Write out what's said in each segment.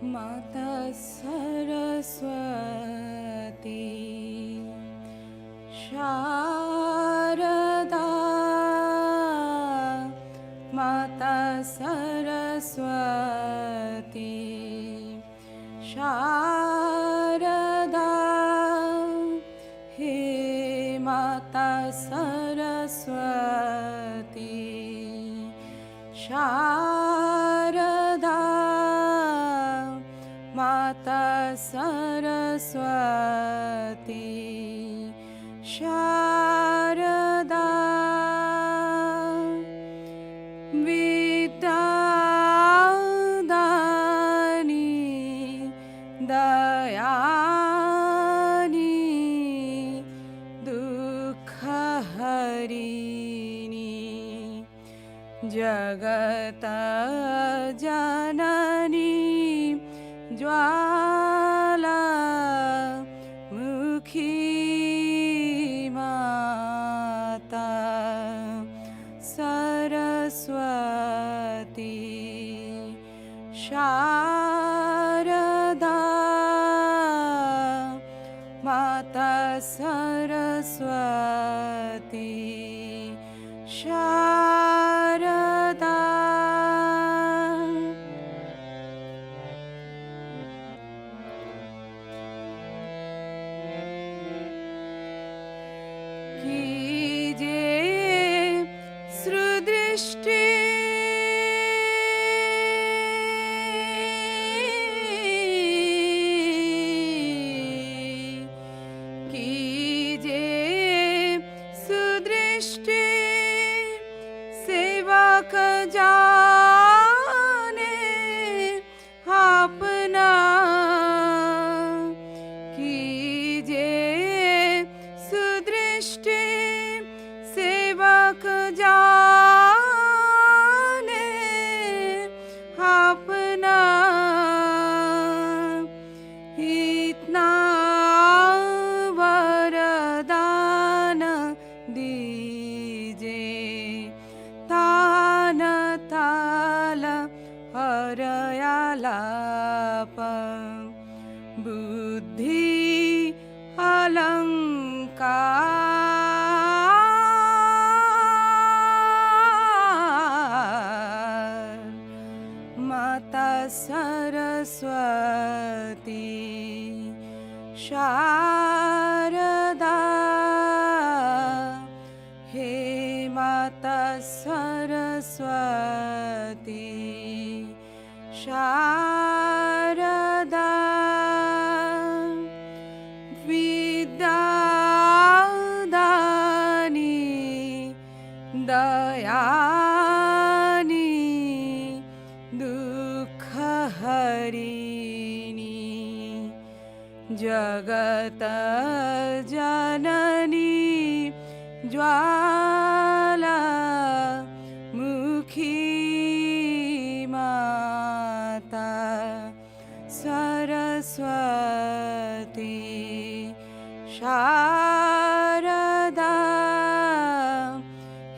माता सरस्वती शारदा माता सरस्वती शारदा हे माता सरस्वती शारदा माता सरस्वती शारदा विद्यादानी दयानी दुःखहरिणी जगत जननी ज्वाला मुखी माता सरस्वती शारदा माता सरस्वती शारदा कीजे सुदृष्टि कीजे सुदृष्टि सेवक जाने अपना कीजे सुदृष्टि सेवक जाने अपना इतना वरदान दीजे तान ताल हरयालाप बुद्धि अलंकार माता सरस्वती शारदा हे माता सरस्वती शारदा विद्यादानी दयानी दुःखहरिणी जगत जननी ज्वाला मुखी माता सरस्वती शारदा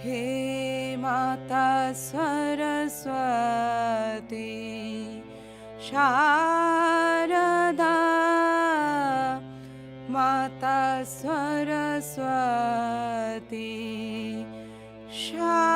हे माता सरस्वती शारदा माता सरस्वती शारदा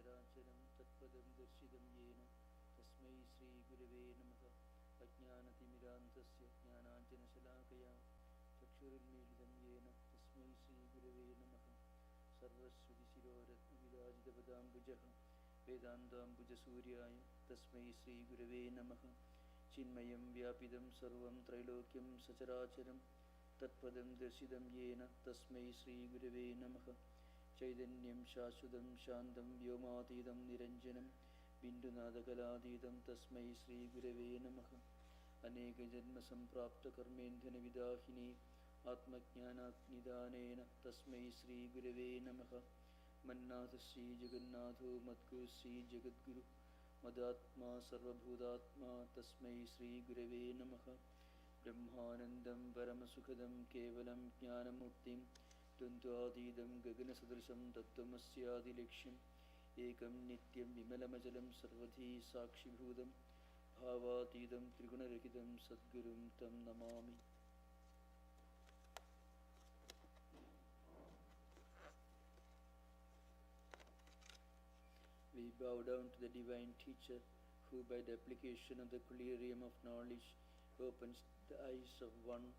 सचराचरं तत्पदं दर्शितं येन तस्मै श्रीगुरवे नमः। अज्ञानतिमिरान्धस्य ज्ञानाञ्जनशलाकया चक्षुरुन्मीलितं येन तस्मै श्रीगुरवे नमः। सर्वश्रुतिशिरोरत्नविराजितपदाम्बुजः वेदान्ताम्बुजसूर्याय तस्मै श्रीगुरवे नमः। चिन्मयं व्यापितं सर्वं त्रैलोक्यं सचराचरं तत्पदं दर्शितं येन तस्मै श्रीगुरवे नमः। चैतन्यं शाश्वतं शान्तं व्योमातीतं निरञ्जनं बिन्दुनादकलातीतं तस्मै श्रीगुरवे नमः। अनेकजन्मसम्प्राप्तकर्मेन्धनविदाहिने आत्मज्ञानाग्निदानेन तस्मै श्रीगुरवे नमः। मन्नाथ श्रीजगन्नाथो मद्गुरुः श्रीजगद्गुरुः मदात्मा सर्वभूतात्मा तस्मै श्रीगुरवे नमः। ब्रह्मानन्दं परमसुखदं केवलं ज्ञानमूर्तिं द्वन्द्वातीतं गगनसदृशं तत्त्वमस्यादिलक्ष्यम् एकं नित्यं विमलमचलं सर्वधी साक्षिभूतं भावातीतं त्रिगुणरहितं सद्गुरुं तं Namami. We bow down to the divine teacher who by the application of the collyrium of knowledge opens the eyes of one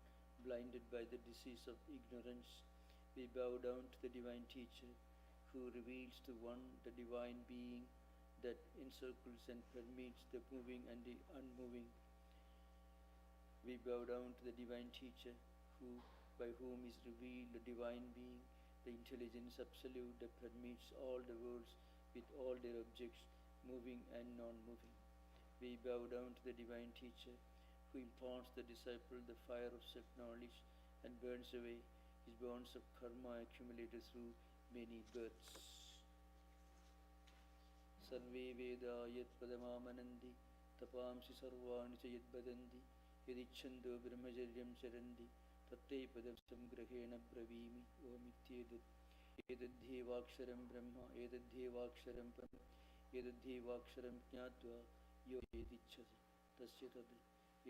blinded by the disease of ignorance. We bow down to the divine teacher who reveals to one the divine being that encircles and permeates the moving and the unmoving. We bow down to the divine teacher who, by whom is revealed the divine being, the intelligence absolute that permeates all the worlds with all their objects, moving and non-moving. We bow down to the divine teacher who imparts the disciple the fire of self-knowledge and burns away his bonds of karma accumulated through many births. Sarve Veda yat padamamanandi tapamsi sarvani cha yad badanti yadichando brahmacharyam charandi tatte padam samgrahena bravimi omityedat एतद्धेवाक्षरं ब्रह्म एतद्धेवाक्षरं परं एतद्धेवाक्षरं ज्ञात्वा यो एदिच्छति तस्य तद्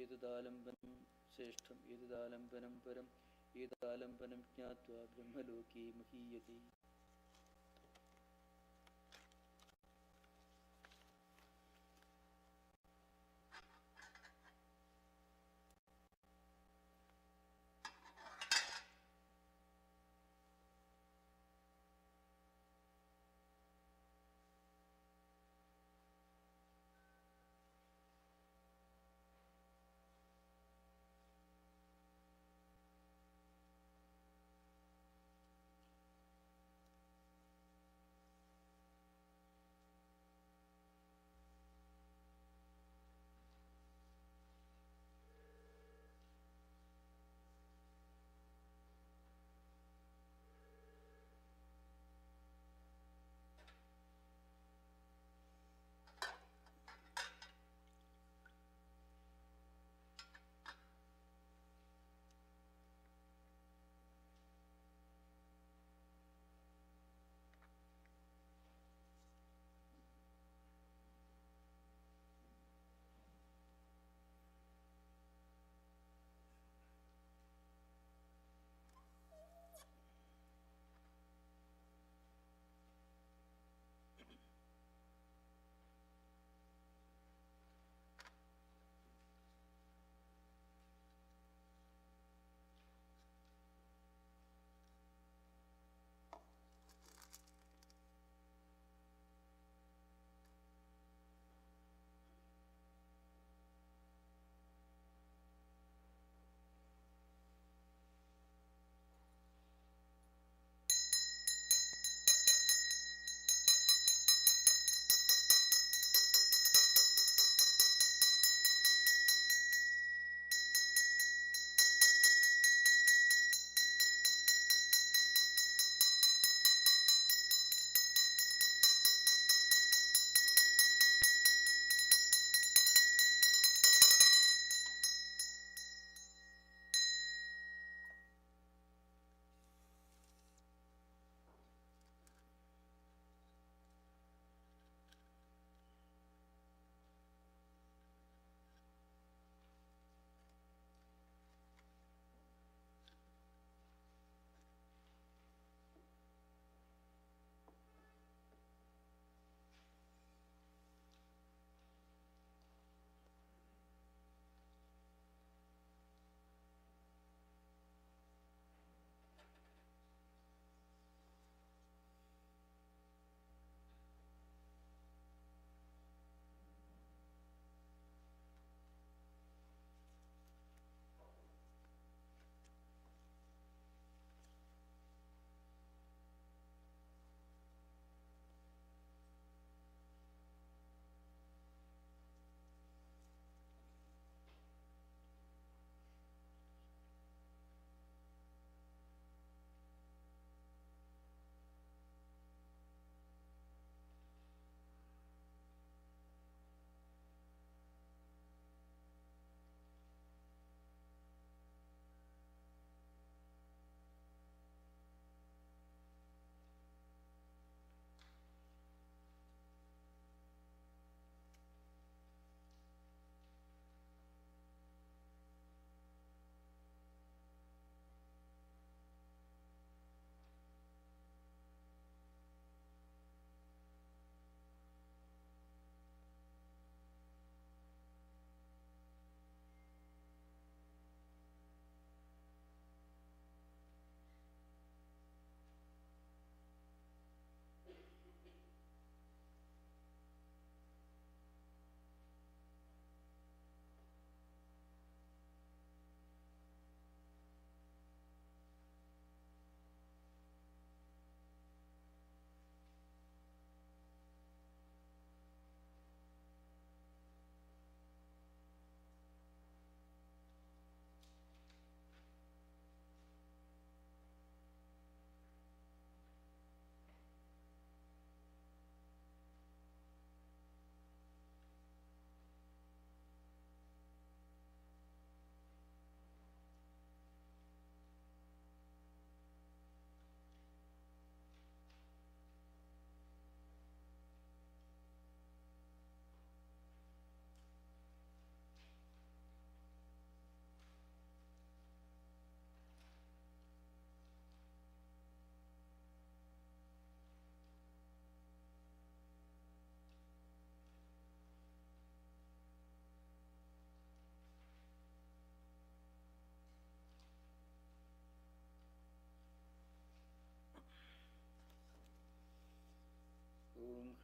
एतदालम्बनं श्रेष्ठम् एतदालम्बनं परम् एतदालम्बनं ज्ञात्वा ब्रह्मलोके महीयते।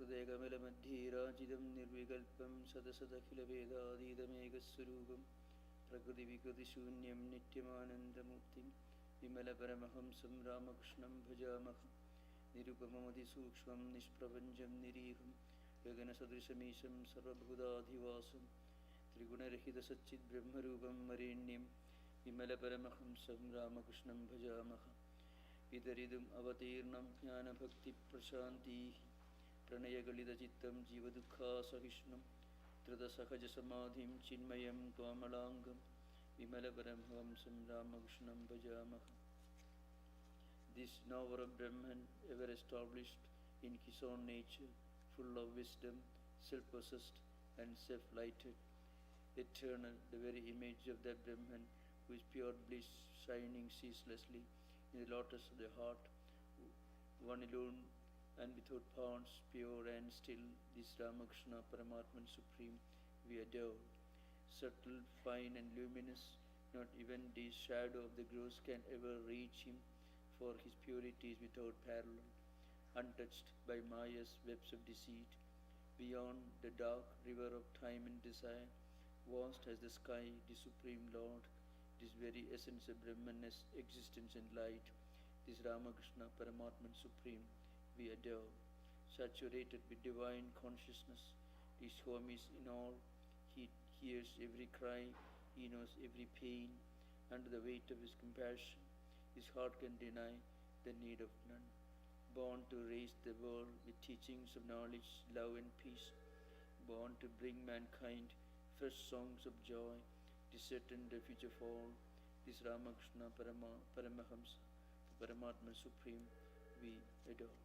हृदयकमलमध्ये निर्विकल्पं सदसदखिलवेदातीतमेकस्वरूपं प्रकृतिविकृतिशून्यं नित्यमानन्दमूर्तिं विमलपरमहंसं रामकृष्णं भजामः निरुपममतिसूक्ष्मं निष्प्रपञ्चं निरीहं गगनसदृशमीशं सर्वभूताधिवासं त्रिगुणरहितसच्चिद्ब्रह्मरूपं वरेण्यं विमलपरमहंसं रामकृष्णं भजामः वितरितुम् अवतीर्णं ज्ञानभक्तिप्रशान्तिः प्रणयगलितचित्तं जीवदुःखासहिष्णुं धृतसहजसमाधिं चिन्मयं कोमलाङ्गं विमलपरमहंसं रामकृष्णं भजामः. This knower of Brahman, ever established in his own nature, full of wisdom, self-possessed and self-lighted, eternal, the very image of that Brahman who is pure bliss, shining ceaselessly in the lotus of the heart, one alone and without parts, pure and still, this Ramakrishna Paramatman Supreme we adore. Subtle, fine and luminous, not even the shadow of the gross can ever reach him, for his purity is without parallel, untouched by Maya's webs of deceit. Beyond the dark river of time and desire, vast as the sky, the Supreme Lord, this very essence of Brahman's existence and light, this Ramakrishna Paramatman Supreme we adore. Saturated with divine consciousness, his swamis in all, he hears every cry, he knows every pain. Under the weight of his compassion, his heart can deny the need of none. Born to raise the world with teachings of knowledge, love and peace, born to bring mankind fresh songs of joy, the certain refuge of all, this Ramakrishna Paramahamsa, Paramatma Supreme, we adore.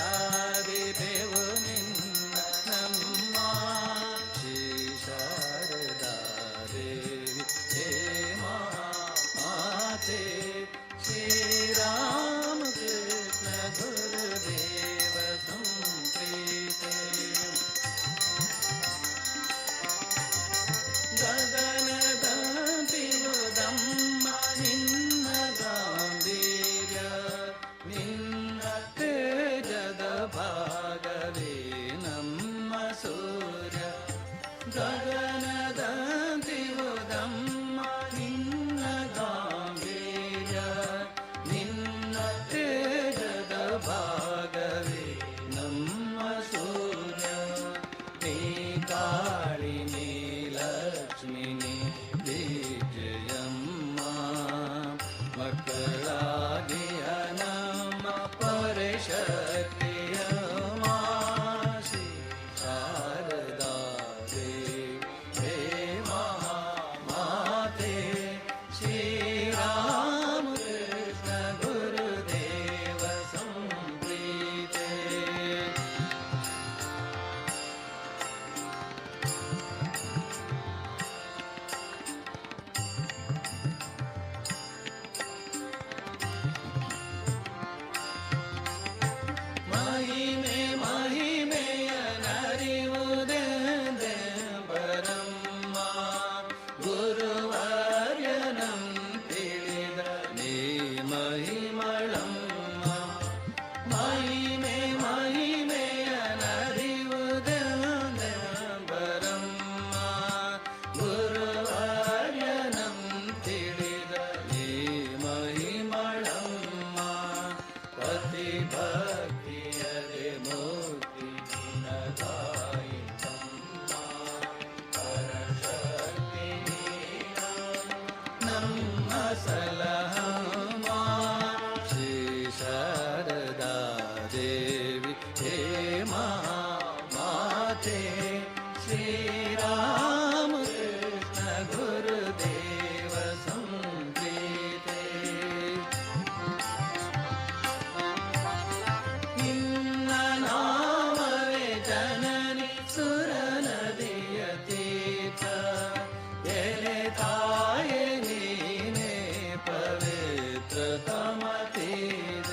ಭಕ್ತಿಯಿಂದಾರಾಧಿಪೆವು ನಿನ್ನ ನಮ್ಮ ಶ್ರೀ ಶಾರದಾ ದೇವಿ ಹೇ ಮಹಾಮಾತೆ ಶ್ರೀರಾಮಕೃಷ್ಣ ಗುರುದೇವ ಸಂಪ್ರೀತೆ ಗಗನದಂತಿರುದಮ್ಮ ನಿನ್ನ ಗಾಂಭೀರ್ಯ ನಿನ್ನ ತೇಜದ ಭಾಗವೇ ನಮ್ಮ ಸೂರ್ಯ ಗಗನದಂತಿರುದಮ್ಮ ನಿನ್ನ ಗಾಂಭೀರ್ಯ ನಿನ್ನ ತೇಜದ ಭಾಗವೇ ನಮ್ಮ ಸೂರ್ಯ ನೀ ಕಾಳಿ ನೀ ಲಕ್ಷ್ಮಿನಿ ವಿಜಯಮ್ಮ ಮಕ್ಕಳಾಗಿಯ ನಮ್ಮ ಪರಶಕ್ತಿಯಮ್ಮ ಶ್ರೀ ಶಾರದಾ ದೇವಿ ಹೇ ಮಹಾಮಾತೆ ಶ್ರೀರಾಮಕೃಷ್ಣ ಗುರುದೇವ ಸಂಪ್ರೀತೆ ಮಹಿಮೆ ಮಹಿಮೆಯ ನರಿವುದೆಂದೆ ಬರಮ್ಮ ಗುರುವರ್ಯನಂ ತಿಳಿದ ನೀ ಮಹಿಮಳಮ್ಮ ಮಹಿಮೆ ಮಹಿಮೆಯ ನರಿವುದೆಂದೆ ಬರಮ್ಮ ಗುರುವರ್ಯನಂ ತಿಳಿದ ನೀ ಮಹಿಮಳಮ್ಮ ಪತಿ ಭಕ್ತಿಯದೆ ಮುಕ್ತಿ ನಿನಗಾಯಿತಮ್ಮ ಪರಶಕ್ತಿ ನೀನ ನಮ್ಮ ಸಲಹಮ್ಮ ಶ್ರೀ ಶಾರದಾ ದೇವಿ ಹೇ ಮಹಾಮಾತೆ ಶ್ರೀರಾಮಕೃಷ್ಣ ಗುರುದೇವ ಸಂಪ್ರೀತೆ ನಿನ್ನ ನಾಮವೇ ಜನನಿ ಸುರ ನದಿಯ ತೀರ್ಥ ಎಲೆ ತಾಯೆ ನೀನೇ ಪವಿತ್ರ ತಮ ತೀರ್ಥ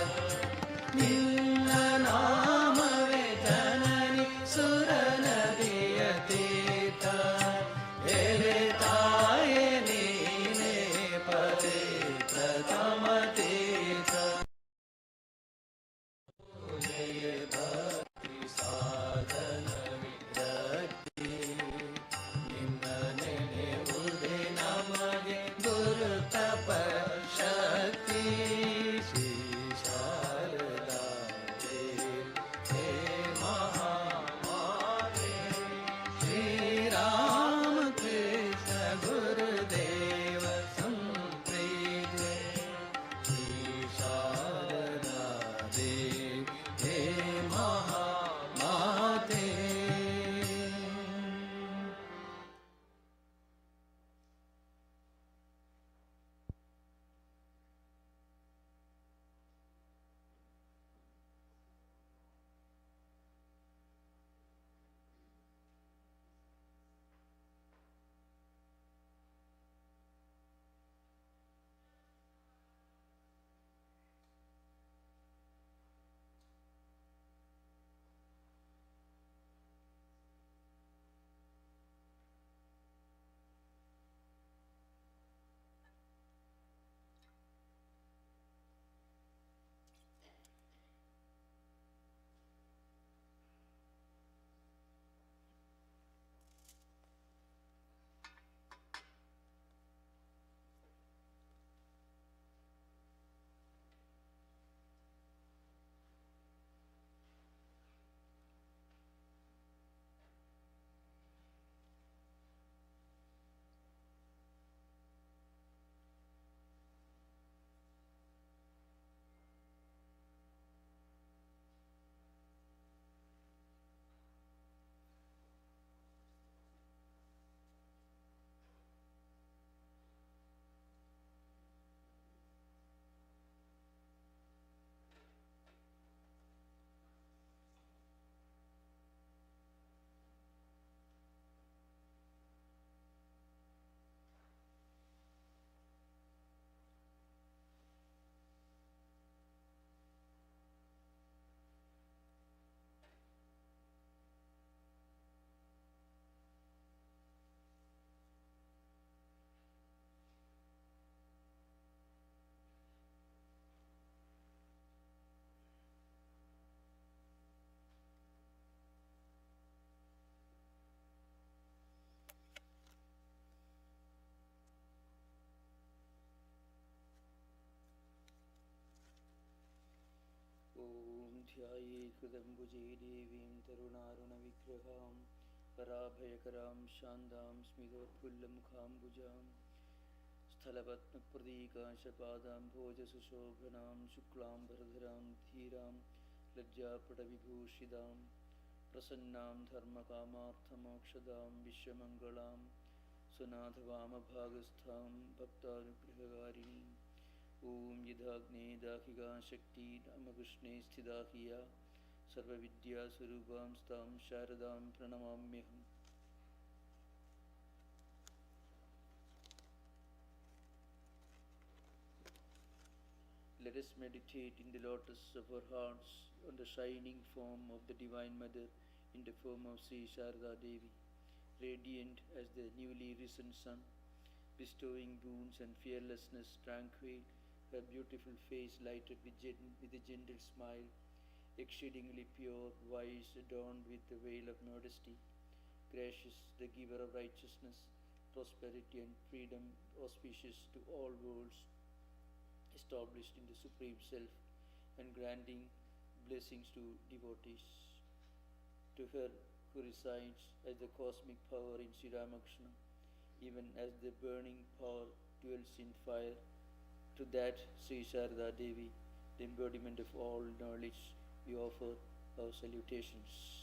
ध्याये कृदम्बुजे देवीं तरुणारुणविग्रहां पराभयकरां शान्तां स्मितोत्फुल्लमुखाम्बुजां स्थलपद्मप्रतीकाशपादां भोजसुशोभनां शुक्लां वरधरां धीरां लज्जापटविभूषितां प्रसन्नां धर्मकामार्थमोक्षदां विश्वमङ्गलां सुनाथवामभागस्थां भक्तानुग्रहकारिणीं ॐ यदाग्ने दाहिका शक्ति रामकृष्णे स्थिता हिया सर्वविद्यास्वरूपां स्तां शारदां प्रणमाम्यहम्. Let us meditate in the lotus of our hearts on the shining form of the Divine Mother in the form of Sri Sarada Devi, radiant as the newly risen sun, bestowing boons and fearlessness tranquil, her beautiful face lighted with a gentle smile, exceedingly pure, wise, adorned with the veil of modesty, gracious, the giver of righteousness, prosperity and freedom, auspicious to all worlds, established in the Supreme Self, and granting blessings to devotees. To her who resides as the cosmic power in Sri Ramakrishna, even as the burning power dwells in fire, to that Sri Sarada Devi, the embodiment of all knowledge, we offer our salutations.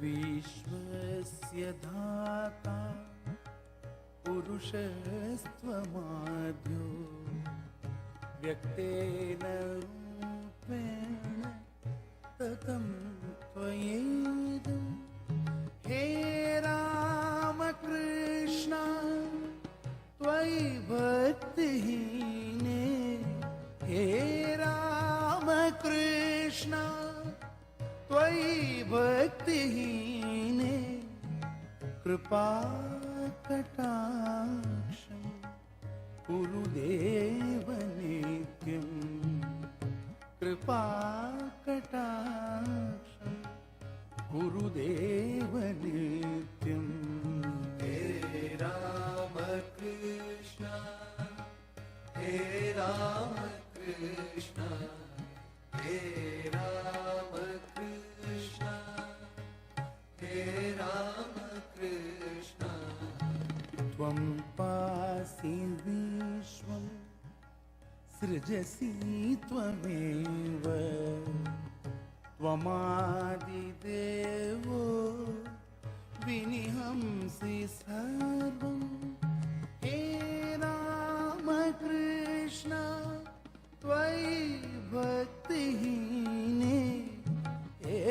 विश्वस्य धाता पुरुषस्त्वमाद्यो व्यक्तेन रूपेण ततं त्वयेदं हे राम कृष्ण त्वयि भक्तिहीने हे राम कृष्ण त्वयि भक्तिहीने कृपा कटाक्षं कुरु देव नित्यं कृपा कटाक्षं कुरु देव नित्यं हे राम कृष्ण हे राम कृष्ण हे राम कृष्ण हे राम कृष्ण त्वं पासि विश्वं सृजसि त्वमेव त्वमादिदेवो विनिहंसि सर्वं हे राम कृष्ण त्वयि भक्तिहीने हे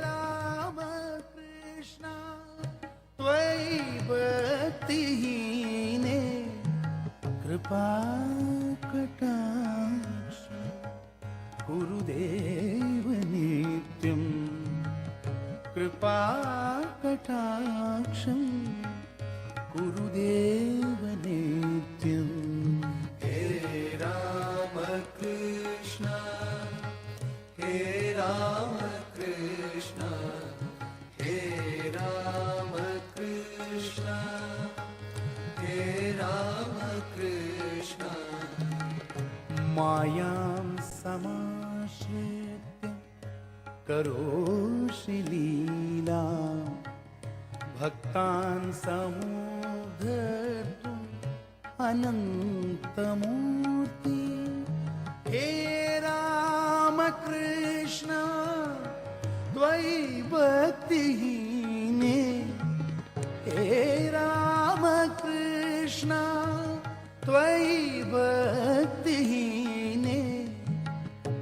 राम कृष्ण त्वयि भक्तिहीने कृपा कटाक्षं कुरु देव नित्यं कृपा कटाक्षं कुरु देव नित्यं हे राम कृष्ण हे राम कृष्ण हे राम कृष्ण हे राम कृष्ण मायां समाश्रित्य करोषि लीला भक्तान् समुद्धर्तुम् अनन्तमूर्ति हे राम कृष्ण त्वयि भक्तिहीने हे राम कृष्ण त्वयि भक्तिहीने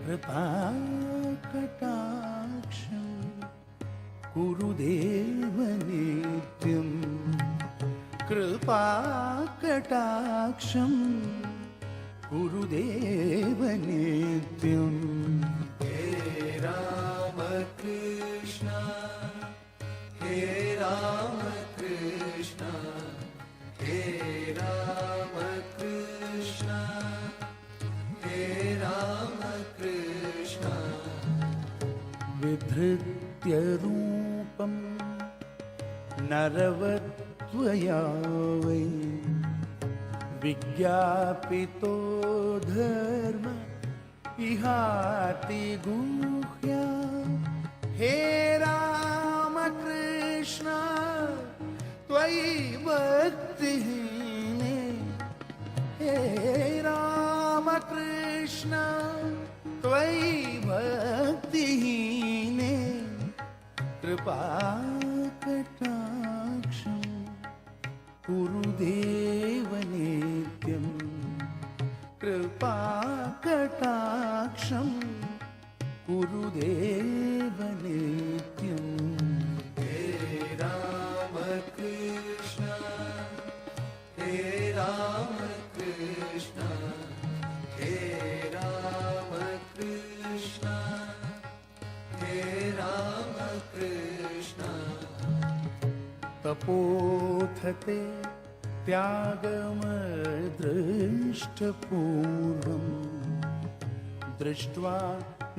कृपा कटाक्षं कुरु देव नित्यं कृपा कटाक्षं कुरु देव नित्यं हे राम कृष्ण हे राम कृष्ण हे राम कृष्ण हे राम कृष्ण विधृत्य रूपं नरवत्वया वै विज्ञापितो धर्म इहाति गुह्या हे राम कृष्ण त्वयि भक्तिहीने हे राम कृष्ण त्वयि भक्तिहीने कृपा कटाक्षं कुरु देव नित्यं कृपा कटाक्षं कुरु देव नित्यं हे राम कृष्ण हे राम कृष्ण हे राम कृष्ण हे राम कृष्ण तपोथते त्यागमदृष्टपूर्वं दृष्ट्वा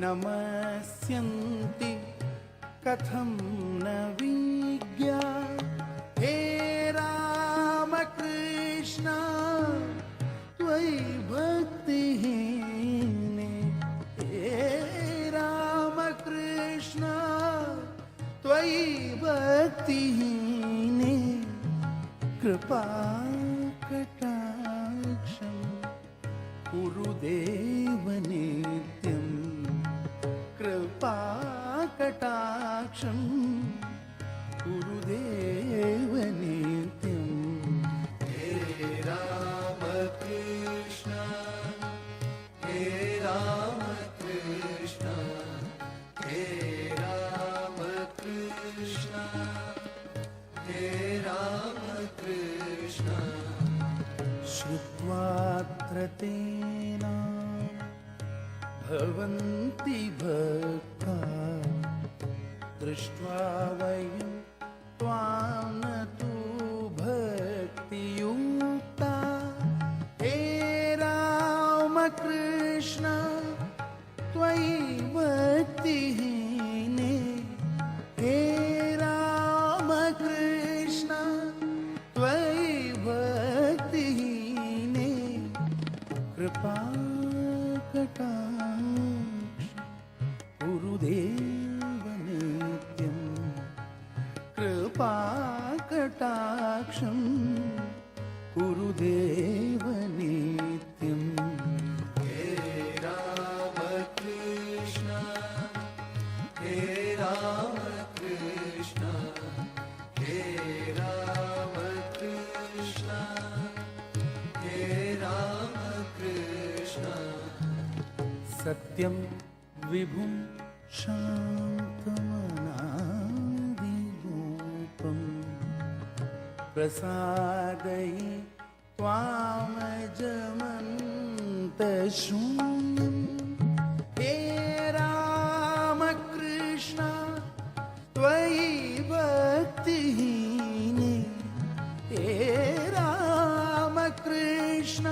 नमस्यन्ति कथं न विज्ञा हे राम कृष्ण त्वयि भक्तिहीने हे राम कृष्ण त्वयि भक्तिहीने कृपा कटाक्षं कुरु देव नित्यं कृपा कटाक्षं तेना भवन्ति भक्ता दृष्ट्वा वयं त्वां न तु भक्तियुक्ता हे रामकृष्ण त्वयि भक्तिहीने हे रामकृष्ण त्वयि भक्तिहीने कृपा कटाक्ष गुरुदेव नित्यं कृपा कटाक्षं गुरुदेव नित्यं हे रामकृष्ण हे रामकृष्ण हे रामकृष्ण हे रामकृष्ण सत्यं विभुं शान्तमनादिरूपं प्रसादये त्वामजमन्तशून्यं हे रामकृष्ण त्वयि भक्तिहीने हे रामकृष्ण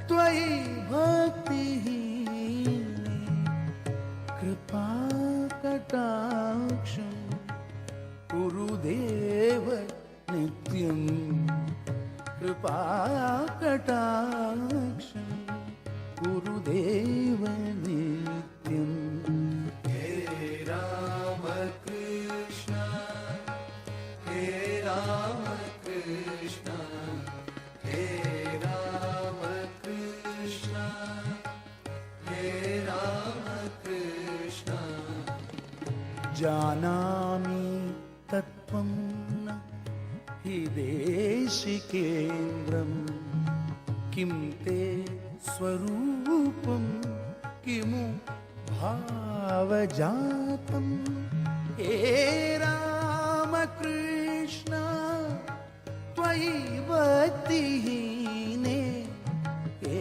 त्वयि भक्तिहीने कृपा कटाक्षं गुरुदेव नित्यं कृपा कटाक्षं गुरुदेव नित्यं हे रामकृष्ण हे रामकृष्ण हे रामकृष्ण हे रामकृष्ण जानामि तत्त्वं न हि देशिकेन्द्रं किं ते स्वरूपं किमु भावजातं हे रामकृष्ण त्वयि भक्तिहीने हे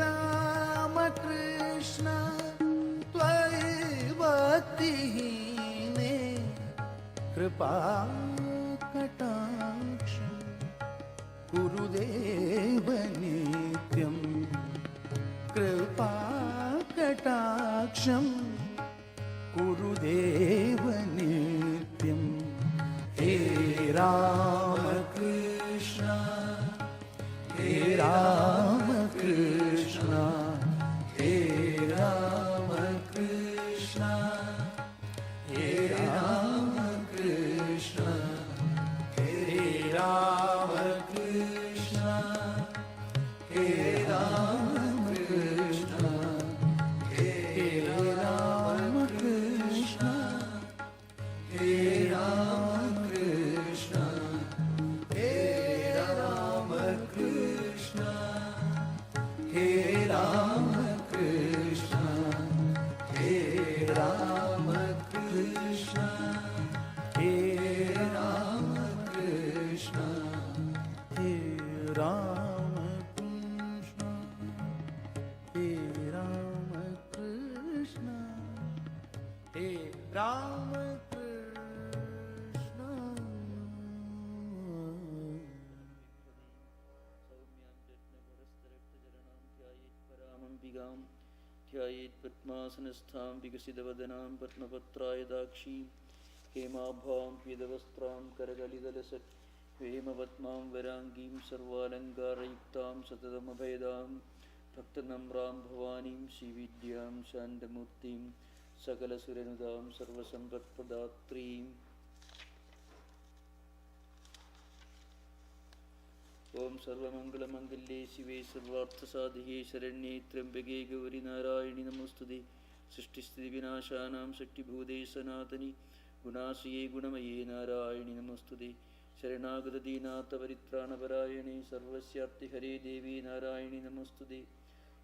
रामकृष्ण त्वयि भक्तिहीने कृपा कटाक्षं गुरुदेव नित्यं कृपा कटाक्षं गुरुदेव नित्यं हे रामकृष्ण हे रामकृष्ण हे रामकृष्ण हे रामकृष्ण हे रामकृष्ण हे रामकृष्ण हे रामकृष्ण हे रामकृष्ण हे रामकृष्ण हे रामकृष्ण हे रामकृष्ण हे रामकृष्ण हे रामकृष्ण हे रामकृष्ण हे ध्यायेत् पद्मासनस्थां विकसितवदनां पद्मपत्रायदाक्षीं हेमाभां पीतवस्त्रां करकलितलसत् हेमपद्मां वराङ्गीं सर्वालङ्कारयुक्तां सततमभयदां भक्तनम्रां भवानीं श्रीविद्यां शान्तमूर्तिं सकलसुरनुदां सर्वसम्पत्प्रदात्रीम् ओम सर्वमंगलमंगल्ये शिवे सर्वार्थसाधिके शरण्ये त्र्यंबके गौरी नारायणि नमोस्तुते सृष्टिस्थितिविनाशानां शक्तिभूते सनातनि गुणाश्रिये गुणमये नारायणि नमोस्तुते शरणागतदीनाथपरित्राणपरायणे सर्वस्यार्तिहरे देवी नारायणि नमोस्तुते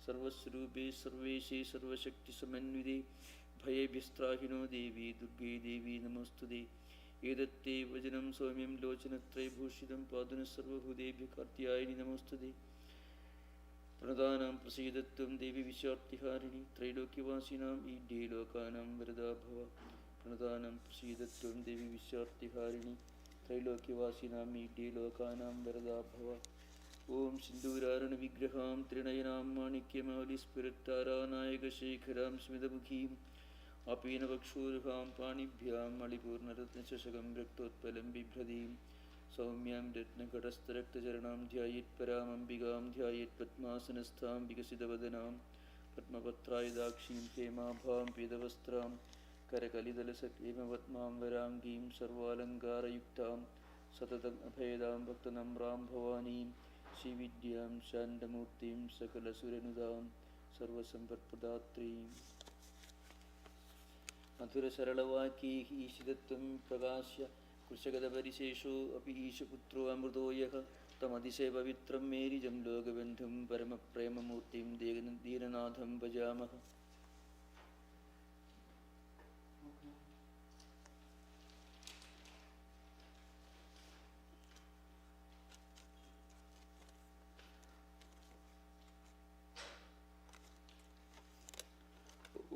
सर्वस्वरूपे सर्वेशे सर्वशक्तिसमन्विते भयभिस्त्राहिनो देवी दुर्गे देवी नमोस्तुते एतत्ते वचनं सौम्यं लोचनत्रयभूषितं पादुनः सर्वभूतेभ्यः कार्त्यायनि नमोस्तुते प्रणदानां प्रसीदत्वं देवी विश्वार्तिहारिणि त्रैलोक्यवासिनां ईड्ये लोकानां वरदा भव प्रणदानां प्रसीदत्वं देवी विश्वार्तिहारिणि त्रैलोक्यवासिनां ईड्ये लोकानां वरदा भव ॐ सिन्दूरारणविग्रहां त्रिनयनां माणिक्यमौलिस्फुरत्तारानायकशेखरां स्मितमुखीम् आपीनवक्षूरुहां पाणिभ्यां मणिपूर्णरत्नचषकं रक्तोत्पलं बिभ्रतीं सौम्यां रत्नघटस्थरक्तचरणां ध्यायेत्परामम्बिकां ध्यायेत्पद्मासनस्थां विकसितवदनां पद्मपत्रायुधाक्षीं हेमाभां पीतवस्त्रां करकलिदलसक्लिमपद्मां वराङ्गीं सर्वालङ्कारयुक्तां सततम् अभेदां भक्तनम्रां भवानीं श्रीविद्यां शान्तमूर्तिं सकलसुरनुदां सर्वसम्पत्प्रदात्रीम् मधुरसरलवाक्यैः ईशितत्वं प्रकाश्य कृशगतपरिशेषो अपि ईशपुत्रो अमृतो यः तमतिशयपवित्रं मेरिजं लोकबन्धुं परमप्रेममूर्तिं दीननाथं भजामः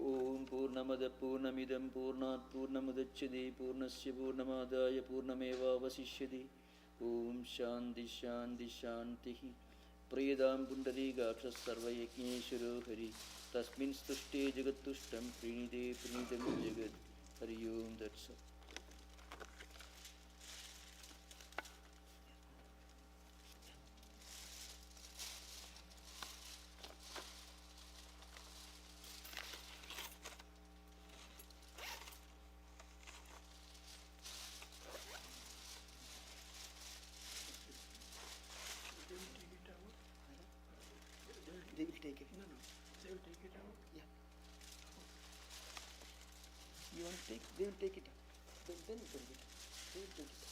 ॐ पूर्णमदः पूर्णमिदं पूर्णात् पूर्णमुदच्यते पूर्णस्य पूर्णमादाय पूर्णमेवावशिष्यते ॐ शान्ति शान्ति शान्तिः प्रियदां पुण्डरीकाक्षः सर्वयज्ञेश्वरो हरि तस्मिन् स्तुष्टे जगत्तुष्टं प्रीणिते प्रणीतं जगत् हरि ओं तत्सत् They will take it. No, no. They will take it out. Yeah. You want to take? They will take it out. Then you can get it. They will take it out.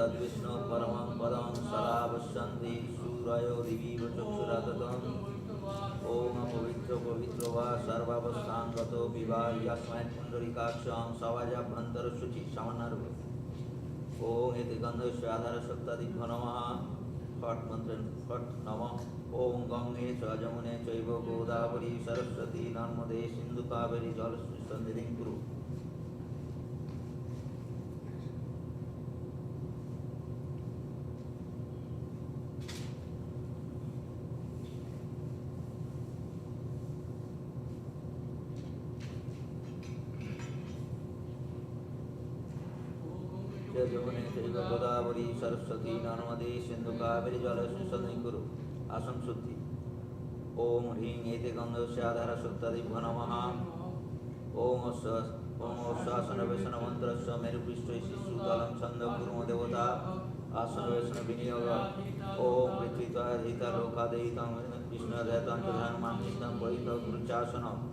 तद्विष्णु परमं पदं सदा पश्यन्ति सूरयो दिवीव चक्षुराततम् ॐ पवित्र पवित्र वा सर्वावस्थाङ्गतो विवा यस्मै पुण्डरीकाक्षं सवाजाभ्यन्तरशुचि समन्नर्व ॐ इति गन्धस्य आधारशक्तादिभ्यो नमः फट् मन्त्र फट् नमः ॐ गङ्गे च जमुने चैव गोदावरी सरस्वती नर्मदे सिन्धु कावेरी जलसन्निधिं कुरु जमुने चैव गोदावरी सरस्वती नर्मदे सिन्धु कावेरी जलसन्निधिं कुरु आसम शुद्धि ओम ह्रीं एते गंधस्य आधारशक्तादिभ्यो नमः ओम शासन व्यसन मंत्रस्य मेरुपृष्ठे शिशुतलं छन्द कुर्म देवता आसन व्यसन विनियोग ओम पृथ्वीत्वाधिता लोकादेहितं विष्णुदेवतं प्रधानमान्वितं परित गुरुचासनम्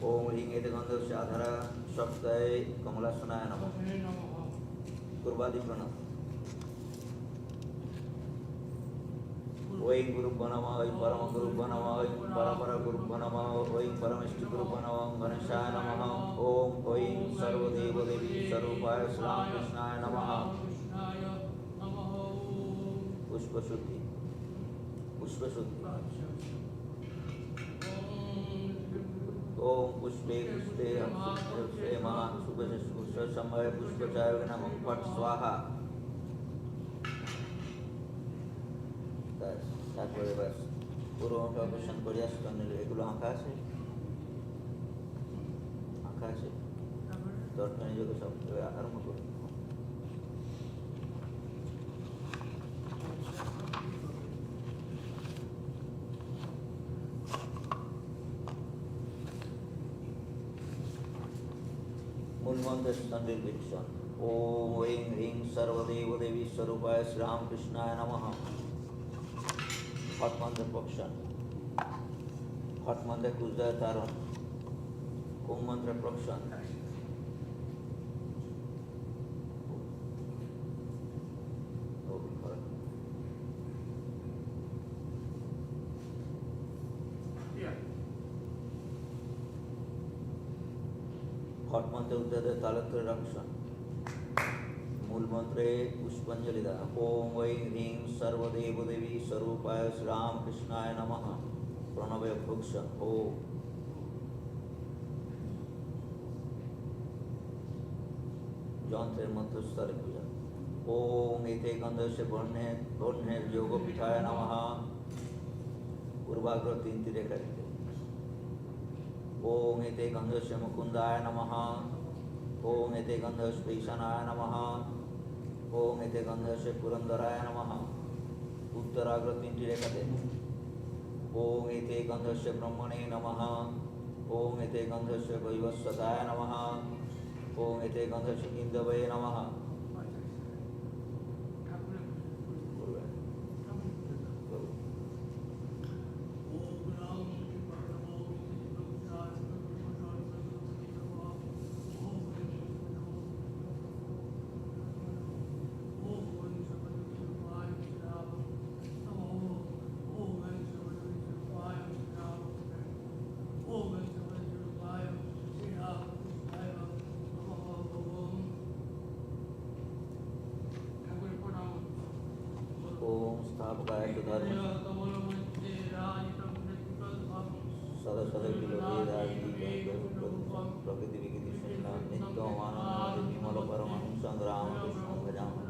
ओम ह्रीं एते गंधस्य आधारशक्तये कमलासनाय नमः कुर्बादि प्रणव ओं गुरुभ्यो नमः ओं परम गुरुभ्यो नमः ओं परपर गुरुभ्यो नमः ओं परमेष्टि गुरुभ्यो नमः गणेशाय नमः ओं सर्वदेव देवी स्वरूपाय श्रीरामकृष्णाय नमः पुष्पशुद्धि ओं पुष्पे पुष्पे पुष्पे महान पुष्प समय पुष्पचाय नमः फट स्वाहा তারপরে বাস পুরো অপারেশন করে আসতে এগুলো আঁকা আছে দরকারি যত সব আরম্ভ করি মূল মন্ত্রের সন্নির্দেশন ওম ঐং হ্রিং সর্বদেব দেবী স্বরূপায় শ্রীরামকৃষ্ণায় নমঃ हट मंत्र प्रोक्षण हट मंत्र कुजय तारण ओम मंत्र प्रोक्षण हट मंत्र उद्दय तालत्र रक्षण मूल मंत्रे पुष्पांजलि दा ओम ऐं ह्रीं सर्वदेव देवी स्वरूपाय श्रीरामकृष्णाय नमः प्रणवे भुक्षण ओ যন্ত্রের মধ্যস্থলে পূজা ওম এতে গন্ধস্য বর্ণের যোগপীঠায় নমঃ পূর্বাগ্র 3টি রেখা দিতে ওম এতে গন্ধস্য মুকুন্দায় নমঃ ओम एते गंधस्य ईशानाय नमः ओम एते गंधस्य पुरंदराय नमः उत्तराग्र 3टी रेखाते ओम एते गंधस्य ब्रह्मणे नमः ओम एते गंधस्य वैवस्वताय नमः ओम एते गंधस्य इंदवे नमः स्थापकाय धर्म सदा सदा प्रकृति विकृति शून्य नित्यमानंद विमल परमहंसं रामकृष्णं भजामि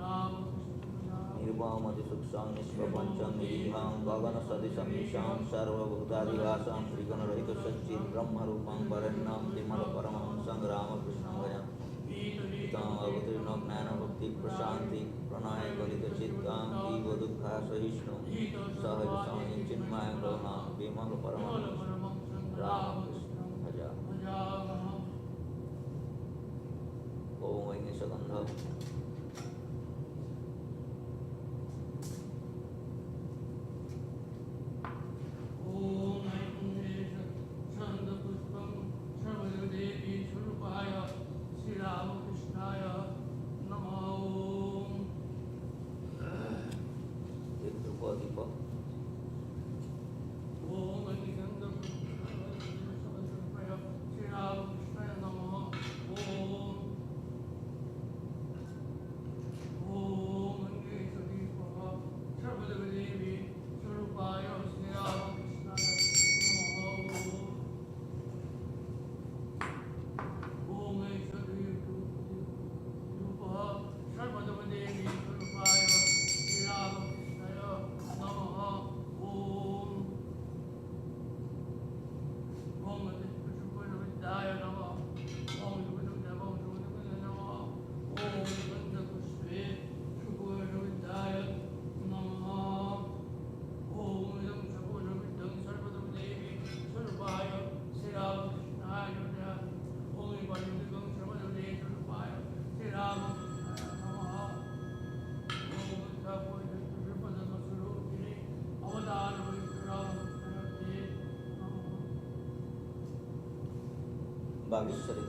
निर्वामति सुखसं निष्प्रपंचं निरीहं गगन सदृशं ईशां सर्वभूतादिवासं त्रिगुणरहित सच्चित् ब्रह्मरूपं वरेण्यं विमल परमहंसं रामकृष्णं भजामि अवतीर्ण ज्ञान भक्ति प्रशांति प्रणय गलित चित्तं जीव दुख सहिष्णु सहज स्वामी चिन्मय करुणा विमल परमहंस रामकृष्ण भजा ओम ऐं सगंध श्रीरामकृष्णाय नमः। বাগীশ্বরী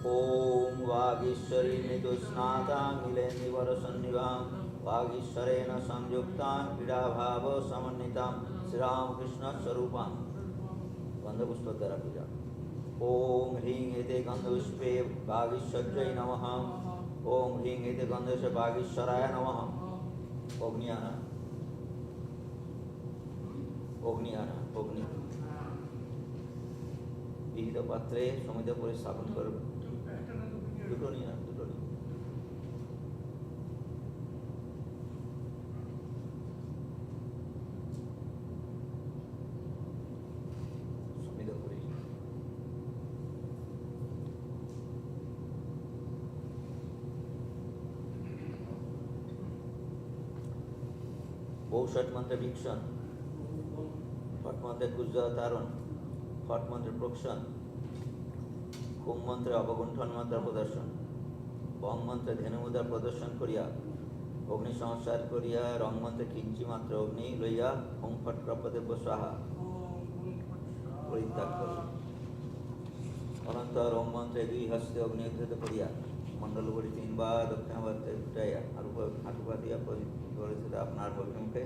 ओम वागीश्वरी मृदुस्नातां नीलेन्द्रिवरसन्निभां वागीश्वरेण संयुक्तां क्रीडाभाव समन्वितां श्रीरामकृष्णस्वरूपां गन्धपुष्प द्वारा पूजा। ओम ह्रीं एते गन्धपुष्पे वागीश्वर्यै नमः। ओम ह्रीं एते गन्धपुष्पे वागीश्वराय नमः। अग्नियाना अग्नियाना अग्नि विहित पात्रे समित করে স্থাপন করবে। দুটো নিয়ে না দুটো নিয়ে সমিত করে ঔষধ মন্ত্রে ভিক্ষণ ফট মন্ত্রে কুজ্জতারণ ফট মন্ত্রে প্রক্ষণ কুম মন্ত্রে অবগুণ্ঠন মন্ত্র প্রদর্শন বং মন্ত্রে ধেনুমুদ্রা প্রদর্শন করিয়া অগ্নি সংস্কার করিয়া রং মন্ত্রে কিঞ্চি মাত্র অগ্নি লইয়া ওং ফট প্রপদেব স্বাহা পরিত্যাগ করি। অনন্তর ওম মন্ত্রে দুই হস্তে অগ্নি উদ্ধৃত করিয়া মণ্ডল বড়ি তিনবার দক্ষিণাবর্তে উঠাইয়া হাঁটু পাতিয়া পরিচিত আপনার মুখে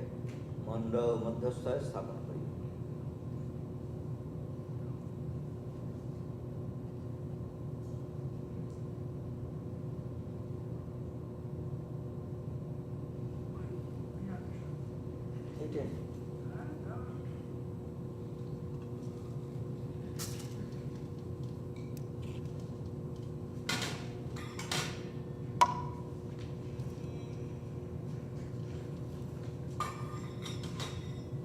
মন্ড মধ্যস্থলে স্থাপন করি।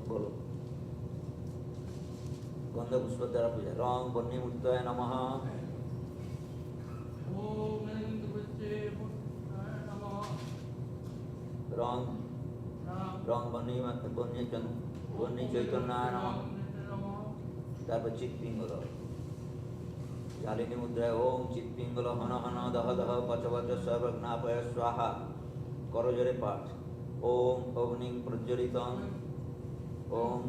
बोलो गंध पुष्प द्वारा पूजा। रंग बन्नी मुक्ताय नमः। रंग रंग बन्नी बन्नी चैतन्याय नमः। তারপর চিৎপিঙ্গল জালিনী মুদ্রায় ওম চিৎপিঙ্গল হন হন দহ দহ পচ পচ সর্বঘ্নাপয় স্বাহা করজোরে পাঠ। ওম অগ্নিং প্রজ্বলিতং ओम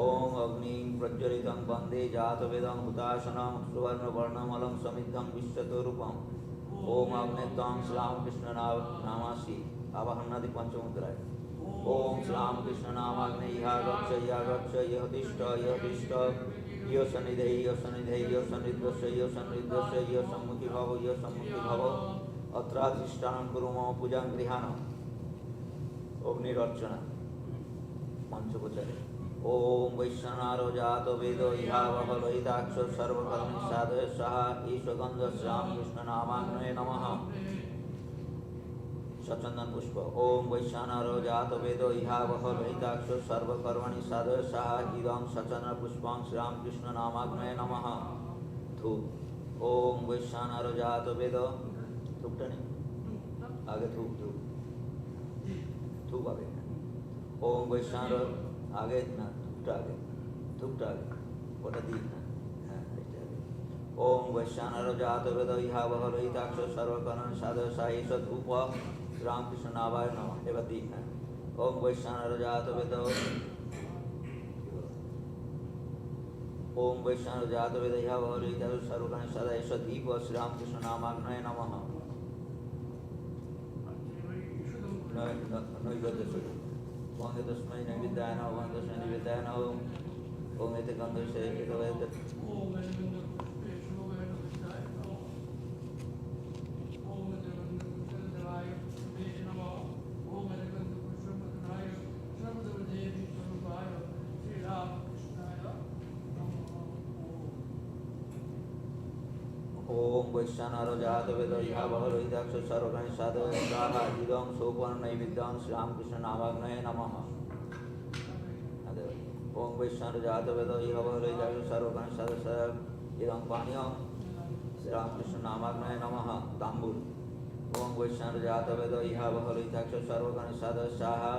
ओम अग्नि प्रज्वलितं वंदे जातवेदं हुताशनं सुवर्णवर्णमलं समिद्धं विश्वतोरूपम्। ओम अग्नित्वं श्रीरामकृष्ण नामासि आवाहनादि पंचमुद्राय। ओम श्रीरामकृष्ण नामाग्ने यागच्छ यो सन्निधे यो सन्निधस्य यो सन्निधस्य यो सम्मुखी भव अत्राधिष्ठानं कुरु मम पूजां गृहाण। अग्निरर्चना पंचोपचारे। ओम वैश्वानरो जात वेदो इहावह लोहिताक्ष सर्वकर्मणि साधय सहा ईश्वगंध श्रीरामकृष्ण नामाग्नये नमः। सचंदन पुष्प। ओम वैश्वानरो जात वेदो इहावह लोहिताक्ष सर्वकर्मणि साधय सहा इदं सचंदन पुष्पं श्रीरामकृष्ण नामाग्नये नमः। धूप। ओम वैश्वानरो जात वेदो धूपटा नहीं आगे धूप धूप धूप आगे। ओम वैश्वानर आगे ना धूपटा आगे ওটা দিই না হ্যাঁ এটা আগে। ओम वैश्वानर जात वेद इहावह लोहिताक्ष सर्वकर्मणि साधय सहा एष धूप रामकृष्ण नामाय नमः। এবার দিই হ্যাঁ। ओम वैश्वानर जात वेद ओम वैश्वानर जात वेद इहावह लोहिताक्ष सर्वकर्मणि साधय एष दीप श्रीरामकृष्ण नामाग्नये नमः। नैवेद्य स्वरूप ओम तस्मै नैवेद्याय नमः। ओम तस्मै नैवेद्याय नमः। ओम एते गन्धस्य एतवेद ओम वैश्वानरो जात वेद इहावह लोहिताक्ष सर्वकर्मणि साधय सहा इदं सोपन नैवेद्यं श्रीरामकृष्ण नामाग्नये नमः। ओम वैश्वानरो जात वेद इहावह लोहिताक्ष सर्वकर्मणि साधय सहा इदं पानीयं श्रीरामकृष्ण नामाग्नये नमः। ताम्बूल। ओम वैश्वानरो जात वेद इहावह लोहिताक्ष सर्वकर्मणि साधय सहा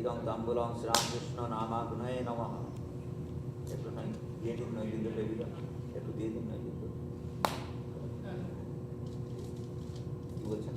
इदं ताम्बूलं श्रीरामकृष्ण नामाग्नये नमः। একটু নাই দিয়ে দিন নৈবেদ্য টেবিল একটু দিয়ে দিন নৈবেদ্য কি বলছেন।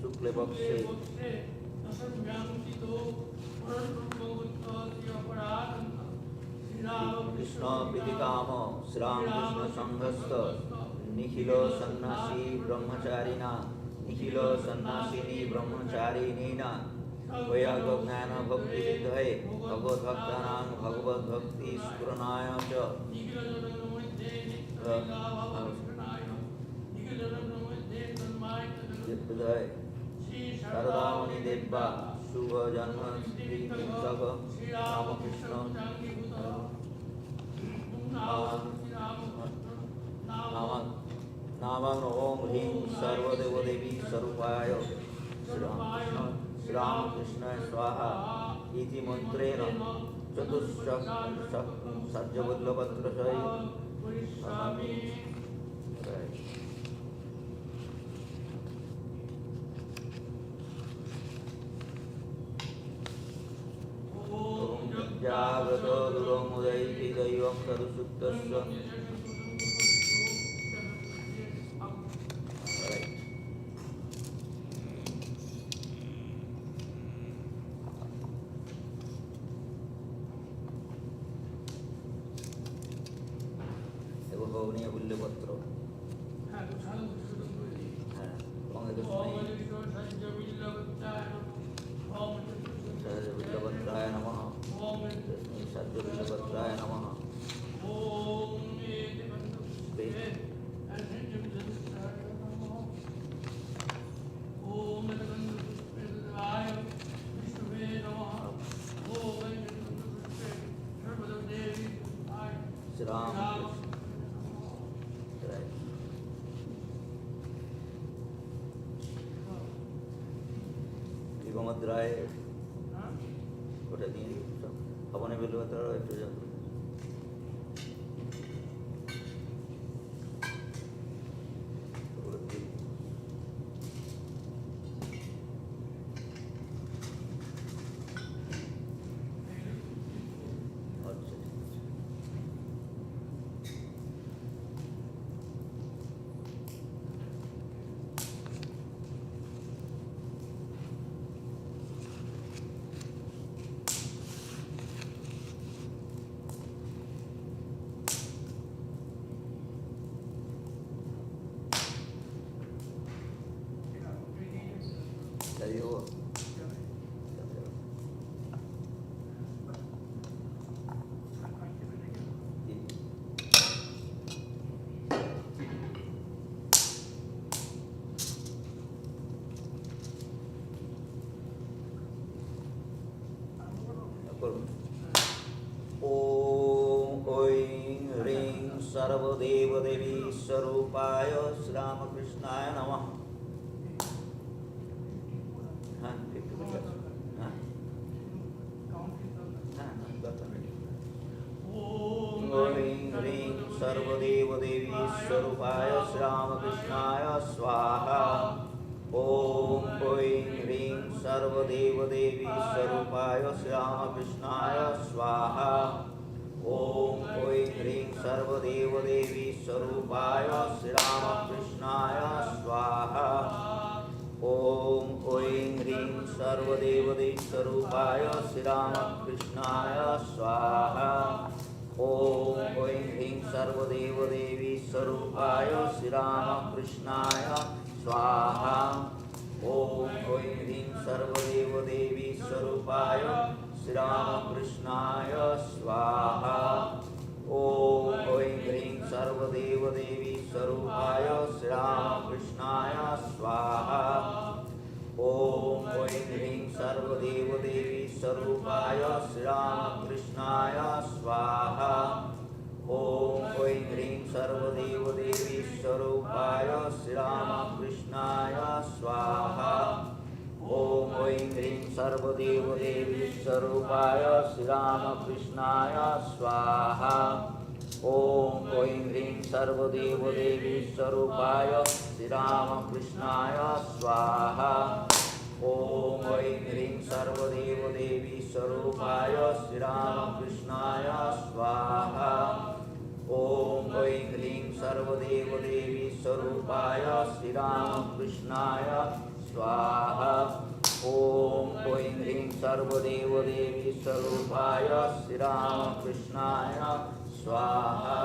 शुक्ल पक्षे कृष्ण प्रीति काम श्री रामकृष्ण संघस्थ निखिल सन्यासी ब्रह्मचारिणा निखिल सन्यासिनी ब्रह्मचारिणीना वैराग्यज्ञान भक्ति सिद्धये भगवत भक्तानां भगवत भक्ति स्फुरणाय च शारदामणि देवा शुभ जन्म श्री कृष्ण रामकृष्ण नामं ओम ह्रीं सर्वदेव देवी स्वरूपाय श्री रामकृष्ण स्वाहा इति मंत्रेण चतुष्षट्सज्जवल्लभत्र जागत दुरमुदयति दैवं तदुसुप्तस्य भवनीय बुल्यपत्र बुल्यपत्राय नमः सज्जबुल्लभद्राय नमः श्री राम दिगमद्राय ওটা দিয়ে अपने बिल्वत्र একটু যাবো सर्वदेव देवी स्वरूपाय श्री रामकृष्णाय नमः। सर्वदेव देवी स्वरूपाय श्री रामकृष्णाय स्वाहा। ओम ऐं ह्रीं सर्वदेव देवी स्वरूपाय श्री रामकृष्णाय स्वाहा। ओम ऐं ह्रीं सर्वदेव देवी स्वरूपाय श्री रामकृष्णाय स्वाहा। ओम ऐं ह्रीं सर्वदेव देवी स्वरूपाय श्री रामकृष्णाय स्वाहा। ओम ऐं ह्रीं सर्वदेव देवी स्वरूपाय श्री रामकृष्णाय स्वाहा। ओम ऐं ह्रीं सर्वदेव देवी स्वरूपाय श्री रामकृष्णाय स्वाहा। ओम ऐं ह्रीं सर्वदेव देवी स्वरूपाय श्री रामकृष्णाय स्वाहा। ओम ऐं ह्रीं सर्वदेव देवी स्वरूपाय श्री रामकृष्णाय स्वाहा। ओम ऐं ह्रीं सर्वदेव देवी स्वरूपाय श्री रामकृष्णाय स्वाहा। ओम ऐं ह्रीं सर्वदेव देवी स्वरूपाय श्री रामकृष्णाय स्वाहा। ओम ऐं ह्रीं सर्वदेव देवी स्वरूपाय श्री रामकृष्णाय स्वाहा। ओम ऐं ह्रीं सर्वदेव देवी स्वरूपाय श्री रामकृष्णाय स्वाहा। ओम ऐं ह्रीं सर्वदेव देवी स्वरूपाय श्रीरामकृष्णाय स्वाहा। ॐ ऐं ह्रीं सर्वदेवदेवी स्वरूपाय श्रीरामकृष्णाय स्वाहा।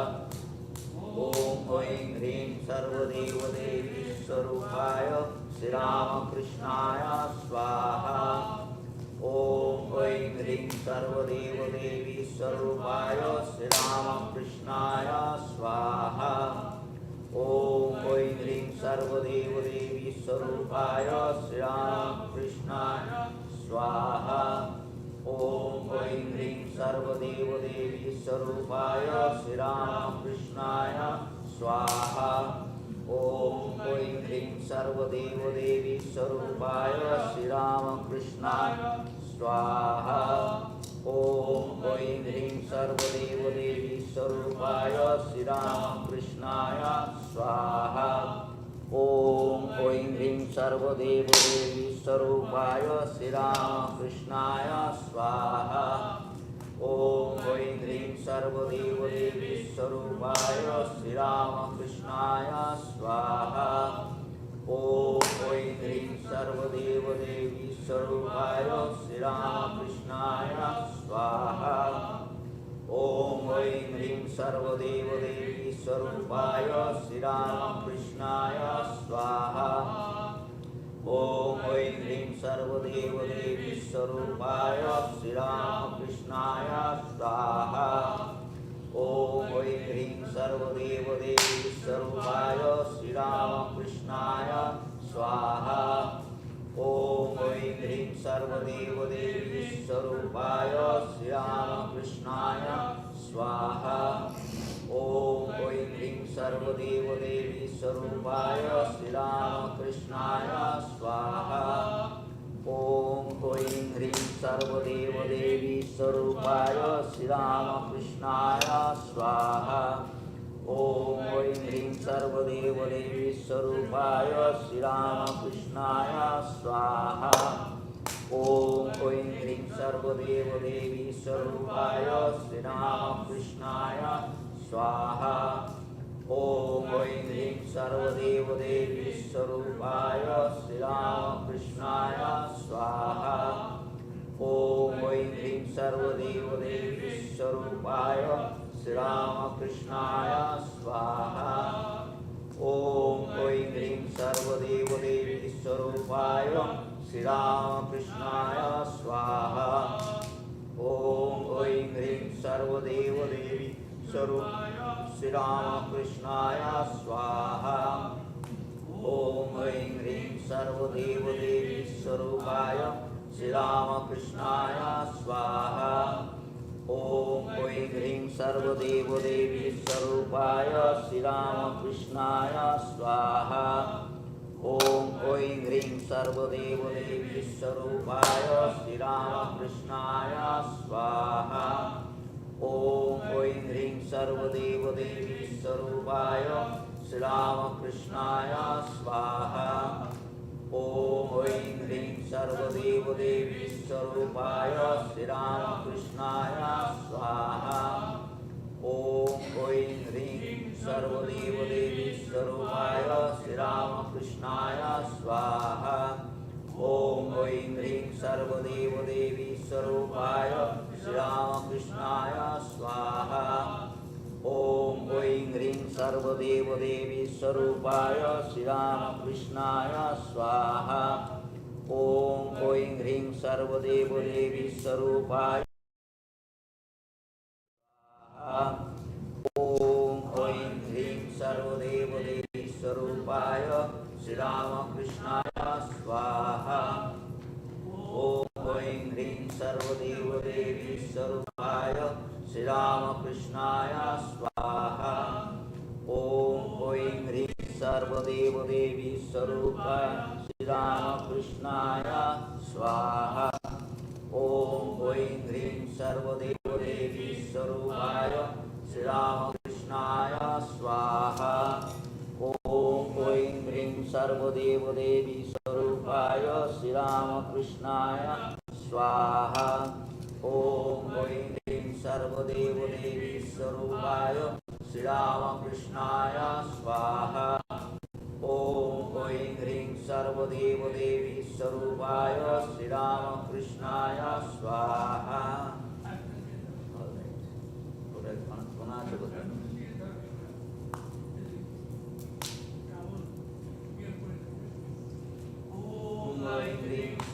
ॐ ऐं ह्रीं सर्वदेवदेवी स्वरूपाय श्रीरामकृष्णाय स्वाहा। ॐ ऐं ह्रीं सर्वदेवदेवी स्वरूपाय श्रीरामकृष्णाय स्वाहा। ॐ ऐं ह्रीं सर्वदेवदेवी स्वरूपाय श्रीरामकृष्णाय स्वाहा। ॐ ऐं ह्रीं सर्वदेवदेवी स्वरूपाय श्रीरामकृष्णाय स्वाहा। ॐ ऐं ह्रीं सर्वदेवदेवी स्वरूपाय श्रीरामकृष्णाय स्वाहा। ॐ ऐं ह्रीं सर्वदेवदेवी स्वरूपाय श्रीरामकृष्णाय स्वाहा। ॐ ऐं ह्रीं सर्वदेवदेवी स्वरूपाय श्रीरामकृष्णाय स्वाहा। ॐ ऐं ह्रीं सर्वदेवदेवी स्वरूपाय श्रीरामकृष्णाय स्वाहा। ॐ ऐं ह्रीं सर्वदेवदेवी स्वरूपाय श्रीरामकृष्णाय स्वाहा। ॐ ऐं ह्रीं सर्वदेवदेवी स्वरूपाय श्रीरामकृष्णाय स्वाहा। ॐ ऐं ह्रीं सर्वदेवदेवी स्वरूपाय श्रीरामकृष्णाय स्वाहा। ॐ ऐं ह्रीं सर्वदेवदेवी स्वरूपाय श्रीरामकृष्णाय स्वाहा। ॐ ऐं ह्रीं सर्वदेवदेवी स्वरूपाय श्रीरामकृष्णाय स्वाहा। ॐ ऐं ह्रीं सर्वदेवदेवी स्वरूपाय श्रीरामकृष्णाय स्वाहा। ॐ ऐं ह्रीं सर्वदेवदेवी स्वरूपाय श्रीरामकृष्णाय स्वाहा। ॐ ऐं ह्रीं सर्वदेवदेवी स्वरूपाय श्रीरामकृष्णाय स्वाहा। ॐ ऐं ह्रीं सर्वदेवदेवी स्वरूपाय श्रीरामकृष्णाय स्वाहा। ॐ ऐं ह्रीं सर्वदेवदेवी स्वरूपाय श्रीरामकृष्णाय स्वाहा। ॐ ऐं ह्रीं सर्वदेवदेवी स्वरूपाय श्रीरामकृष्णाय स्वाहा। ॐ ऐं ह्रीं सर्वदेवदेवी स्वरूपाय श्रीरामकृष्णाय स्वाहा। ॐ ऐं ह्रीं सर्वदेवदेवी स्वरूपाय श्रीरामकृष्णाय स्वाहा। ॐ ऐं ह्रीं सर्वदेवदेवी स्वरूपाय श्रीरामकृष्णाय स्वाहा। ॐ ऐं ह्रीं सर्वदेवदेवी स्वरूपाय श्रीरामकृष्णाय स्वाहा। ॐ ऐं ह्रीं सर्वदेवदेवी स्वरूपाय श्रीरामकृष्णाय स्वाहा। ॐ ऐं ह्रीं सर्वदेवदेवी स्वरूपाय श्रीरामकृष्णाय स्वाहा। ॐ ऐं ह्रीं सर्वदेवदेवी स्वरूपाय श्रीरामकृष्णाय स्वाहा। ॐ ऐं ह्रीं सर्वदेवदेवी स्वरूपाय श्रीरामकृष्णाय स्वाहा। ॐ ऐं ह्रीं सर्वदेवदेवी स्वरूपाय श्रीरामकृष्णाय स्वाहा। ॐ ऐं ह्रीं सर्वदेवदेवी स्वरूपाय श्रीरामकृष्णाय स्वाहा। ॐ ऐं ह्रीं सर्वदेवदेवी स्वरूपाय ॐ ऐं ह्रीं सर्वदेवदेवी स्वरूपाय श्रीरामकृष्णाय स्वाहा। ॐ ऐं ह्रीं सर्वदेवदेवी स्वरूपाय श्रीरामकृष्णाय स्वाहा। ॐ ऐं ह्रीं सर्वदेवदेवी स्वरूपाय श्रीरामकृष्णाय स्वाहा। ॐ ऐं ह्रीं सर्वदेवदेवी स्वरूपाय श्रीरामकृष्णाय स्वाहा। ॐ ऐं ह्रीं सर्वदेवदेवी स्वरूपाय श्रीरामकृष्णाय स्वाहा। ॐ ऐं ह्रीं सर्वदेवदेवी स्वरूपाय श्रीरामकृष्णाय स्वाहा। सर्वदेवदेवी स्वरूपाय श्री रामकृष्णाय स्वाहा।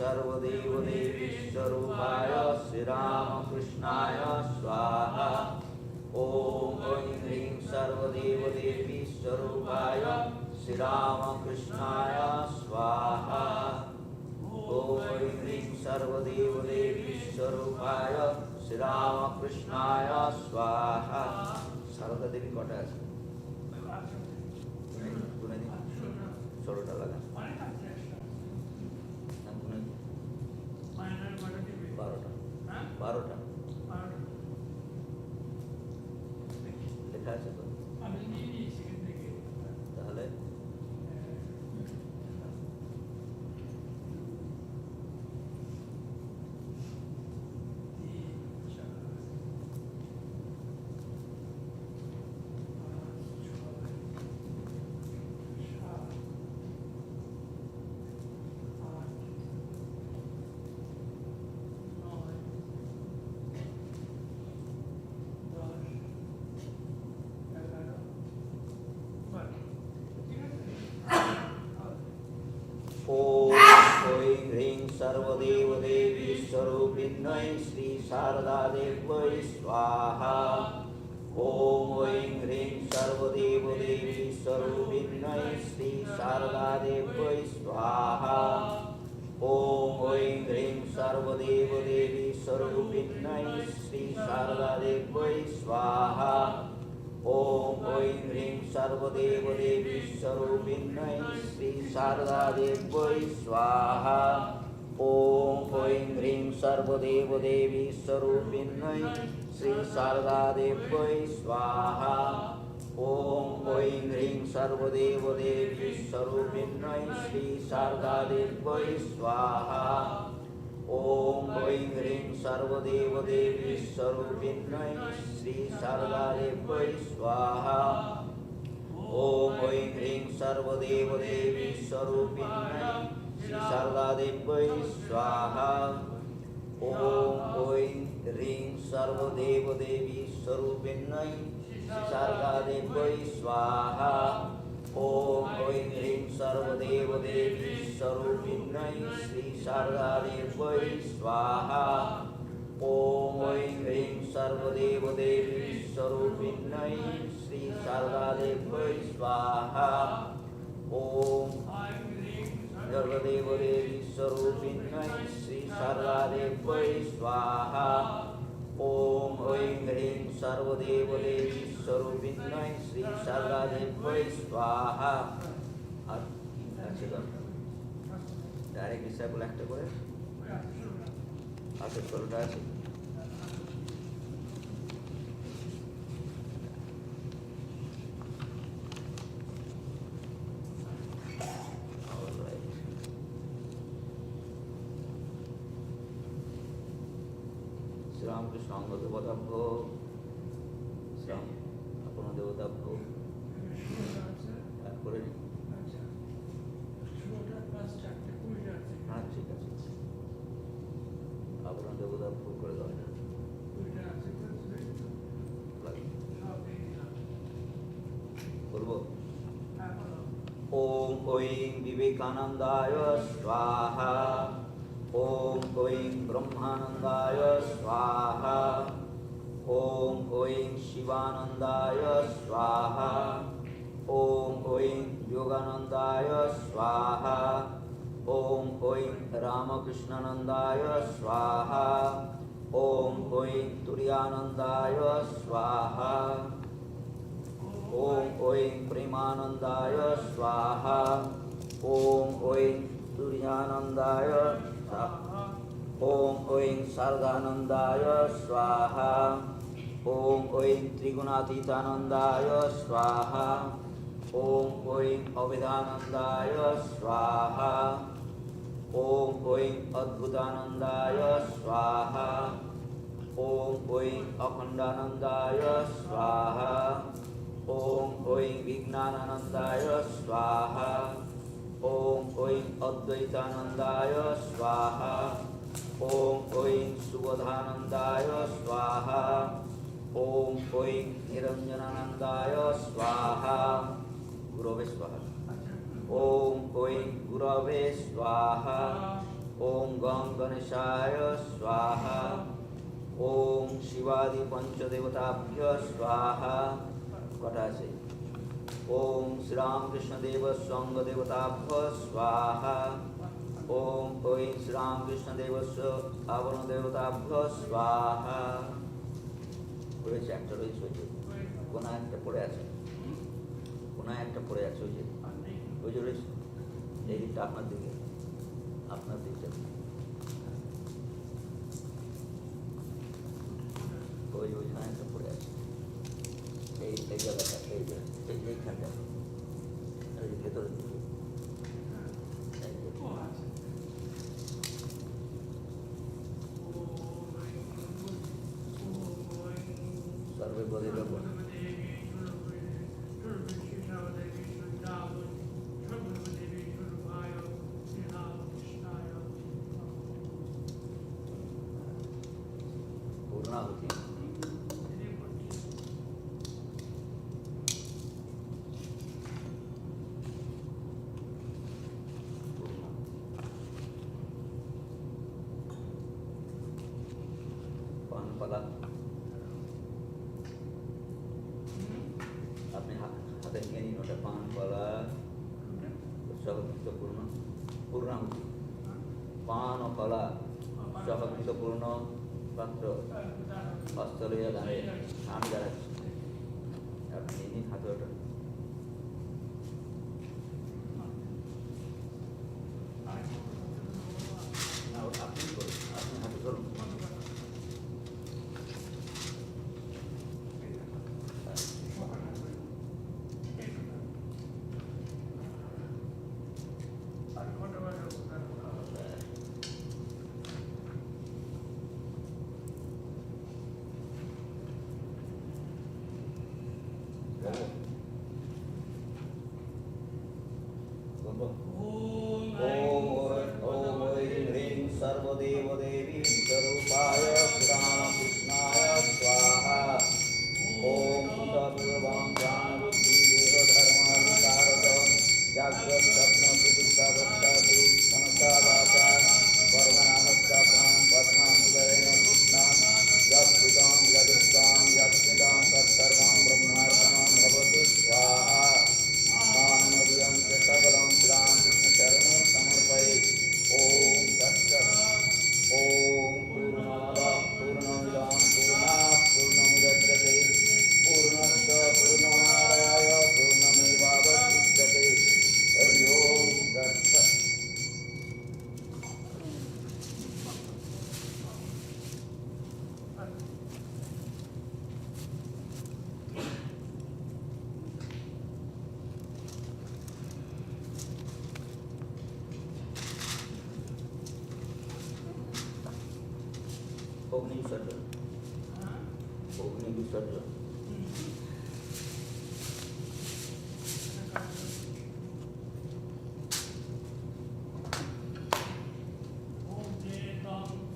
सर्वदेवदेवी स्वरूपाय श्री रामकृष्णाय स्वाहा। ओम ऐं ह्रीं सर्वदेवदेवी स्वरूपाय श्री रामकृष्णाय स्वाहा। ओम ऐं ह्रीं सर्वदेवदेवी स्वरूपाय श्री रामकृष्णाय स्वाहा। सारदा देवी कटा আছে? ষোলোটা লাগা। 12টা লেখা আছে তো তাহলে सर्वदेवदेवी स्वरूपिण्यै श्री शारदा देव्यै स्वाहा। ओम ऐं ह्रीं सर्वदेवदेवी स्वरूपिण्यै श्री शारदा देव्यै स्वाहा। ओम ऐं ह्रीं सर्वदेवदेवी स्वरूपिण्यै श्री शारदा देव्यै स्वाहा। ओम ऐं ह्रीं सर्वदेवदेवी स्वरूपिण्यै श्री शारदा देव्यै स्वाहा। ओम ऐं ह्रीं सर्वदेवदेवी स्वरूपिण्यै श्री शारदा देव्यै स्वाहा। ओम ऐं ह्रीं सर्वदेवदेवी स्वरूपिण्यै श्री शारदा देव्यै स्वाहा। ओम ऐं ह्रीं सर्वदेवदेवी स्वरूपिण्यै श्री शारदा देव्यै स्वाहा। ओम ऐं ह्रीं सर्वदेवदेवी स्वरूपिण्यै श्री शारदा देव्यै स्वाहा। ओम ऐं ह्रीं सर्वदेवदेवी स्वरूपिण्यै श्री शारदा देव्यै स्वाहा। ओम ऐं ह्रीं सर्वदेवदेवी स्वरूपिण्यै श्री शारदा देव्यै स्वाहा। ओम ऐं ह्रीं सर्वदेवदेवी स्वरूपिण्यै श्री शारदा देव्यै स्वाहा। ओम सर्वदेवदेवी स्वरूपिण्यै श्री शारदा देव्यै स्वाहा। ओम ऐं ह्रीं सर्वदेवदेवी स्वरूपिण्यै श्री शारदा देव्यै स्वाहा। আর আছে তো ডাইরেক্ট ডিসাইবল একটা করে আছে 16টা আছে। শ্রীরামকৃষ্ণ অঙ্গ দেবতা ভোগ শ্রম আপন দেবতা ভোগ করে নিন। হ্যাঁ ঠিক আছে আপন দেবতা ভোগ করে দেওয়া যায়। বলবো ओम ऐं विवेकानंदाय स्वाहा। ओम ऐं ब्रह्मानंदाय स्वाहा। ओम ऐं शिवानंदाय स्वाहा। ओम ऐं योगानंदाय स्वाहा। ओम ऐं रामकृष्णानंदाय स्वाहा। ओम ऐं तुर्यानंदाय स्वाहा। ओम ऐं प्रेमानंदाय स्वाहा। ओम ऐं तुर्यानंदाय स्वाहा। ओम ऐं शारदानंदाय स्वाहा। ओम ऐं त्रिगुणातीतानंदाय स्वाहा। ओम ऐं अभेदानंदाय स्वाहा। ओम ऐं अद्भुतानंदाय स्वाहा। ओम ऐं अखंडानंदाय स्वाहा। ओम ऐं विज्ञानानंदाय स्वाहा। ओम ऐं अद्वैतानंदाय स्वाहा ओम ऐं सुबोधानंदाय स्वाहा ओम ऐं निरंजनानंदाय स्वाहा गुरवे स्वाहा ओम ऐं गुरवे स्वाहा ओम गं गणेशाय स्वाहा ओम शिवादि पंचदेवताभ्य स्वाहा कटासे ओम श्री रामकृष्ण देव संग देवताभ्य स्वाहा ओम ऐं श्री रामकृष्ण देवस्य आवरण देवताभ्य स्वाहा একটা রয়েছে ওই যে কোনা একটা পড়ে আছে কোনা একটা পড়ে আছে ওই যে রয়েছে এই দিকটা আপনার দিকে ওইখানে একটা পড়ে আছে এই জায়গাটা এইখানটা এই ভেতরে দিকে সর্বে বলে দেবো पूर्णाहुति पानपाला अपने हाथ में नहीं होता पानपाला सहकृतपूर्ण पूर्णाहुति पान और फला सहकृतपूर्ण পাত্র হস্তলইয়া দাঁড়িয়ে আমি দাঁড়াচ্ছি আপনি হাতে ওটা আপনি করুন আপনি হাতে ধরুন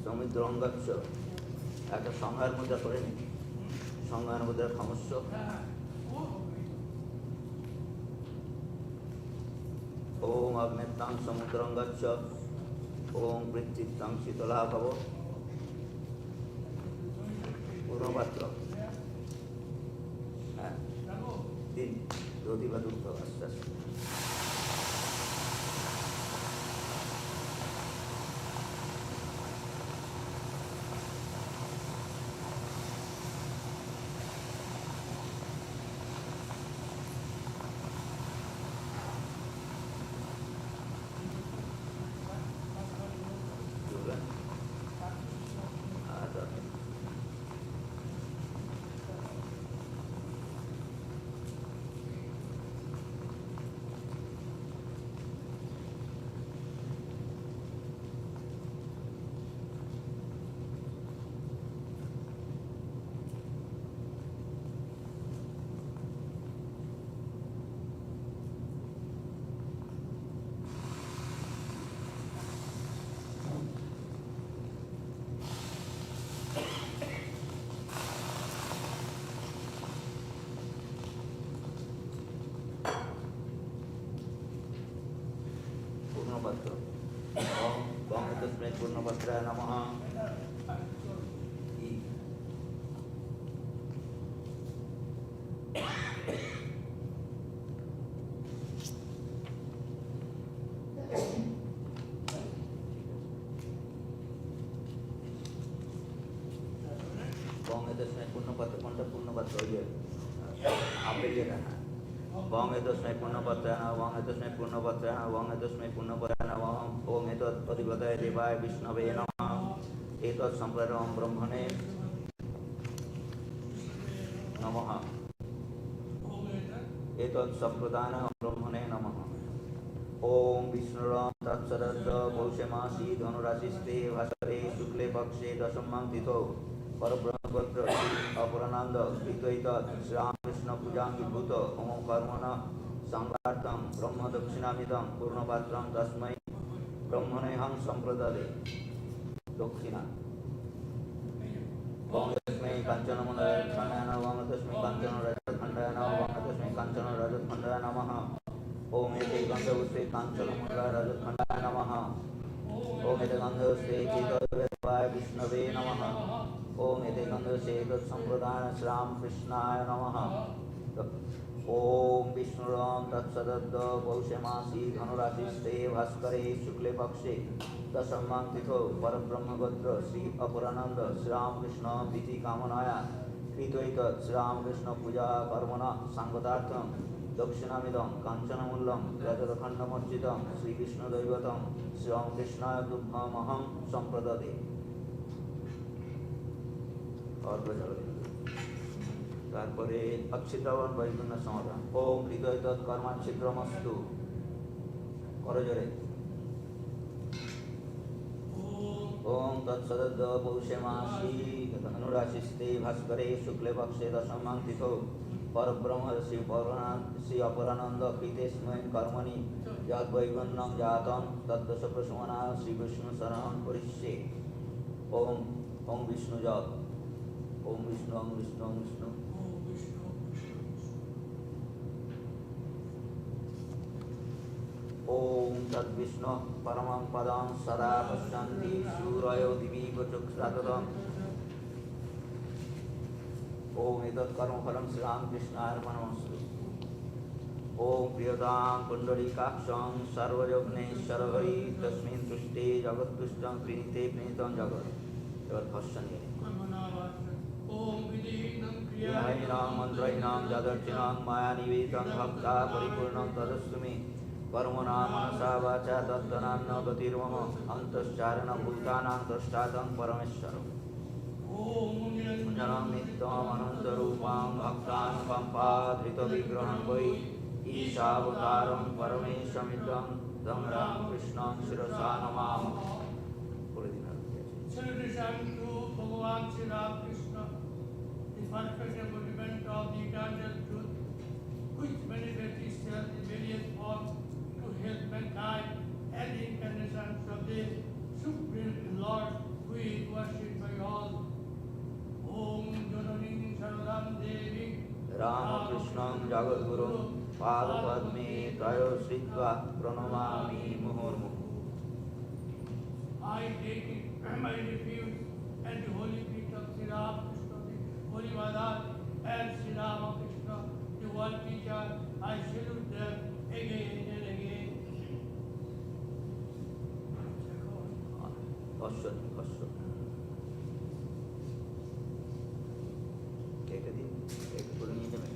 সৌমিত্রঙ্গাচ্ছ একটা সংহার মুদ্রা করে নি সংহার মুদ্রা ক্ষমস্য ওম অগ্নেত্তাং সমুদ্রঙ্গাচ্ছ ওম পৃথিবীত্তাং শীতলা ভব পূর্ণপাত্র হ্যাঁ দিন প্রতিভা দুঃখ আস্তে আস্তে Purnapatra. Om Bong Etasmai Purnapatra Namaha. Bong Etasmai Purnapatra Purnapatra हो गया. आप ले रहा है. Bong Etasmai Purnapatra Bong Etasmai Purnapatra Bong Etasmai Purnapatra Om Etat Adhivataya Devaya Vishnave Namaha. Etat Sampradam Brahmane Namaha. Etat Sampradana Brahmane Namaha. Om Vishnuram Tatsadadda Bhaushemasi Dhanurasiste Bhasare Shukle Pakshe Dasamang Tito Parabrahmapatra Aparananda Vitoita Sri Krishna Pujangi Bhuta Om Karmana Sangartam Brahma Dakshinamidam Purnapatram Tasmai Brahmaneham Sampradade Dakshina Vangasmai Kanchana Mandana Vangasmai Kanchana Rajathandana Vangasmai Kanchana Rajathandana Namaha Om Ete Gandhavusve Kanchana Mandala Rajathandana Namaha Om Ete Gandhavusve Chitavaya Vishnave Namaha Om Ete Gandhavusve Sampradana Sram Krishnaya Namaha Om Vishnuram Tatsadadda Bhaushemasi Dhanurasiste Bhaskare Shukle Pakshe Dasamang Titho Parabrahma Gotra Sri Aparananda Sri Ram Krishna Viti Kamanaya Kritoita Sri Ram Krishna Puja Karmana Sangatartham Dakshinamidam Kanchanamullam Rajathandamurchitam Sri Vishnu Daivatam Sri Ram Krishnaya Dubhamaham Sampradade और बजा তারপরে অক্ষিতাবন বৈকুণ্ঠ সমাধান ওম হৃদয় তৎকর্মাচ্ছিদ্রমস্তু করজোরে ওম তৎসদদ্দ পৌষেমাসি ধনুরাশিস্তে ভাস্করে শুক্লে পক্ষে দশমাং তিথৌ পরব্রহ্ম শ্রী অপরানন্দ কৃতেস্মৈ কর্মণি যদ বৈকুণ্ঠম জাতম তদ্দশ প্রসমনা শ্রী বিষ্ণু শরণং করিষ্যে ওম ওম বিষ্ণু জপ ওম বিষ্ণু ওম বিষ্ণু ওম Vishnu Om Tat Vishnu Paramam Padam Sada Pasyanti Surayo Divi Vachuksratadam Om Etat Karma Phalam Sri Ram Krishna Arpanamastu Om Priyatam Pundarikaksham Sarvajogne Sarvari Tasmin Tushte Jagat Tushtam Prinite Prinitam Jagat Ebar Bhashyan Gene Om Vidinam Kriyahinam Mantrahinam Jadarchinam Maya Nivetam Bhakta Paripurnam Tadastumi कर्मणा मनसा वाचा तत्तनान्न गतिर्मम अंतश्चारण भूतानां द्रष्टातं परमेश्वरम् ओम निरंजनं नित्यम् अनन्तरूपां भक्तानुकम्पाधृतविग्रहं वै ईशावतारं परमेशमिदं तं रामकृष्णं शिरसा नमामः Celebration to Bhagavan Sri Ramakrishna, the perfect embodiment of the eternal truth, which manifests itself in various forms to help mankind and the incarnations of this Supreme Lord who is worshipped by all. Om Janani Saradam Devi Ramakrishnan Jagadguru Padapadme Tayo Sritva Pranamami Muhurmuhu. I take it my refuge and the holy feet of Sri Ramakrishna, the holy Mother, and Sri Ramakrishna, the world teacher. I salute them again and again. Caution. Take a deep, take a good measurement.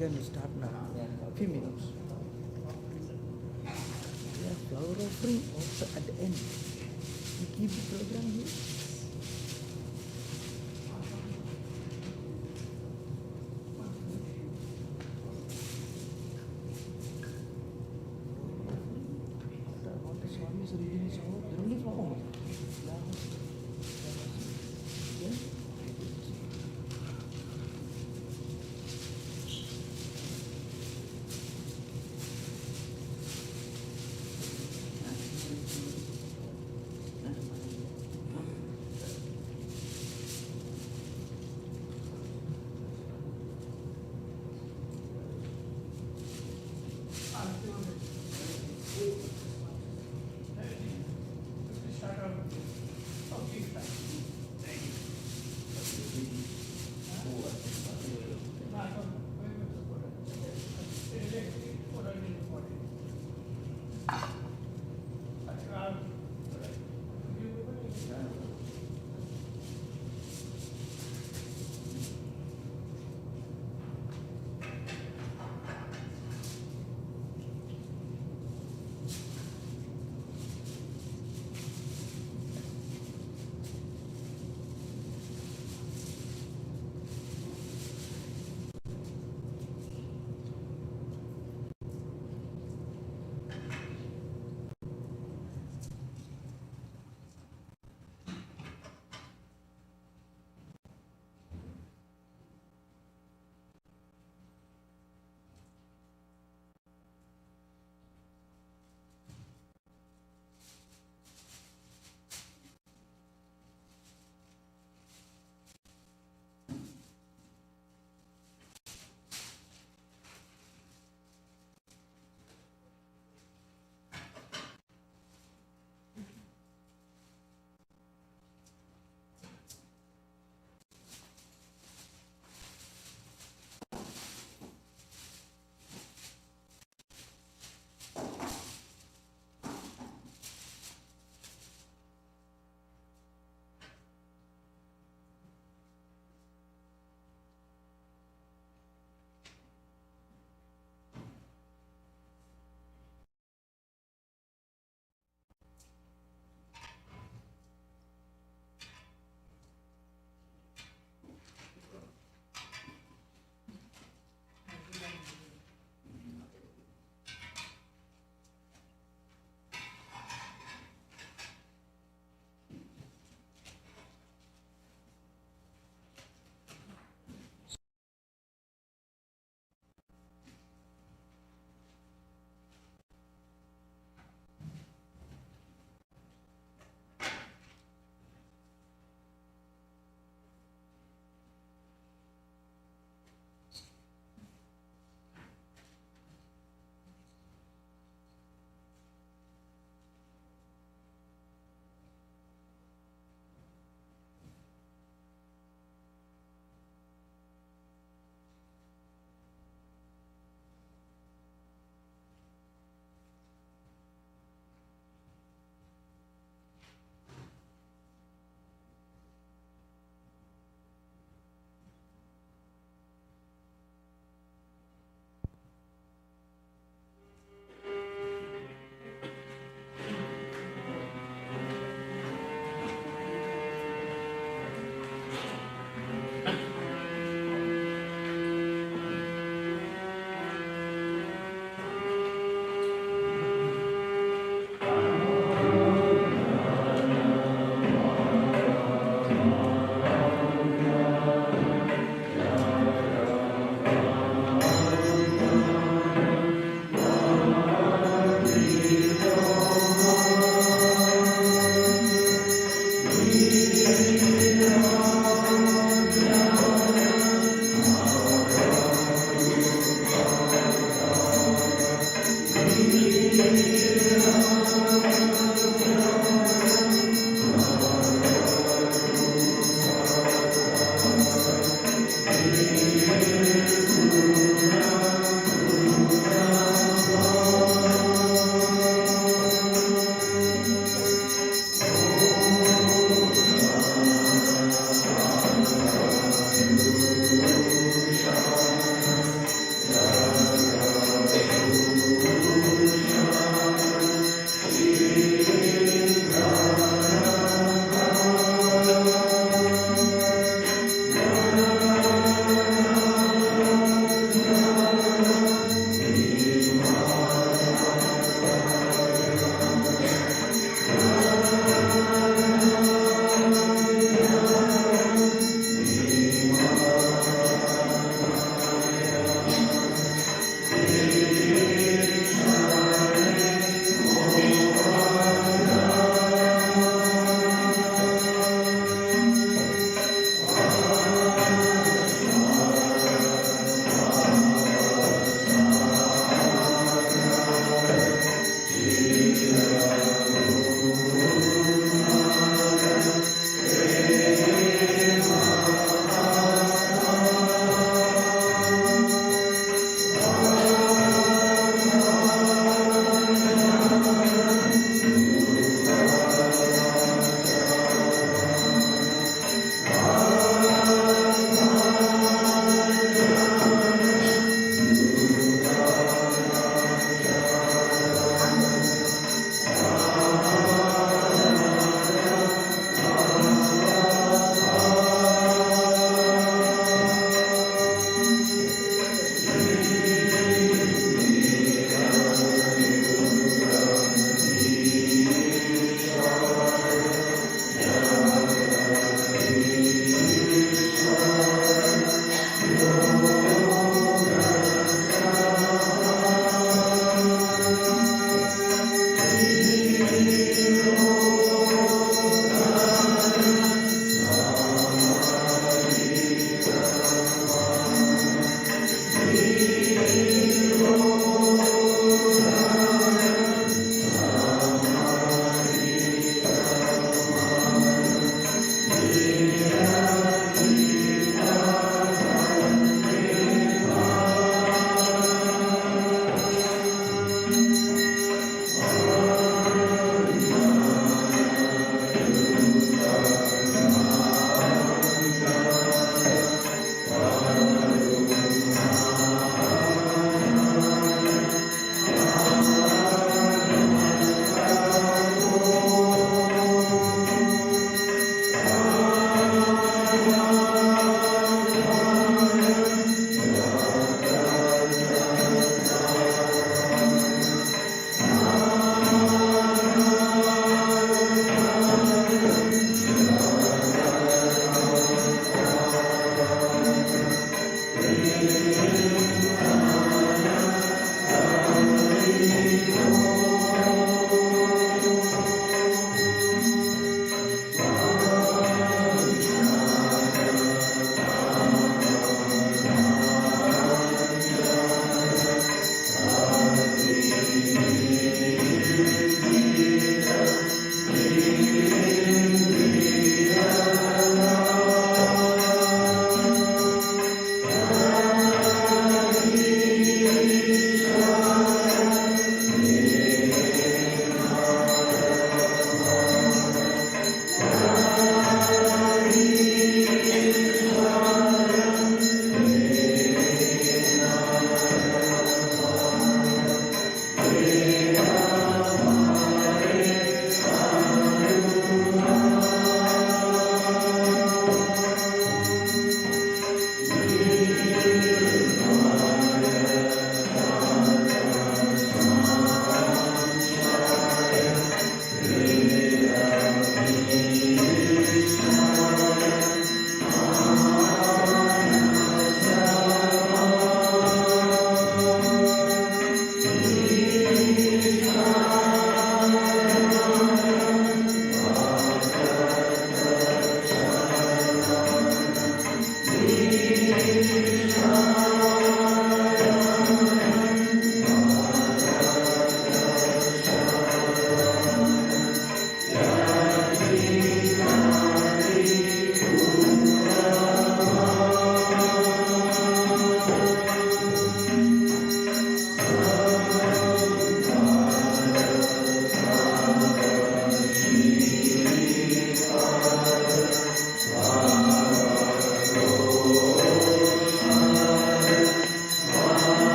can start now. Few minutes. Yeah, flower offering also at the end. We keep the program here. What the swamis reading is all only for home. Yeah.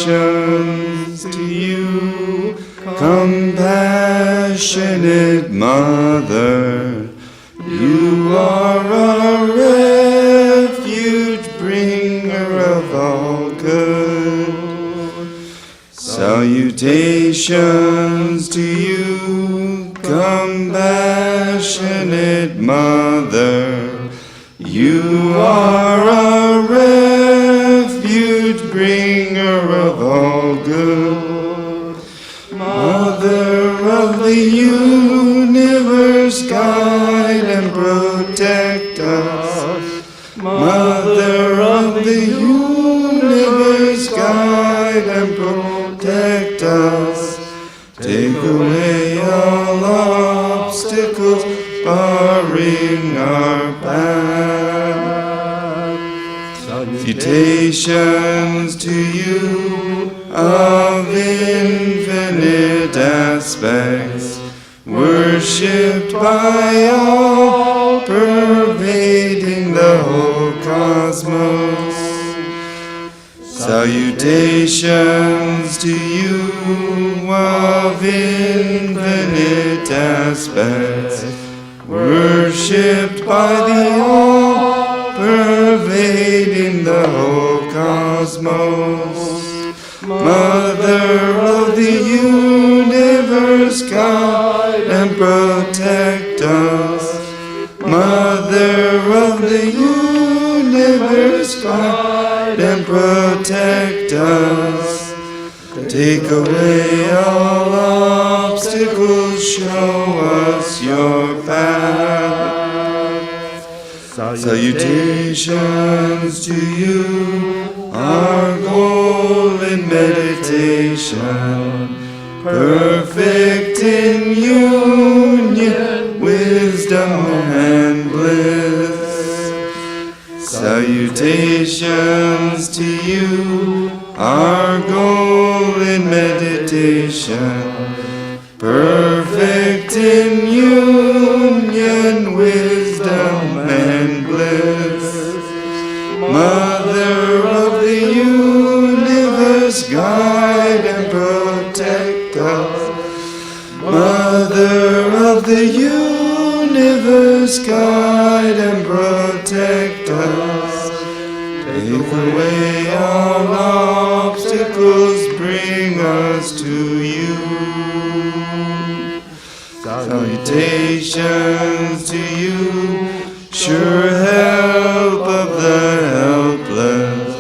Salutations to you, compassionate Mother. You are our refuge, bringer of all good. Salutations to you, compassionate Mother. You are our refuge, bringer of all good. Mother of the universe, guide and protect us. Mother of the universe, guide and protect us. Take away all obstacles barring our path. Salutations to you of infinite aspects, worshipped by all, pervading the whole cosmos. Salutations to you of infinite aspects, worshipped by the all, pervading the whole cosmos. Mother of the universe, guide and protect us. Mother of the universe, guide and protect us. Take away all obstacles, show us your path. Salutations to you, our goal in meditation, perfect in union, wisdom and bliss. Salutations to you, our goal in meditation, perfect in union, wisdom and bliss. Mother of the universe, guide and protect us. Mother of the universe, guide and protect us. Take away all obstacles, bring us to you. Salutations to you, sure help of the helpless,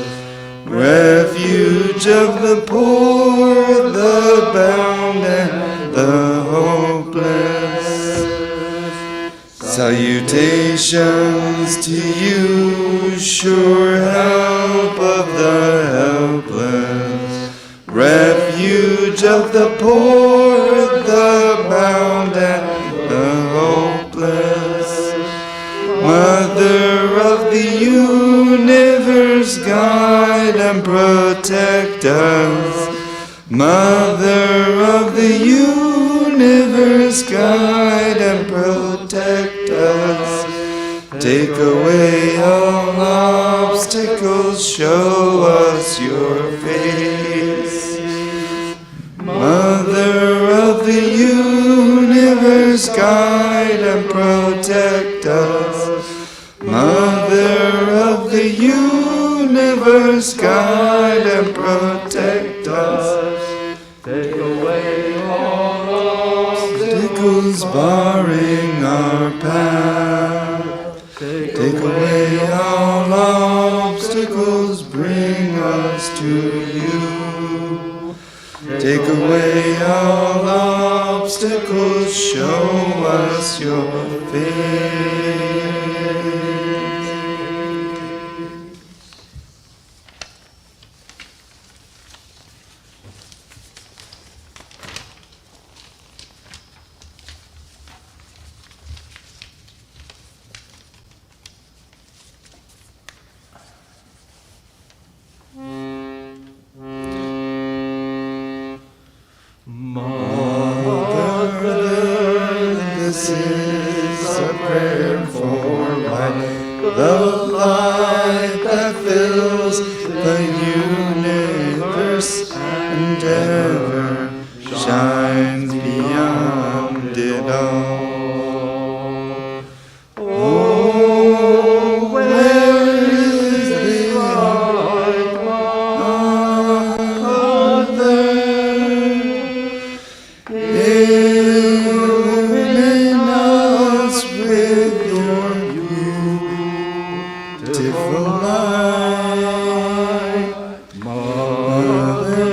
refuge of the poor, the bound and the hopeless. Salutations to you, sure help of the helpless, refuge of the poor, the bound and the hopeless. Mother of the universe, guide and protect us. Mother of the universe, guide and protect us. Take away all obstacles, show us your face. Mother of the universe, guide and protect us. Mother of the universe, guide and protect us. Take away all obstacles barring our path. Take away all obstacles, bring us to you. Take away all obstacles, show us your face. This is a prayer for life, the light that fills the universe. course and ever shines beyond it all. Oh, where is the light, Mother? Illumine us with your beautiful light. Mother,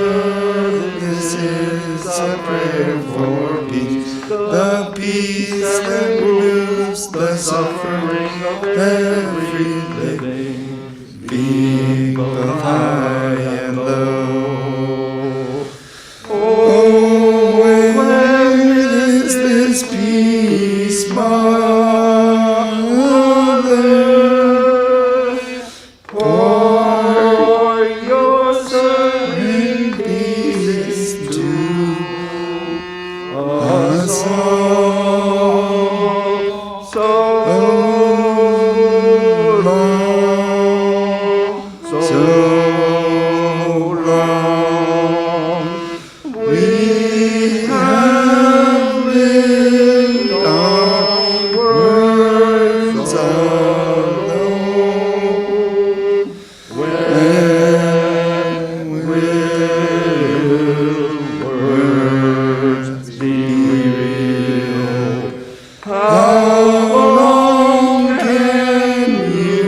this is a prayer for peace, the peace that removes the suffering of every living being, both high and low. Oh, where is this peace, Mother? Pour your serene peace to us all. So long, so long, we have lived on words alone. When will words be real? How long can you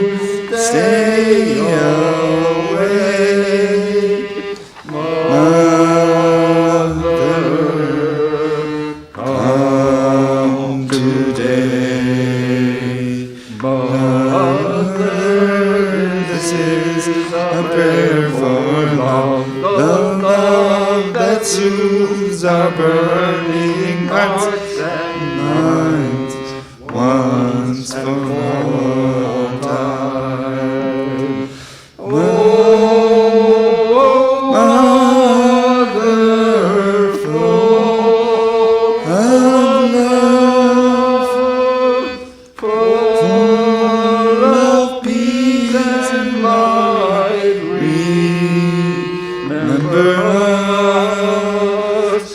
stay awake? Mother, come today. Mother, this is a prayer for love, the love that soothes our burning hearts and minds once for all time. Oh, Mother, full of love, full of peace and light, remember us.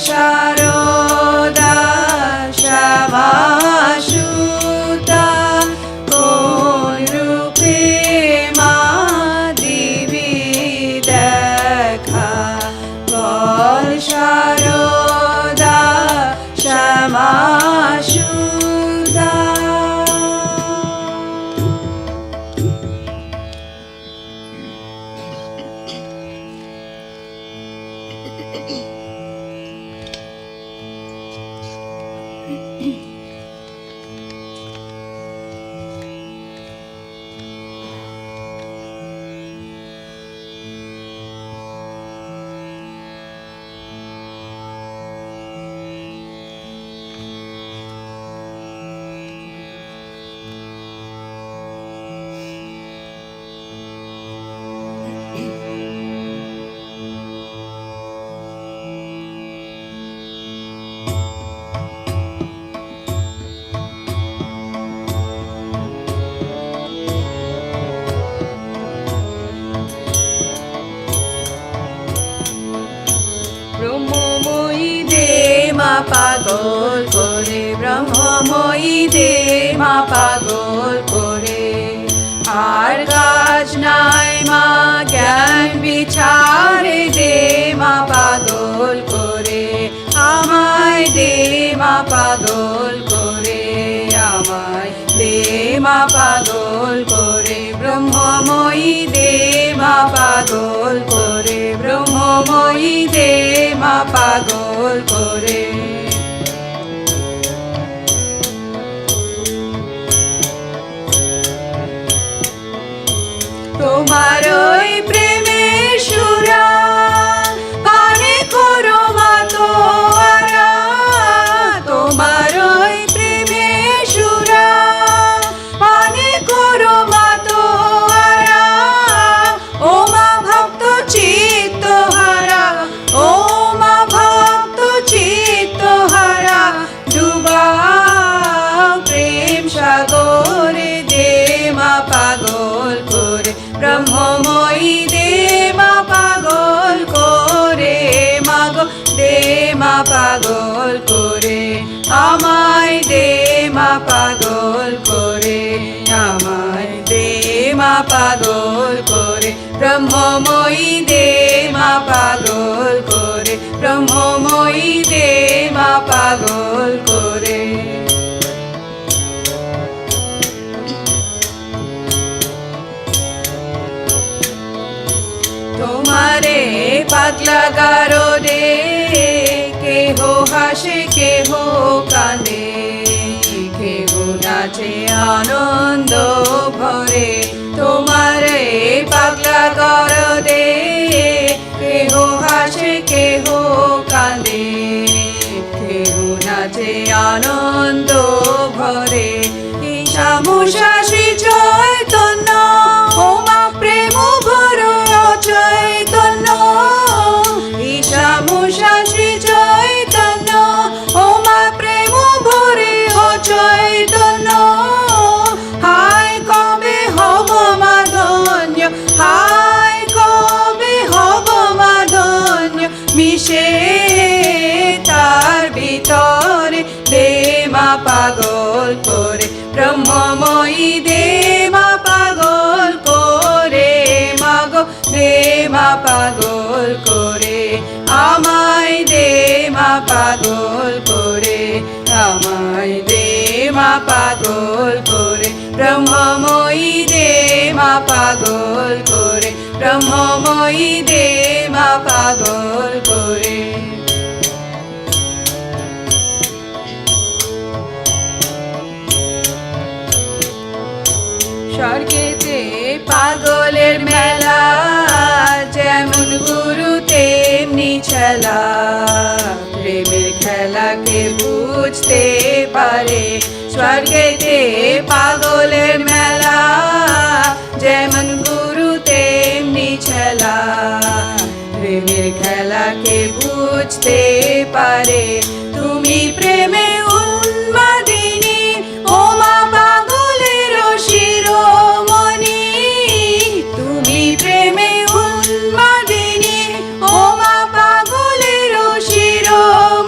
Sarada Shamashuta Kon Rupe Ma Devi Dekha Kol Sarada Shamashuta. ব্রহ্মময়ী দে মা পাগল করে, ব্রহ্মময়ী দে মা পাগল করে। আর কাজ নাই মা জ্ঞান বিচারে দে মা পাগল করে, আমায় দে মা পাগল করে, আমায় দে মা পাগল করে। ব্রহ্মময়ী দে মা পাগল করে, ব্রহ্মময়ী দে মা পাগল করে। তোমার ওই প্রেমের সুরা পানে করো মা তোয়ারা, তোমার ওই প্রেমের সুরা পানে করো মা তোয়ারা। ও মা ভক্ত চিত্ত হারা, ও মা ভক্ত চিত্ত হারা, ডুবাও প্রেম সাগরে দে মা পাগল করে। ব্রহ্মময়ী দে মা পাগল করে, মাগো দে মা পাগল করে, আমায় দে মা পাগল করে, আমায় দে মা পাগল করে। ব্রহ্মময়ী দে মা পাগল করে, ব্রহ্মময়ী দে মা পাগল করে। তোমারে পাগলা গারো দে, কেহ হাসে কেহ কাঁদে, কেহ নাচে আনন্দ ভরে। তোমারে পাগলা গারো দে, কেহ হাসে কেহ কাঁদে, কেহ নাচে আনন্দ ভরে। ঈশামুষা শ্রী চৈতন্য, ও মা প্রেম ভরো চৈতন্য। ঈশামুষা শ্রী চৈতন্য, ও মা প্রেম ভরে ও চৈতন্য। হায় কবে হব মা ধন্য, হায় কবে হব মা ধন্য, মিশে তার ভিতরে দে মা পাগল করে। ব্রহ্মময়ী দে মা পাগল করে, মাগো দে মা পাগল করে, আমায় দে মা পাগল করে, আমায় দে মা পাগল করে। ব্রহ্মময়ী দে মা পাগল করে, ব্রহ্মময়ী দে মা পাগল করে। স্বর্গেতে পাগলের মেলা, যেমন গুরু তেমনি ছেলা, প্রেমের খেলাকে বুঝতে পারে। স্বর্গেতে পাগলের মেলা, যেমন গুরু তেমনি ছেলা, প্রেমের খেলাকে বুঝতে পারে। তুমি প্রেমে উন্মাদিনী, ও মা পাগলের শিরোমণি। তুমি প্রেমে উন্মাদিনী, ও মা পাগলের শিরোমণি।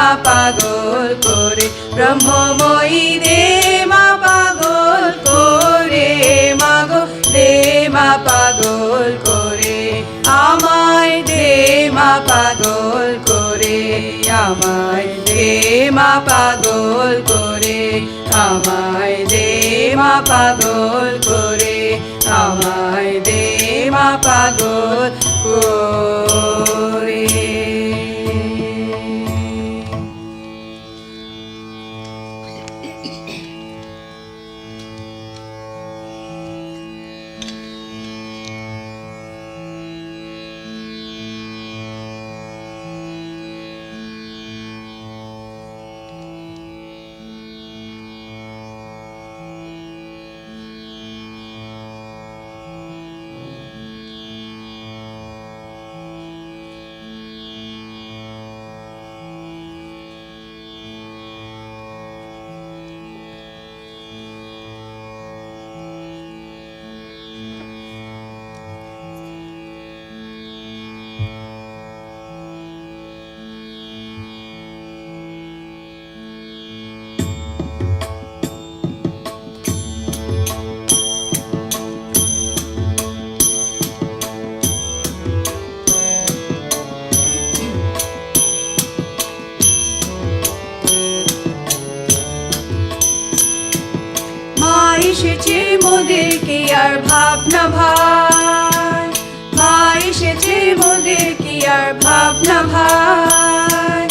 মা পাগল করে, ব্রহ্মময়ী দে মা পাগল করে, মাগো দে মা পাগল করে, আমায় দে মা পাগল করে, আমায় দে মা পাগল করে, আমায় দে মা পাগল করে, আমায় দে মা পাগল করে। এসেছে মোদের কি আর ভাবনা ভাই, মা এসেছে মোদের কি আর ভাবনা ভাই,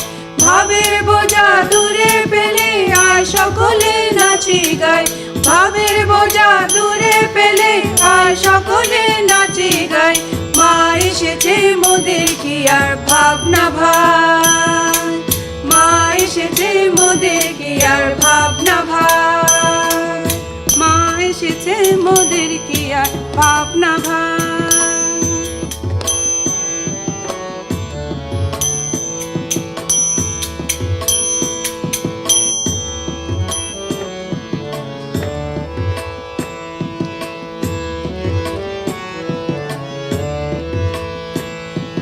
ভাবের বোঝা দূরে পেলে আয় সকলে নাচি গায়, ভাবের বোঝা দূরে পেলে আয় সকলে নাচি গায়, মা এসেছে মোদের কি আর ভাবনা ভাই, মা এসেছে মোদের কি আর ভাবনা ভাই, মা এসেছে মোদের কি আর ভাবনা ভাই।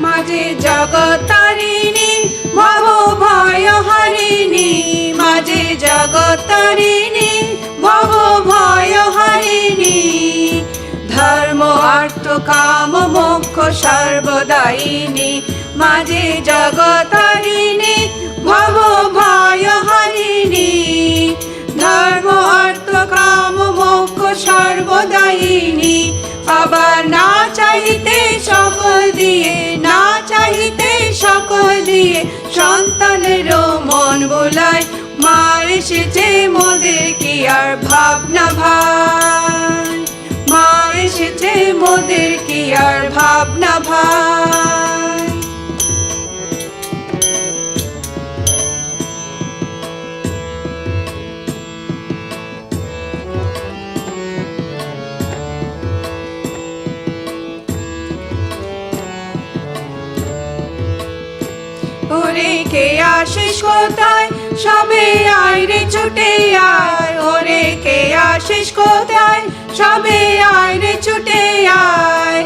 মাঝে জগতারিণী ভব ভয় হারিণী, মাঝে জগতারিণী ভব ভয় হারিণী, ধর্ম অর্থ কাম মোক্ষ সর্বদায়িনী, মাঝে জগতারিণী ভব ভয় হারিণী, ধর্ম অর্থ কাম মোক্ষ সর্বদায়িনী, আবার না চাইতে সকল দিয়ে, না চাইতে সকল দিয়ে সন্তানেরও মন বোলায়, মা এসেছে মোদের কি আর ভাবনা ভাই, মা এসেছে মোদের কি আর ভাবনা ভাই। ওরে কে আসিস কোথায় সবে আয় রে ছুটে আয়, ওরে কে আসিস কোথায় সবে আয় রে ছুটে আয়,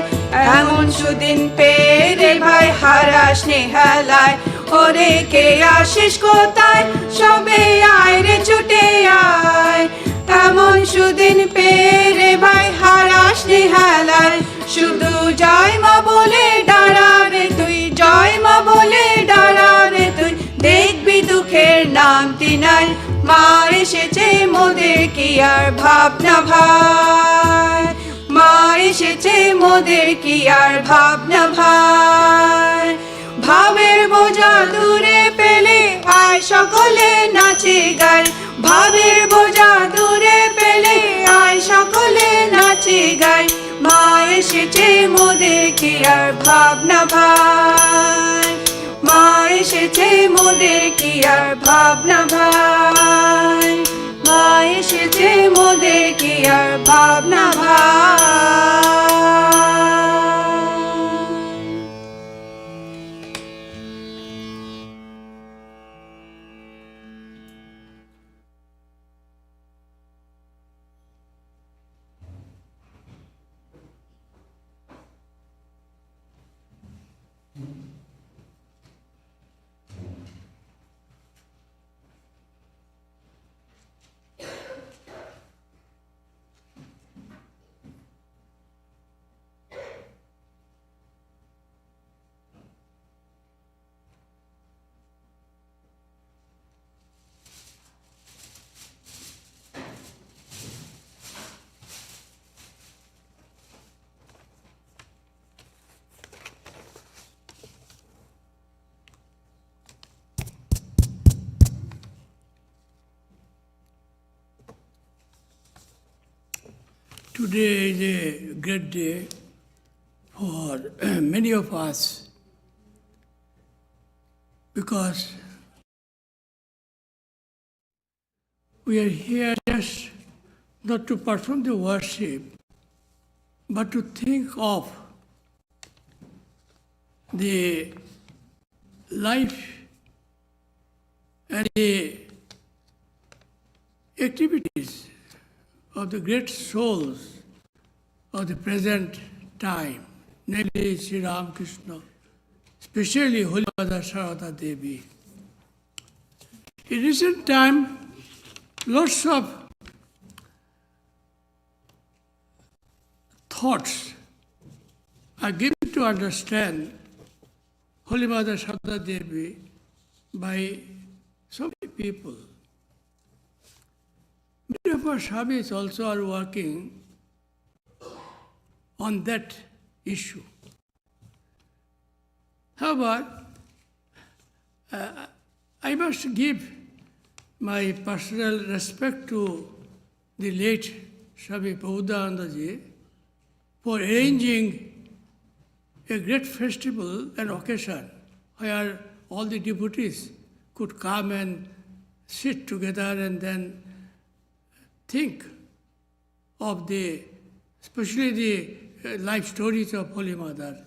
এমন সুদিন পেয়ে রে ভাই হারাস নেহালায়, ওরে কে আসিস কোথায় সবে আয় রে ছুটে আয়, এমন সুদিন পেয়ে রে ভাই হারাস নেহালায়, শুধু জয় মা বলে দাঁড়াবে তুই, জয় মা বলে দাঁড়াবে তুই, দেখবি দুঃখের নামটি নাই, মা এসেছে মোদের কি আর ভাবনা ভাই, মা এসেছে মোদের কি আর ভাবনা ভাই, ভাবের বোঝা দূরে পেলে আয় সকলে নাচে গায়, ভাবের বোঝা দূরে পেলে আয় সকলে নাচে গায়, মা এসেছে মোদের কি আর ভাবনা ভাই, মা এসেছে মোদের কি আর ভাবনা ভাই, মা এসেছে মোদের কি আর ভাবনা ভাই। Today is a great day for many of us because we are here just not to perform the worship, but to think of the life and the activities of the great souls of the present time, namely Sri Ramakrishna, especially Holy Mother Sarada Devi. In recent time, lots of thoughts are given to understand Holy Mother Sarada Devi by so many people. Many of our swamis also are working on that issue. However, I must give my personal respect to the late Swami Prabhupada for arranging a great festival and occasion where all the devotees could come and sit together and then think of especially the life stories of Holy Mother.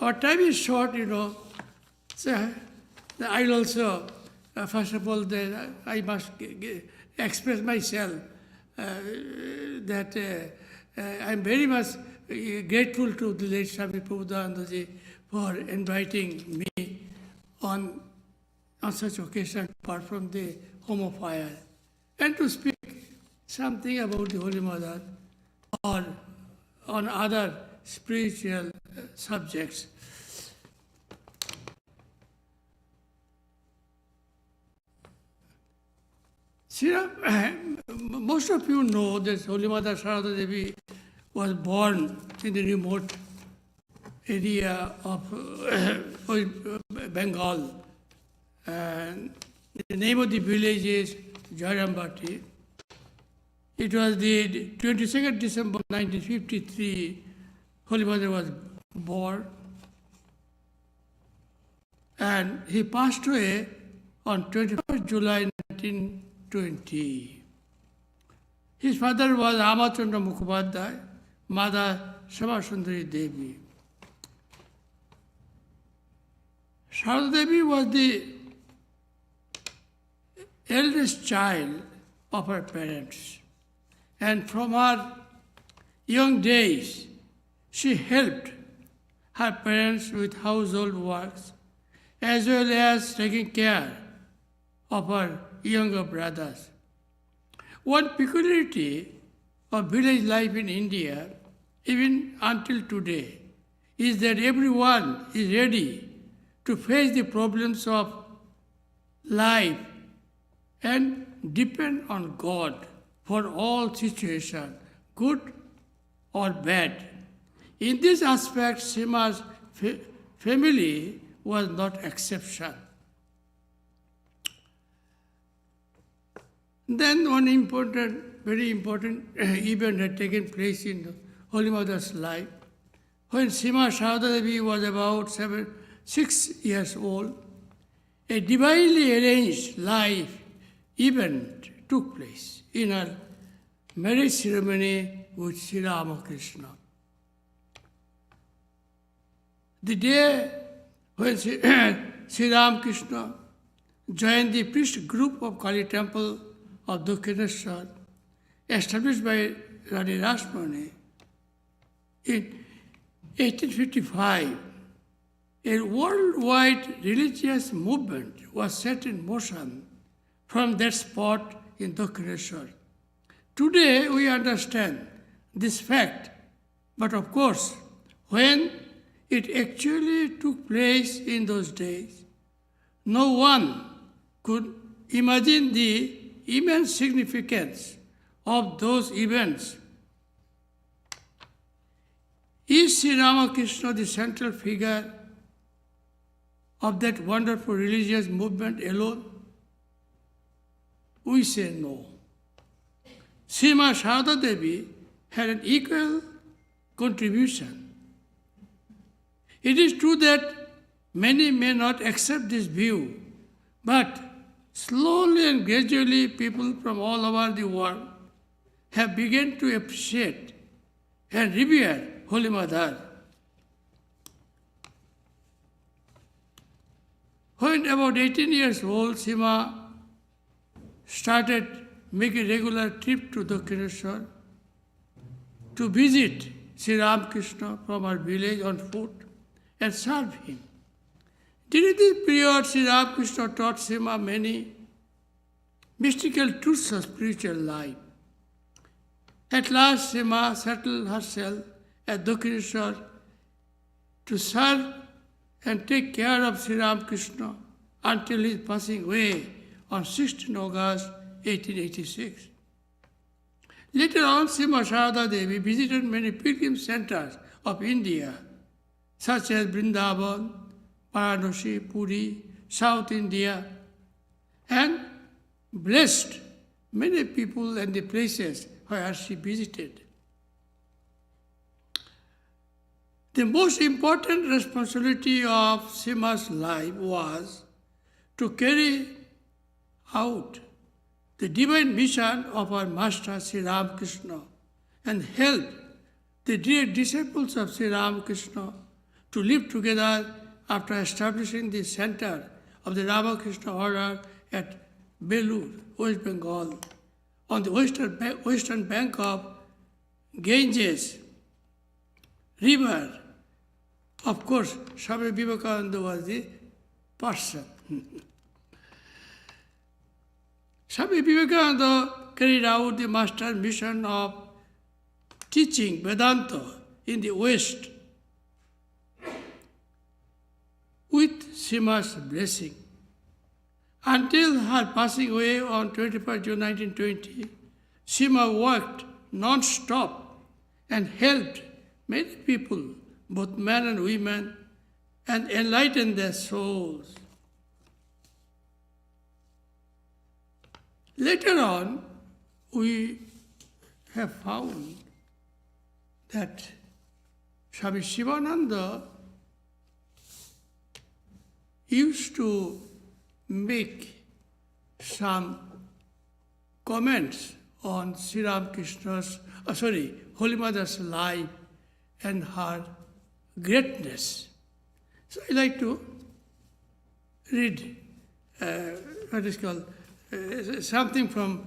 Our time is short, so I'll also, first of all, I must express myself that I'm very much grateful to the late Swami Prabhupada for inviting me on such occasion to perform the homa fire and to speak something about the Holy Mother or on other spiritual subjects. Most of you know that Holy Mother Sarada Devi was born in the remote area of Bengal. And the name of the village is Jairambati. It was the 22nd December 1953, Holy Mother was born. And he passed away on 21st July 1920. His father was Amachandra Mukhopadhyay, mother Samasundari Devi. Sarada Devi was the eldest child of her parents. And from her young days, she helped her parents with household works, as well as taking care of her younger brothers. One peculiarity of village life in India, even until today, is that everyone is ready to face the problems of life and depend on God for all situations, good or bad. In this aspect, Sima's family was not exception. Then one very important event had taken place in Holy Mother's life. When Sima Sarada Devi was about 6 years old, a divinely arranged life event took place in her marriage ceremony with Sri Ramakrishna. The day when Sri Ramakrishna joined the priest group of Kali temple of Dakshineshwar, established by Rani Rasmani, in 1855, a worldwide religious movement was set in motion from that spot in Dakshineshwar. Today we understand this fact, but of course, when it actually took place in those days, no one could imagine the immense significance of those events. Is Sri Ramakrishna the central figure of that wonderful religious movement alone? We say no. Sri Sarada Devi had an equal contribution. It is true that many may not accept this view, but slowly and gradually people from all over the world have begun to appreciate and revere Holy Mother. When about 18 years old, Sima started making regular trip to Dakshineshwar to visit Sri Ramakrishna from her village on foot and serve him. During this period, Sri Ramakrishna taught Sima many mystical truths of spiritual life. At last, Sima settled herself at Dakshineshwar to serve and take care of Sri Ramakrishna until his passing away on 16 August 1886. Later on, Sri Sarada Devi visited many pilgrim centers of India, such as Vrindavan, Varanasi, Puri, South India, and blessed many people and the places where she visited. The most important responsibility of Sima's life was to carry out the divine mission of our Master Sri Ramakrishna and help the dear disciples of Sri Ramakrishna to live together after establishing the center of the Ramakrishna order at Belur, West Bengal, on the western bank of Ganges river. Of course, Swami Vivekananda was the person. Swami Vivekananda carried out the master mission of teaching Vedanta in the West with Sima's blessing. Until her passing away on 21st June 1920, Sima worked non-stop and helped many people, both men and women, and enlightened their souls. Later on, we have found that Swami Shivananda used to make some comments on Sri Ramakrishna's, Holy Mother's life and her greatness. So I like to read what is called something from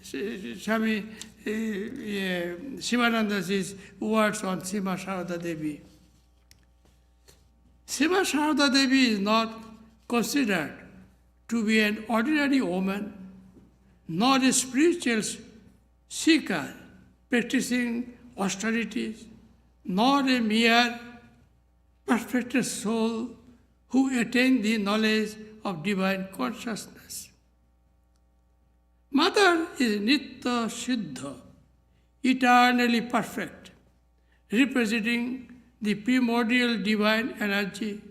Swami Shivananda's words on Sri Sarada Devi. Sri Sarada Devi is not considered to be an ordinary woman, nor a spiritual seeker practicing austerities, nor a mere perfected soul who attained the knowledge of divine consciousness. Mother is Nitya Siddha, eternally perfect, representing the primordial divine energy.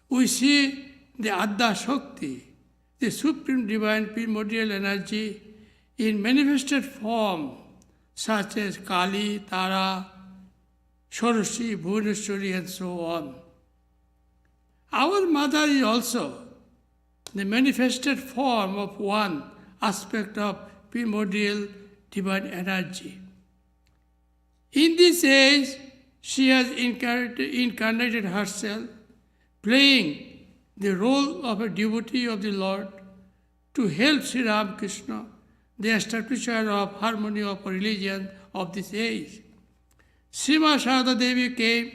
We see the Adda Shakti, the supreme divine primordial energy, in manifested form such as Kali, Tara, Shoroshi, Bhuvaneshwari, and so on. Our mother is also the manifested form of one aspect of primordial divine energy. In this age, she has incarnated herself, playing the role of a devotee of the Lord to help Sri Ramakrishna, the establisher of harmony of religion of this age. Sri Sarada Devi came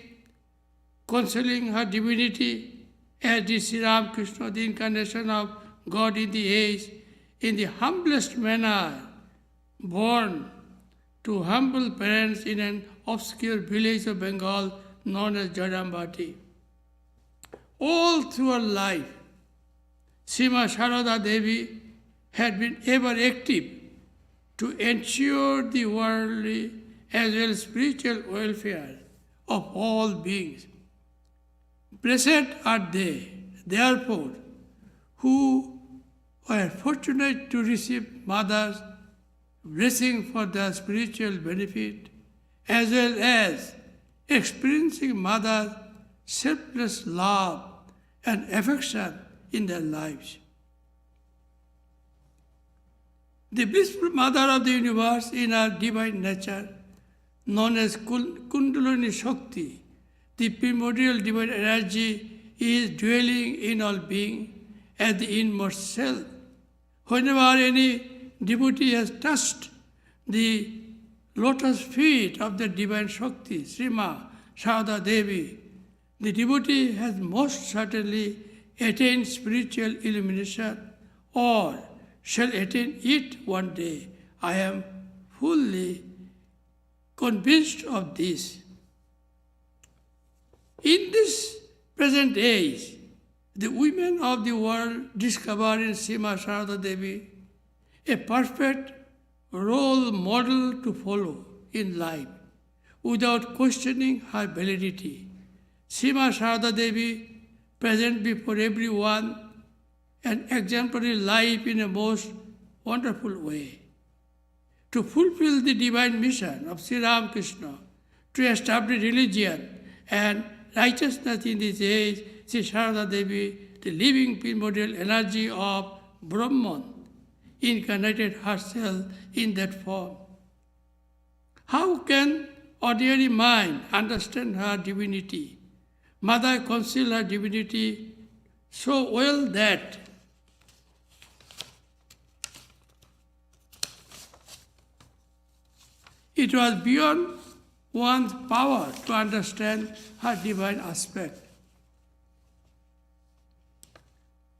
consoling her divinity as did Sri Ramakrishna, the incarnation of God in the age, in the humblest manner, born to humble parents in an obscure village of Bengal known as Jadambati. All through her life, Sri Sarada Devi had been ever active to ensure the worldly as well as spiritual welfare of all beings. Blessed are they, therefore, who were fortunate to receive mothers blessing for the spiritual benefit, as well as experiencing Mother's selfless love and affection in their lives. The blissful Mother of the universe in her divine nature, known as Kundalini Shakti, the primordial divine energy, is dwelling in all being as the inmost self. Whenever any devotee has touched the lotus feet of the divine Shakti, Sri Sarada Devi, the devotee has most certainly attained spiritual illumination or shall attain it one day. I am fully convinced of this. In this present age, the women of the world discover in Sri Sarada Devi a perfect role model to follow in life without questioning her validity. Sri Sarada Devi presents before everyone an exemplary life in a most wonderful way. To fulfill the divine mission of Sri Ramakrishna, to establish religion and righteousness in this age, Sri Sarada Devi, the living primordial energy of Brahman, incarnated herself in that form. How can ordinary mind understand her divinity? Mother concealed her divinity so well that it was beyond one's power to understand her divine aspect.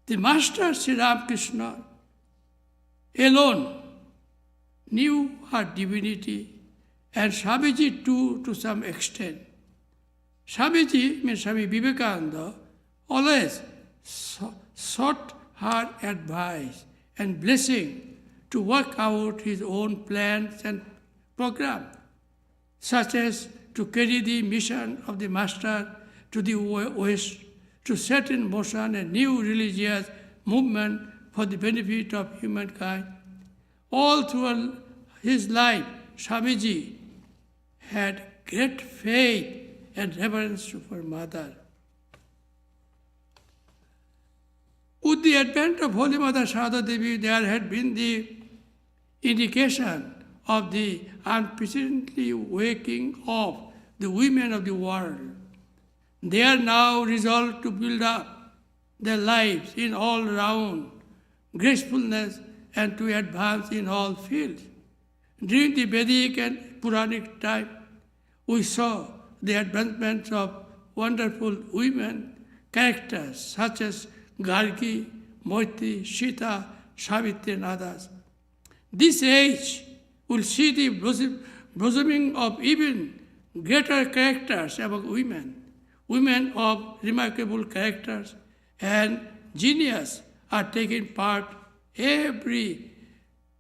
The Master Sri Ramakrishna alone knew her divinity, and Swamiji too to some extent. Swamiji, means Swami Vivekananda, always sought her advice and blessing to work out his own plans and program, such as to carry the mission of the Master to the West, to set in motion a new religious movement for the benefit of humankind. All through his life, Swamiji had great faith and reverence for Mother. With the advent of Holy Mother Sarada Devi, there had been the indication of the unprecedentedly waking of the women of the world. They are now resolved to build up their lives in all round gracefulness and to advance in all fields. During the Vedic and Puranic time, we saw the advancement of wonderful women characters such as Gargi, Maitri, Sita, Savitri and others. This age will see the blossoming of even greater characters among women. Women of remarkable characters and genius are taking part every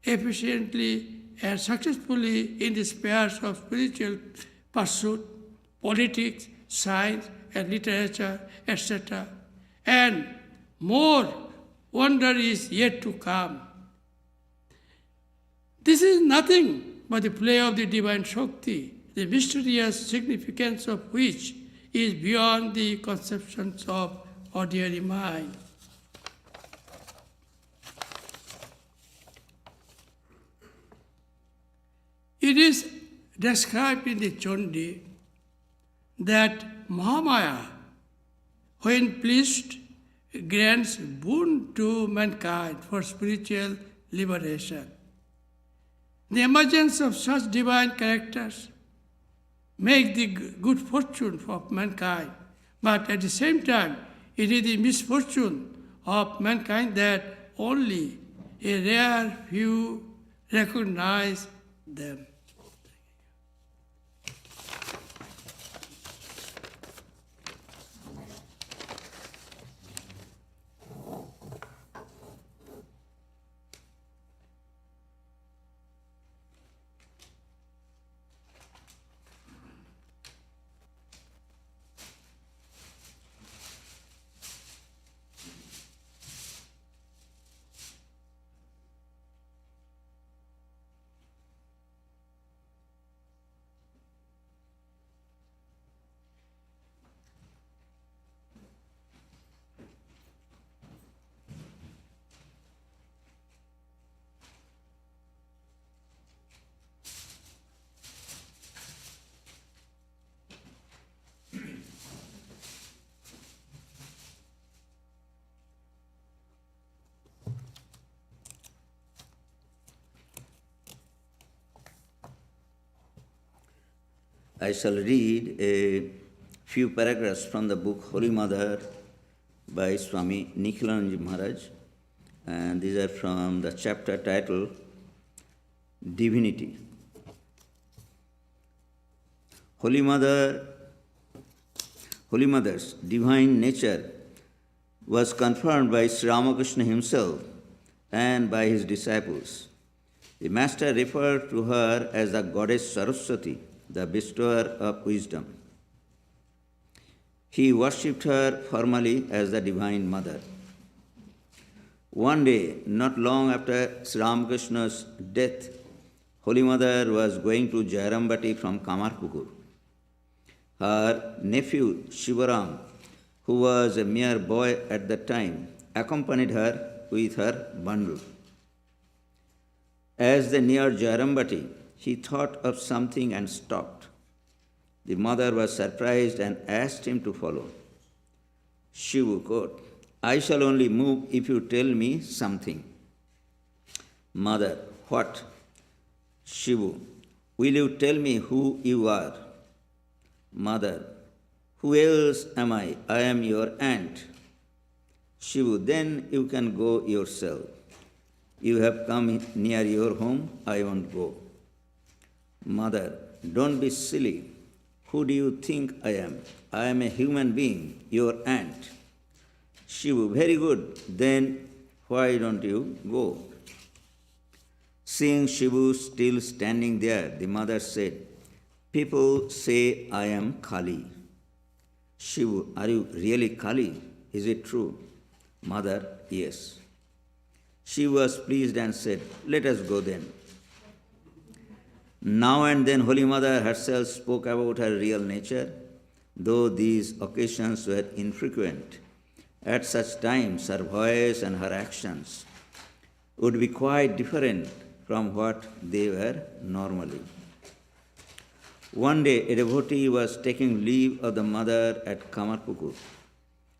efficiently and successfully in the spheres of spiritual pursuit, politics, science and literature, etc. And more wonder is yet to come. This is nothing but the play of the divine Shakti, the mysterious significance of which is beyond the conceptions of ordinary mind. It is described in the Chandi that Mahamaya, when pleased, grants boon to mankind for spiritual liberation. The emergence of such divine characters make the good fortune of mankind, but at the same time, it is the misfortune of mankind that only a rare few recognize them. I shall read a few paragraphs from the book Holy Mother by Swami Nikhilanand Maharaj, and these are from the chapter titled Divinity. Holy Mother's divine nature was confirmed by Sri Ramakrishna himself and by his disciples. The Master referred to her as the goddess Saraswati, the bestower of wisdom. He worshipped her formally as the Divine Mother. One day, not long after Sri Ramakrishna's death, Holy Mother was going to Jairambati from Kamarpukur. Her nephew Shivaram, who was a mere boy at the time, accompanied her with her bundle. As they neared Jairambati, he thought of something and stopped. The mother was surprised and asked him to follow. Shivu quote, "I shall only move if you tell me something." Mother, what? Shivu, will you tell me who you are? Mother, who else am I? I am your aunt. Shivu, then you can go yourself. You have come near your home, I won't go. Mother, don't be silly. Who do you think I am? I am a human being, your aunt. Shivu, very good. Then why don't you go? Seeing Shivu still standing there, the mother said, "People say I am Kali." Shivu, are you really Kali? Is it true? Mother, yes. She was pleased and said, "Let us go then." Now and then Holy Mother herself spoke about her real nature, though these occasions were infrequent. At such times her voice and her actions would be quite different from what they were normally. One day a devotee was taking leave of the mother at Kamarpukur.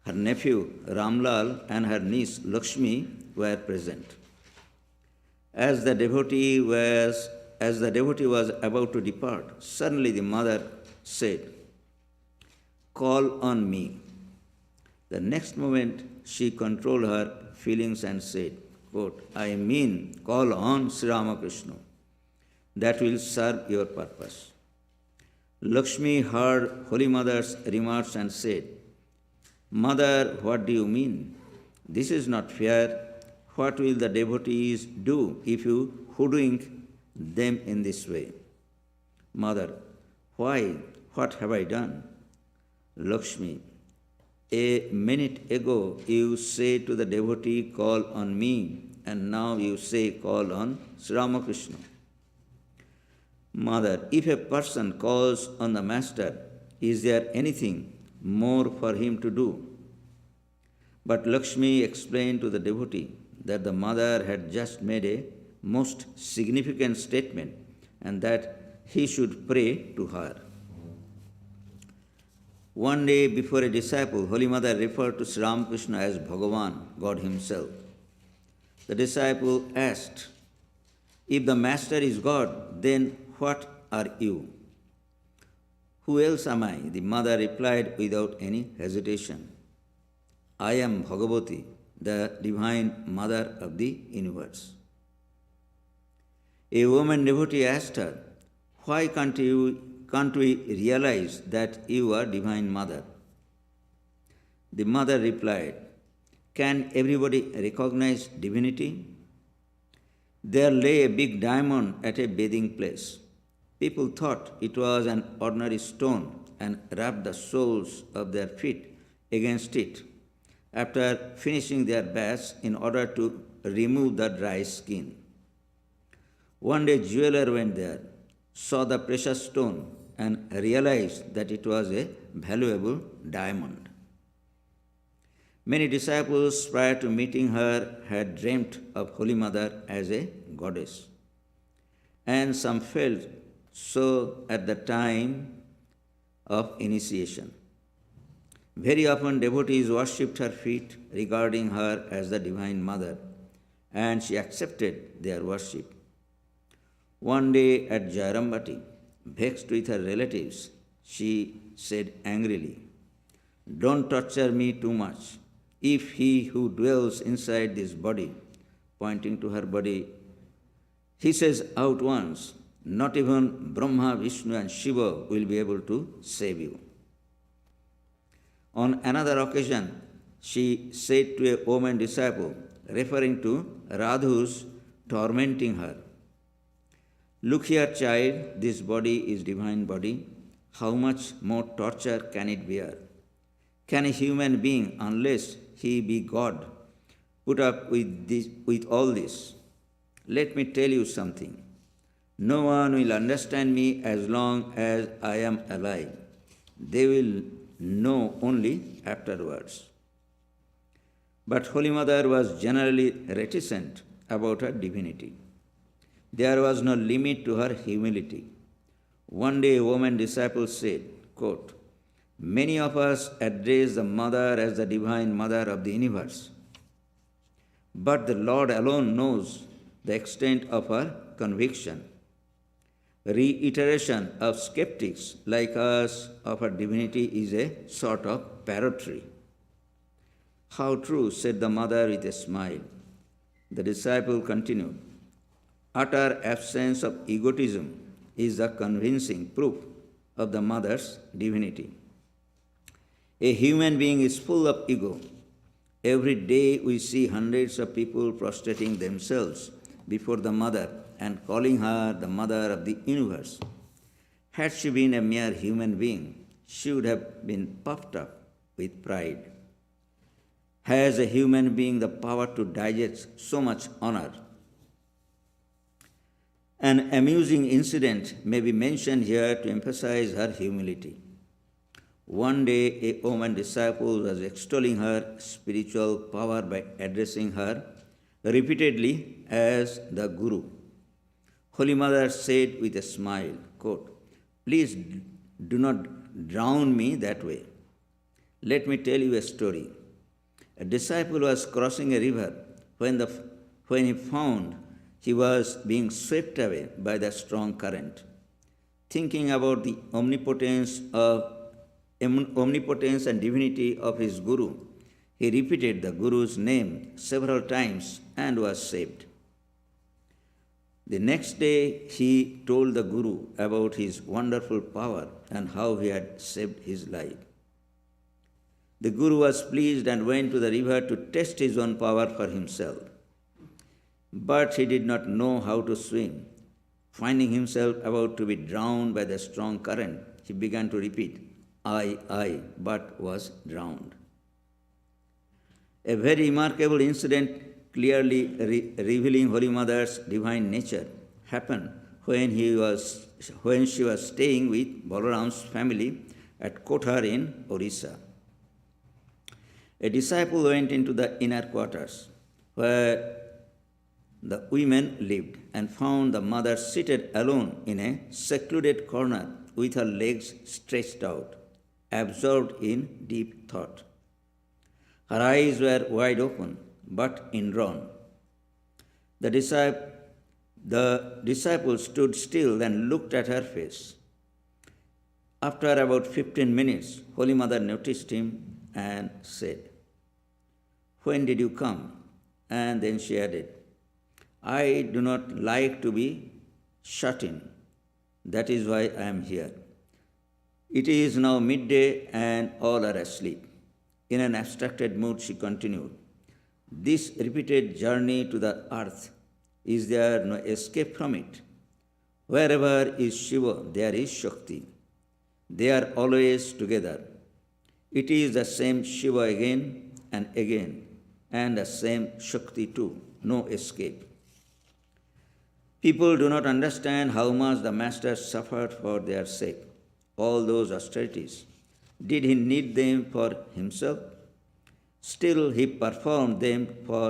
Her nephew Ramlal and her niece Lakshmi were present. As the devotee was about to depart, suddenly the mother said, "Call on me." The next moment she controlled her feelings and said, quote, "I mean, call on Sri Ramakrishna. That will serve your purpose." Lakshmi heard Holy Mother's remarks and said, "Mother, what do you mean? This is not fair. What will the devotees do if you hoodwink them in this way?" Mother, why? What have I done? Lakshmi, a minute ago you said to the devotee, "Call on me," and now you say, "Call on Sri Ramakrishna." Mother, if a person calls on the Master, is there anything more for him to do? But Lakshmi explained to the devotee that the mother had just made a most significant statement and that he should pray to her. One day before a disciple, Holy Mother referred to Sri Ramakrishna as Bhagavan, God Himself. The disciple asked, "If the Master is God, then what are you?" "Who else am I?" The mother replied without any hesitation. "I am Bhagavati, the Divine Mother of the universe." A woman devotee asked her, "Why can't we realize that you are Divine Mother?" The mother replied, "Can everybody recognize divinity? There lay a big diamond at a bathing place. People thought it was an ordinary stone and rubbed the soles of their feet against it after finishing their baths in order to remove the dry skin. One day, jeweler went there, saw the precious stone, and realized that it was a valuable diamond. Many disciples prior to meeting her had dreamt of Holy Mother as a goddess, and some felt so at the time of initiation. Very often devotees worshipped her feet, regarding her as the Divine Mother, and she accepted their worship. One day at Jairambati, vexed with her relatives, she said angrily, "Don't torture me too much. If he who dwells inside this body," pointing to her body, "he says out once, not even Brahma, Vishnu, and Shiva will be able to save you." On another occasion, she said to a woman disciple, referring to Radhu's tormenting her, "Look here, child, this body is divine body. How much more torture can it bear? Can a human being, unless he be God, put up with all this? Let me tell you something. No one will understand me as long as I am alive. They will know only afterwards." But Holy Mother was generally reticent about her divinity. There was no limit to her humility. One day a woman disciple said, quote, "Many of us address the Mother as the Divine Mother of the universe. But the Lord alone knows the extent of her conviction. Reiteration of skeptics like us of her divinity is a sort of parrotry." "How true," said the mother with a smile. The disciple continued, "Utter absence of egotism is the convincing proof of the mother's divinity. A human being is full of ego. Every day we see hundreds of people prostrating themselves before the mother and calling her the mother of the universe. Had she been a mere human being, she would have been puffed up with pride. Has a human being the power to digest so much honor? An amusing incident may be mentioned here to emphasize her humility. One day, a woman disciple was extolling her spiritual power by addressing her repeatedly as the Guru. Holy Mother said with a smile, quote, "Please do not drown me that way. Let me tell you a story. A disciple was crossing a river when he found he was being swept away by the strong current. Thinking about the omnipotence and divinity of his Guru, he repeated the Guru's name several times and was saved. The next day, he told the Guru about his wonderful power and how he had saved his life. The Guru was pleased and went to the river to test his own power for himself. But he did not know how to swim. Finding himself about to be drowned by the strong current, he began to repeat, I, but was drowned." A very remarkable incident clearly revealing Holy Mother's divine nature happened when she was staying with Balaram's family at Kothar in Orissa. A disciple went into the inner quarters where the women lived and found the mother seated alone in a secluded corner with her legs stretched out, absorbed in deep thought. Her eyes were wide open but indrawn. The disciple stood still and looked at her face. After about 15 minutes, Holy Mother noticed him and said, "When did you come?" And then she added, "I do not like to be shut in. That is why I am here. It is now midday and all are asleep." In an abstracted mood, she continued, "This repeated journey to the earth, is there no escape from it? Wherever is Shiva, there is Shakti. They are always together. It is the same Shiva again, and the same Shakti too. No escape." People do not understand how much the Master suffered for their sake. All those austerities. Did he need them for himself? Still, he performed them for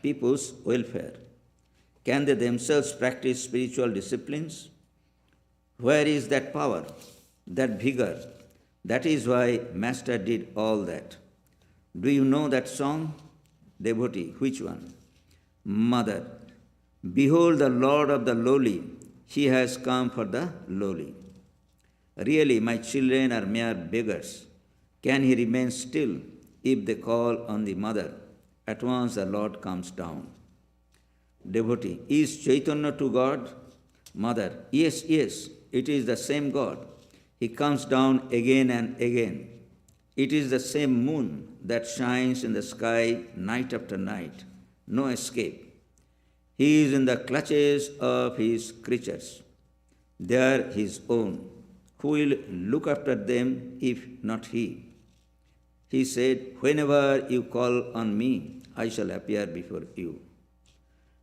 people's welfare. Can they themselves practice spiritual disciplines? Where is that power, that vigor? That is why Master did all that. Do you know that song? Devotee, which one? Mother, behold the Lord of the lowly, he has come for the lowly. Really, my children are mere beggars. Can he remain still if they call on the mother? At once the Lord comes down. Devotee, is Chaitanya to God? Mother, yes, yes, it is the same God. He comes down again and again. It is the same moon that shines in the sky night after night. No escape. He is in the clutches of his creatures. They are his own. Who will look after them if not he? He said, whenever you call on me, I shall appear before you.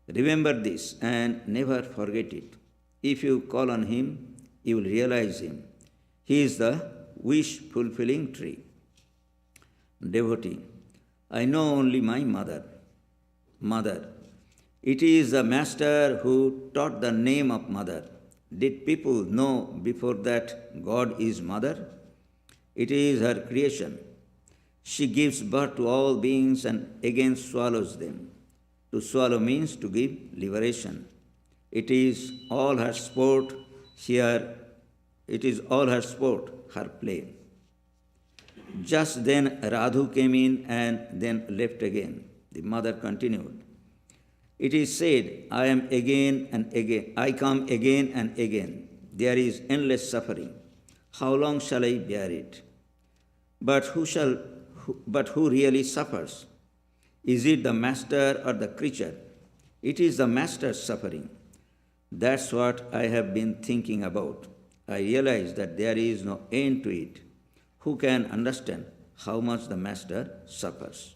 Remember this and never forget it. If you call on him, you will realize him. He is the wish-fulfilling tree. Devotee, I know only my mother. Mother, it is the master who taught the name of mother. Did people know before that God is mother? It is her creation. She gives birth to all beings and again swallows them. To swallow means to give liberation. It is all her sport, her play. Just then Radhu came in and then left again. The mother continued. It is said, I come again and again. There is endless suffering. How long shall I bear it? But who really suffers? Is it the master or the creature? It is the master's suffering. That's what I have been thinking about. I realize that there is no end to it. Who can understand how much the master suffers?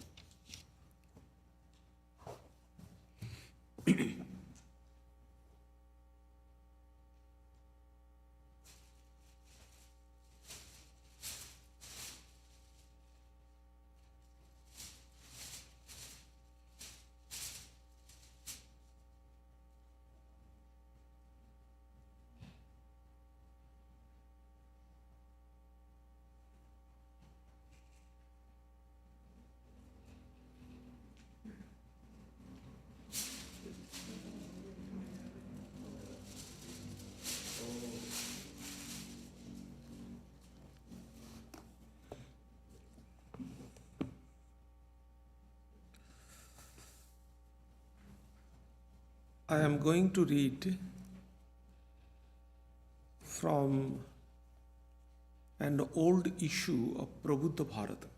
I am going to read from an old issue of Prabuddha Bharata.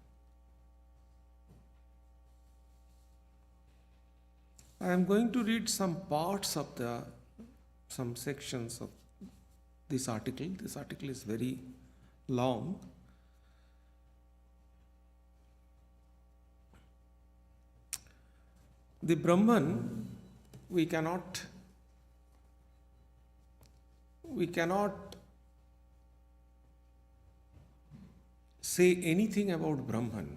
I am going to read some parts of some sections of this article. This article is very long. The Brahman, we cannot say anything about Brahman.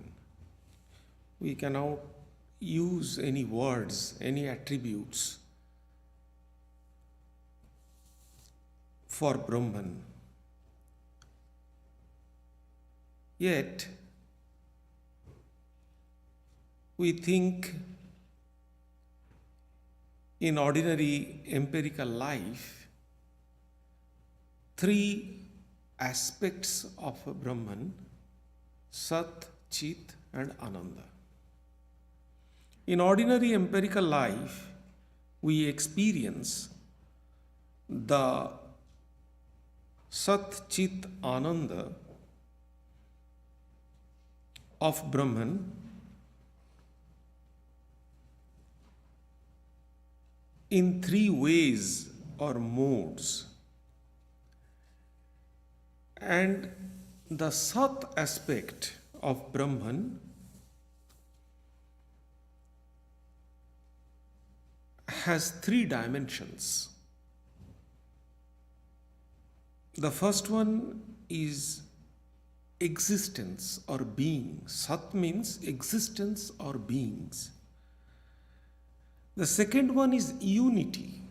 We cannot use any words, any attributes for Brahman. Yet, we think in ordinary empirical life, three aspects of a Brahman: Sat, Chit, and Ananda. In ordinary empirical life, we experience the Sat, Chit, Ananda of Brahman in three ways or modes. And the Sat aspect of Brahman has three dimensions. The first one is existence or being. Sat means existence or beings. The second one is unity,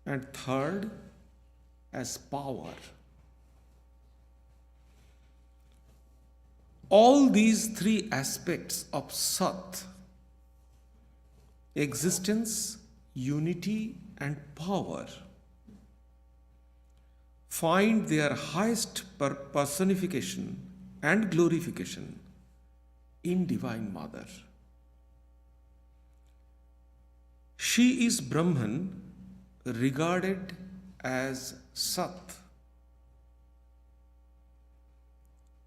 and third as power. All these three aspects of Sat, existence, unity, and power, find their highest personification and glorification in Divine Mother. She is Brahman regarded as Sat.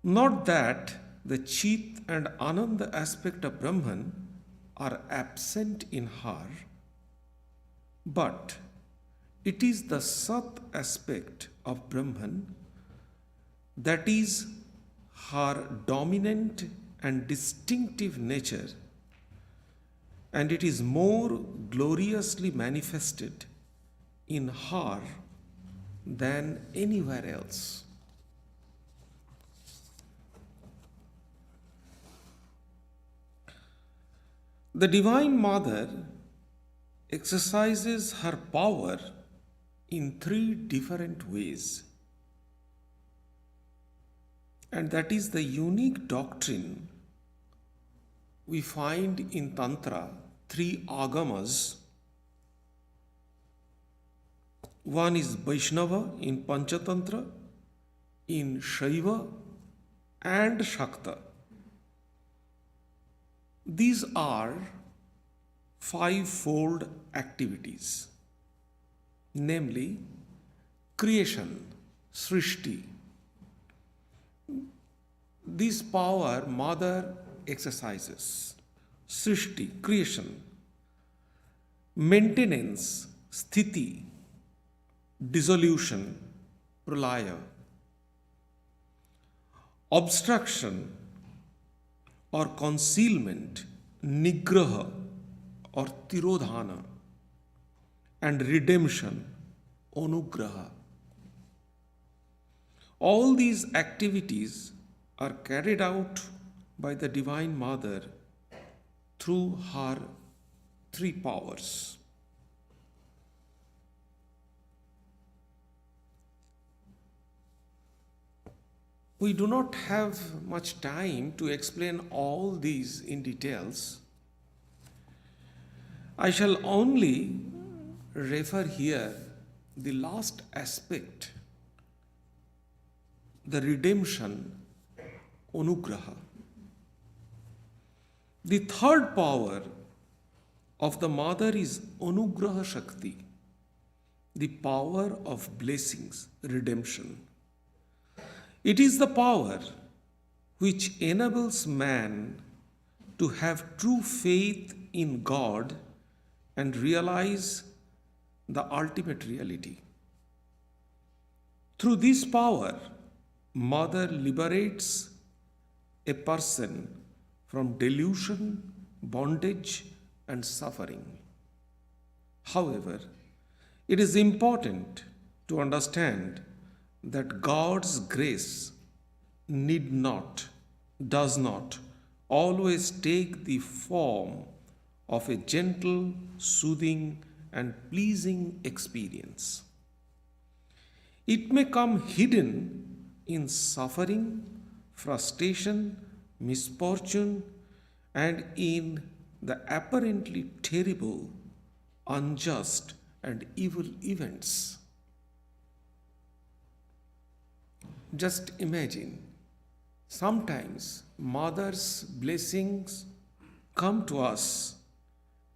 Not that the Chit and Ananda aspect of Brahman are absent in her, but it is the Sat aspect of Brahman that is her dominant and distinctive nature, and it is more gloriously manifested in her than anywhere else. The Divine Mother exercises her power in three different ways, and that is the unique doctrine we find in Tantra, three agamas. One is Vaishnava in Panchatantra, in Shaiva and Shakta. These are fivefold activities, namely creation, Srishti. This power Mother exercises. Srishti, creation, maintenance, Sthiti, dissolution, Pralaya, obstruction or concealment, Nigraha or Tirodhana, and redemption, Anugraha. All these activities are carried out by the Divine Mother through her three powers. We do not have much time to explain all these in details. I shall only refer here the last aspect, the redemption, Anugraha. The third power of the Mother is Anugraha Shakti, the power of blessings, redemption. It is the power which enables man to have true faith in God and realize the ultimate reality. Through this power, Mother liberates a person from delusion, bondage, and suffering. However, it is important to understand that God's grace does not always take the form of a gentle, soothing, and pleasing experience. It may come hidden in suffering, frustration, misfortune, and in the apparently terrible, unjust, and evil events. Just imagine, sometimes Mother's blessings come to us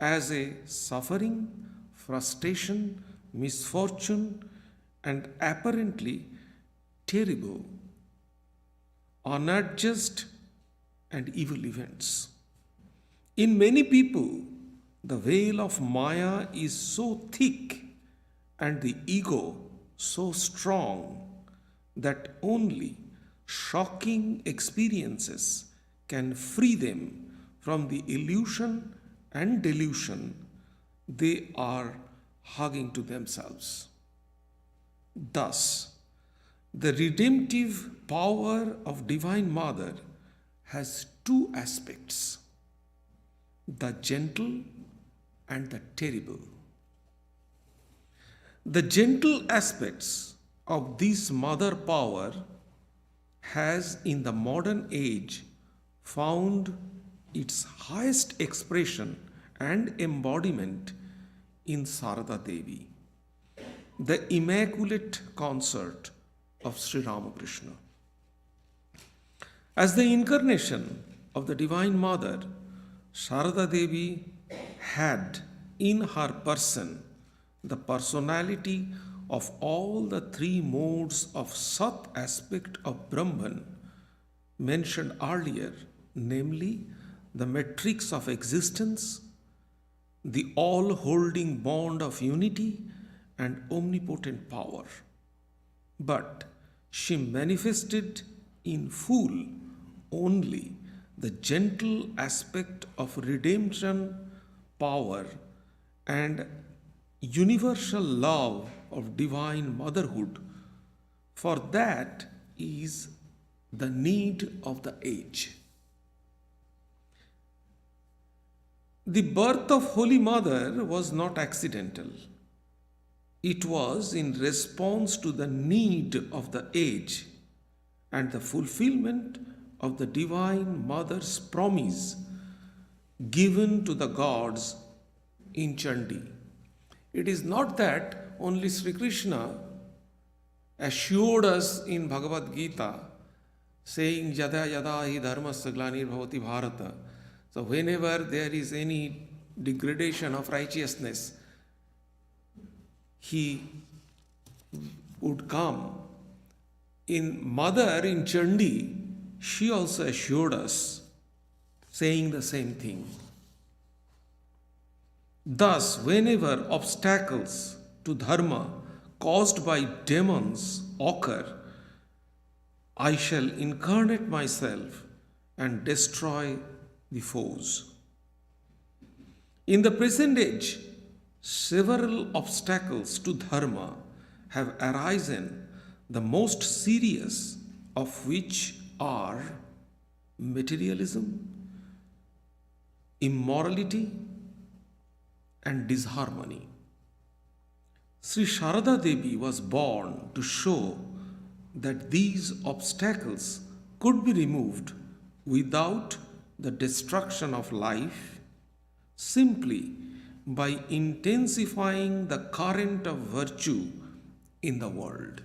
as a suffering, frustration, misfortune, and apparently terrible, unadjust, and evil events. In many people, the veil of Maya is so thick and the ego so strong that only shocking experiences can free them from the illusion and delusion they are hugging to themselves. Thus, the redemptive power of Divine Mother has two aspects, the gentle and the terrible. The gentle aspects of this mother power has in the modern age found its highest expression and embodiment in Sarada Devi, the Immaculate Consort of Sri Ramakrishna. As the incarnation of the Divine Mother, Sarada Devi had in her person the personality of all the three modes of Sat aspect of Brahman mentioned earlier, namely the matrix of existence, the all-holding bond of unity, and omnipotent power. But she manifested in full only the gentle aspect of redemption, power, and universal love of divine motherhood, for that is the need of the age. The birth of Holy Mother was not accidental. It was in response to the need of the age and the fulfillment of the Divine Mother's promise given to the gods in Chandi. It is not that only Sri Krishna assured us in Bhagavad Gita, saying Yada Yada Hi Dharmasya Glanir Bhavati Bharata. So whenever there is any degradation of righteousness, he would come. In Mother, in Chandi, she also assured us, saying the same thing. Thus, whenever obstacles to dharma caused by demons occur, I shall incarnate myself and destroy the foes. In the present age, several obstacles to dharma have arisen, the most serious of which are materialism, immorality, and disharmony. Sri Sarada Devi was born to show that these obstacles could be removed without the destruction of life, simply by intensifying the current of virtue in the world.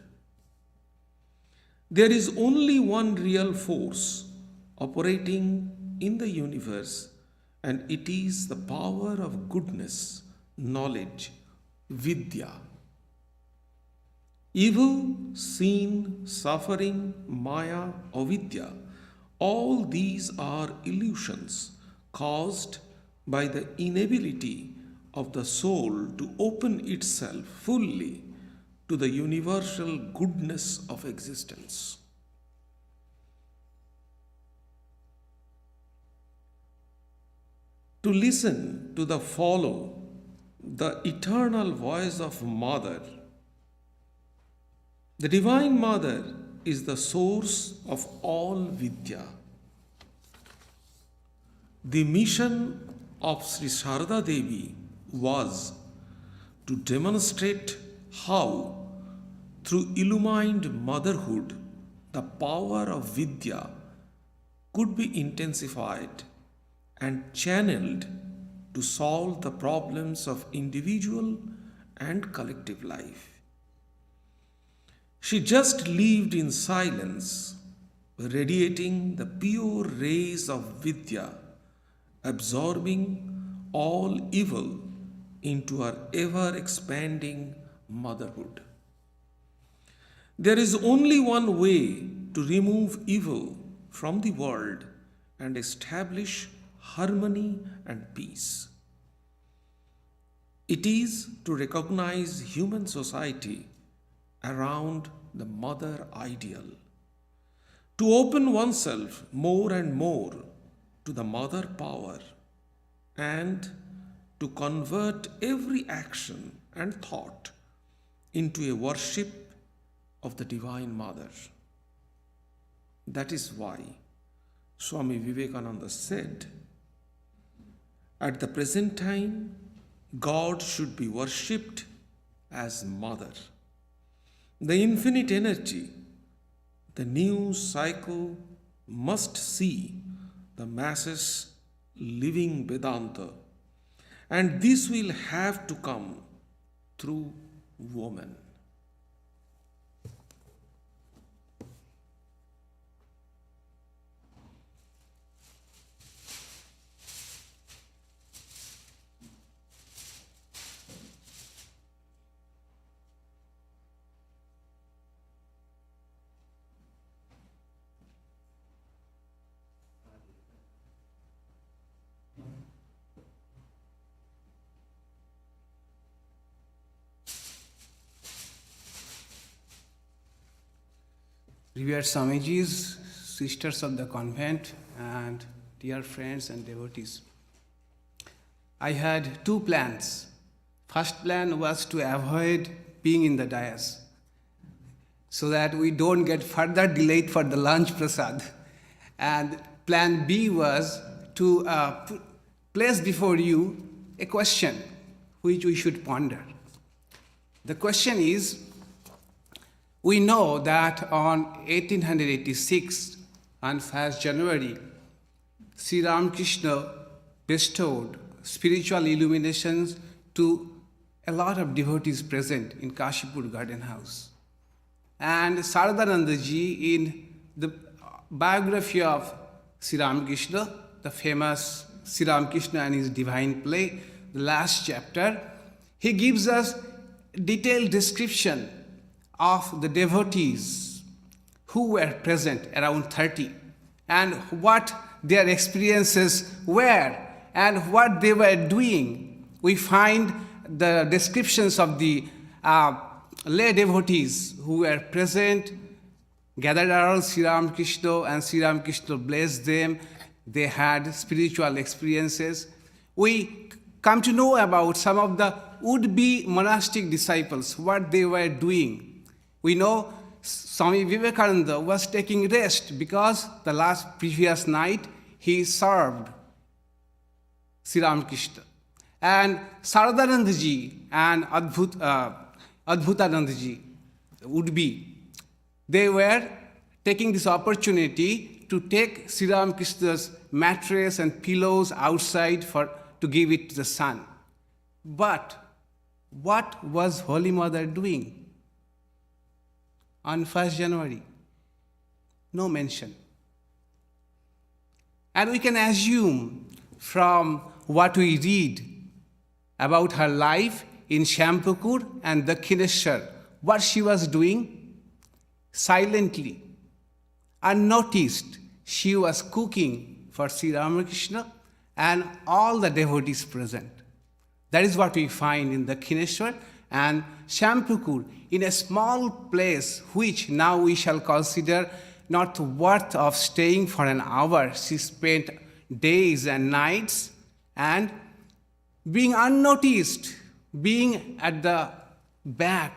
There is only one real force operating in the universe, and it is the power of goodness, knowledge, vidya. Evil, sin, suffering, maya, avidya, all these are illusions caused by the inability of the soul to open itself fully to the universal goodness of existence. To listen to the follow the eternal voice of Mother. The Divine Mother is the source of all Vidya. The mission of Sri Sarada Devi was to demonstrate how, through illumined motherhood, the power of Vidya could be intensified and channeled to solve the problems of individual and collective life. She just lived in silence, radiating the pure rays of Vidya, absorbing all evil into her ever-expanding motherhood. There is only one way to remove evil from the world and establish harmony and peace. It is to recognize human society around the mother ideal, to open oneself more and more to the mother power, and to convert every action and thought into a worship of the Divine Mother. That is why Swami Vivekananda said, at the present time, God should be worshipped as Mother. The infinite energy, the new cycle must see the masses living Vedanta, and this will have to come through woman. Revered Swamijis, sisters of the convent, and dear friends and devotees. I had two plans. First plan was to avoid being in the dais so that we don't get further delayed for the lunch prasad. And plan B was to place before you a question which we should ponder. The question is, we know that on 1886, on 1st January, Sri Ramakrishna bestowed spiritual illuminations to a lot of devotees present in Kashipur Garden House. And Sarada Ji, in the biography of Sri Ramakrishna, the famous Sri Ramakrishna and his divine play, the last chapter, he gives us detailed description of the devotees who were present, around 30, and what their experiences were and what they were doing. We find the descriptions of the lay devotees who were present, gathered around Sri Ramakrishna, and Sri Ramakrishna blessed them. They had spiritual experiences. We come to know about some of the would-be monastic disciples, what they were doing. We know Swami Vivekananda was taking rest because the previous night he served Sri Ramakrishna. And Saradananda Ji and Adbhutananda Ji would-be, they were taking this opportunity to take Sri Ramakrishna's mattress and pillows outside to give it to the sun. But what was Holy Mother doing on 1st January? No mention. And we can assume from what we read about her life in Shampukur and Dakshineshwar, what she was doing silently, unnoticed. She was cooking for Sri Ramakrishna and all the devotees present. That is what we find in Dakshineshwar and Shampukur, in a small place which now we shall consider not worth of staying for an hour. She spent days and nights and being unnoticed, being at the back,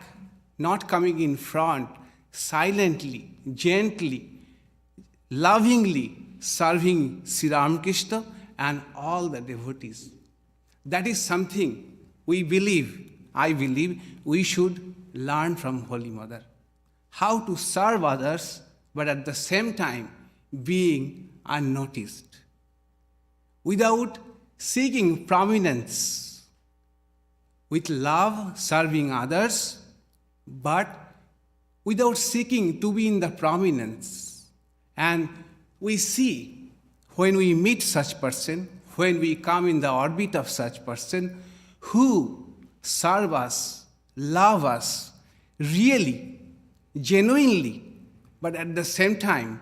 not coming in front, silently, gently, lovingly serving Sri Ramakrishna and all the devotees. That is something I believe, we should learn from Holy Mother. How to serve others, but at the same time being unnoticed. Without seeking prominence, with love serving others, but without seeking to be in the prominence. And we see when we meet such person, when we come in the orbit of such person, who serve us, love us, really, genuinely, but at the same time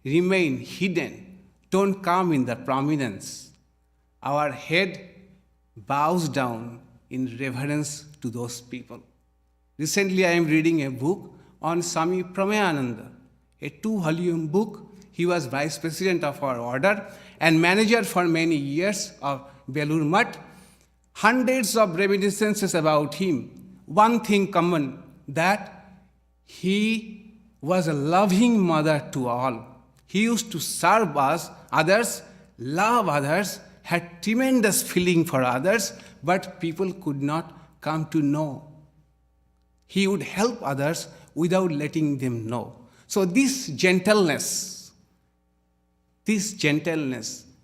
remain hidden, don't come in the prominence. Our head bows down in reverence to those people. Recently I am reading a book on Swami Pramayananda, a 2-volume book. He was vice president of our order and manager for many years of Belur Mutt. Hundreds of reminiscences about him. One thing common, that he was a loving mother to all. He used to serve others, love others, had tremendous feeling for others, but people could not come to know. He would help others without letting them know. So this gentleness,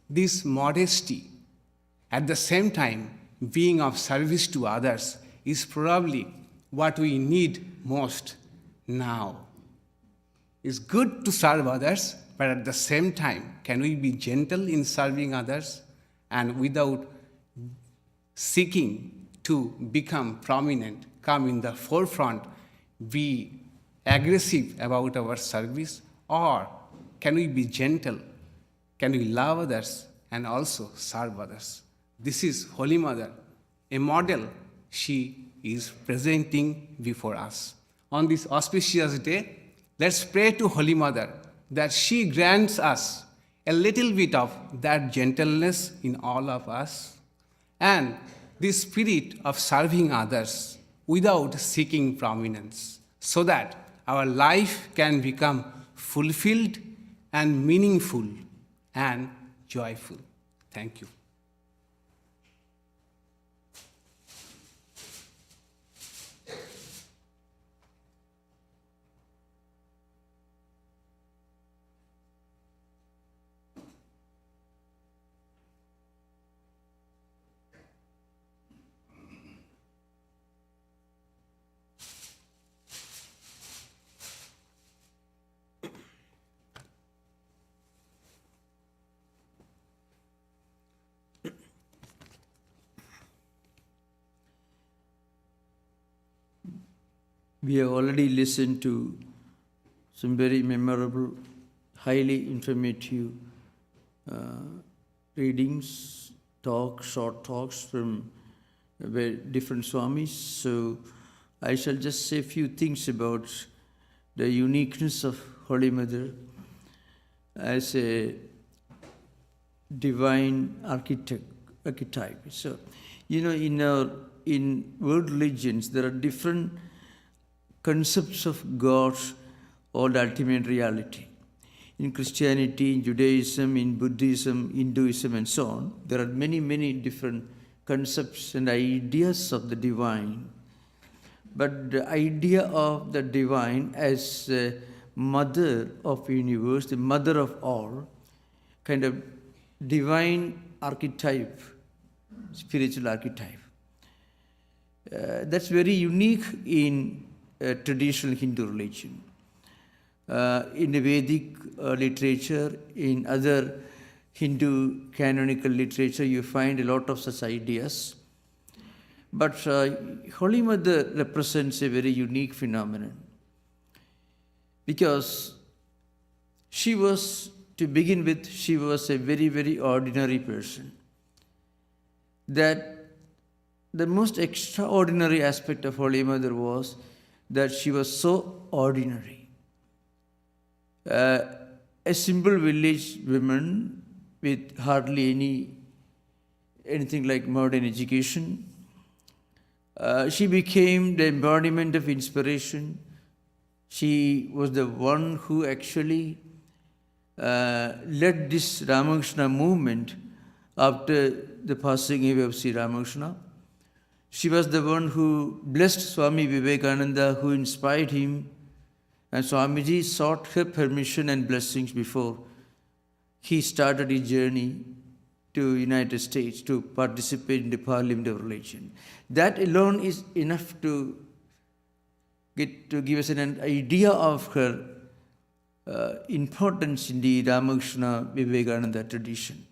this modesty, at the same time being of service to others, is probably what we need most now. It's good to serve others, but at the same time, can we be gentle in serving others and without seeking to become prominent, come in the forefront, be aggressive about our service? Or can we be gentle? Can we love others and also serve others? This is Holy Mother, a model she is presenting before us. On this auspicious day, Let's pray to Holy Mother that she grants us a little bit of that gentleness in all of us and the spirit of serving others without seeking prominence, so that our life can become fulfilled and meaningful and joyful. Thank you. We have already listened to some very memorable, highly informative readings, talks, short talks from very different swamis. So I shall just say a few things about the uniqueness of Holy Mother as a divine archetype. So, in world religions, there are different concepts of God or the ultimate reality. In Christianity, in Judaism, in Buddhism, Hinduism, and so on, there are many, many different concepts and ideas of the divine. But the idea of the divine as a mother of the universe, the mother of all, kind of divine archetype, spiritual archetype. That's very unique in traditional Hindu religion. In the Vedic literature, in other Hindu canonical literature, you find a lot of such ideas. But Holy Mother represents a very unique phenomenon, because she was, to begin with, she was a very, very ordinary person. That the most extraordinary aspect of Holy Mother was that she was so ordinary. A simple village woman with hardly anything like modern education. She became the embodiment of inspiration. She was the one who actually led this Ramakrishna movement after the passing away of Sri Ramakrishna. She was the one who blessed Swami Vivekananda, who inspired him, and Swamiji sought her permission and blessings before he started his journey to United States to participate in the Parliament of Religion. That alone is enough to give us an idea of her importance in the Ramakrishna Vivekananda tradition.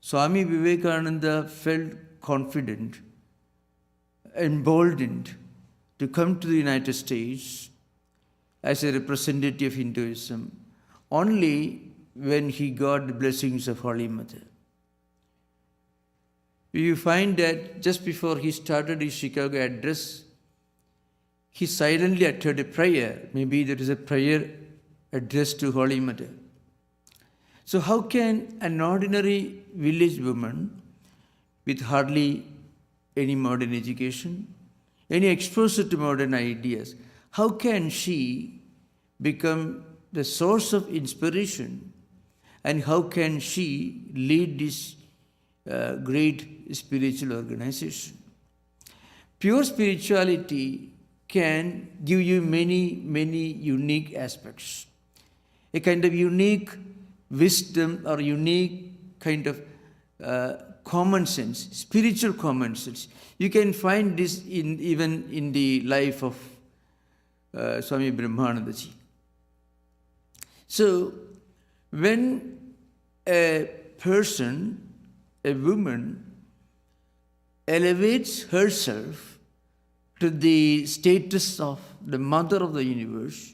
Swami Vivekananda felt confident, emboldened to come to the United States as a representative of Hinduism only when he got the blessings of Holy Mother. You find that just before he started his Chicago address, he silently uttered a prayer. Maybe there is a prayer addressed to Holy Mother. So how can an ordinary village woman with hardly any modern education, any exposure to modern ideas, how can she become the source of inspiration, and how can she lead this great spiritual organization? Pure spirituality can give you many, many unique aspects. A kind of unique wisdom or unique kind of common sense, spiritual common sense. You can find this even in the life of Swami Brahmanandaji. So, when a person, a woman, elevates herself to the status of the mother of the universe,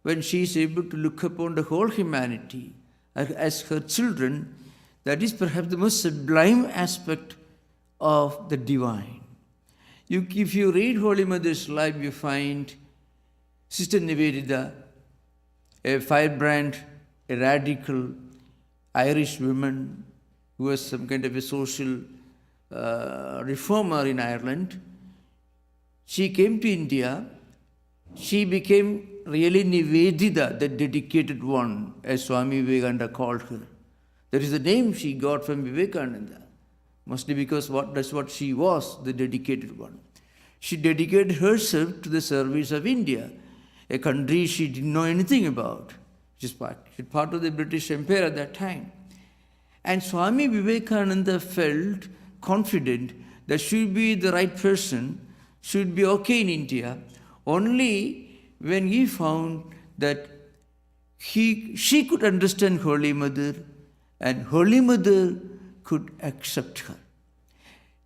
when she is able to look upon the whole humanity as her children, that is perhaps the most sublime aspect of the divine. If you read Holy Mother's life, you find Sister Nivedita a firebrand, a radical Irish woman who was some kind of a social reformer in Ireland. She came to India. She became really Nivedita, the dedicated one, as Swami Vivekananda called her. That is the name she got from Vivekananda, mostly because that's what she was, the dedicated one. She dedicated herself to the service of India, a country she didn't know anything about, which is part of the British Empire at that time. And Swami Vivekananda felt confident that she would be the right person, she would be okay in India, only when he found that she could understand Holy Mother and Holy Mother could accept her.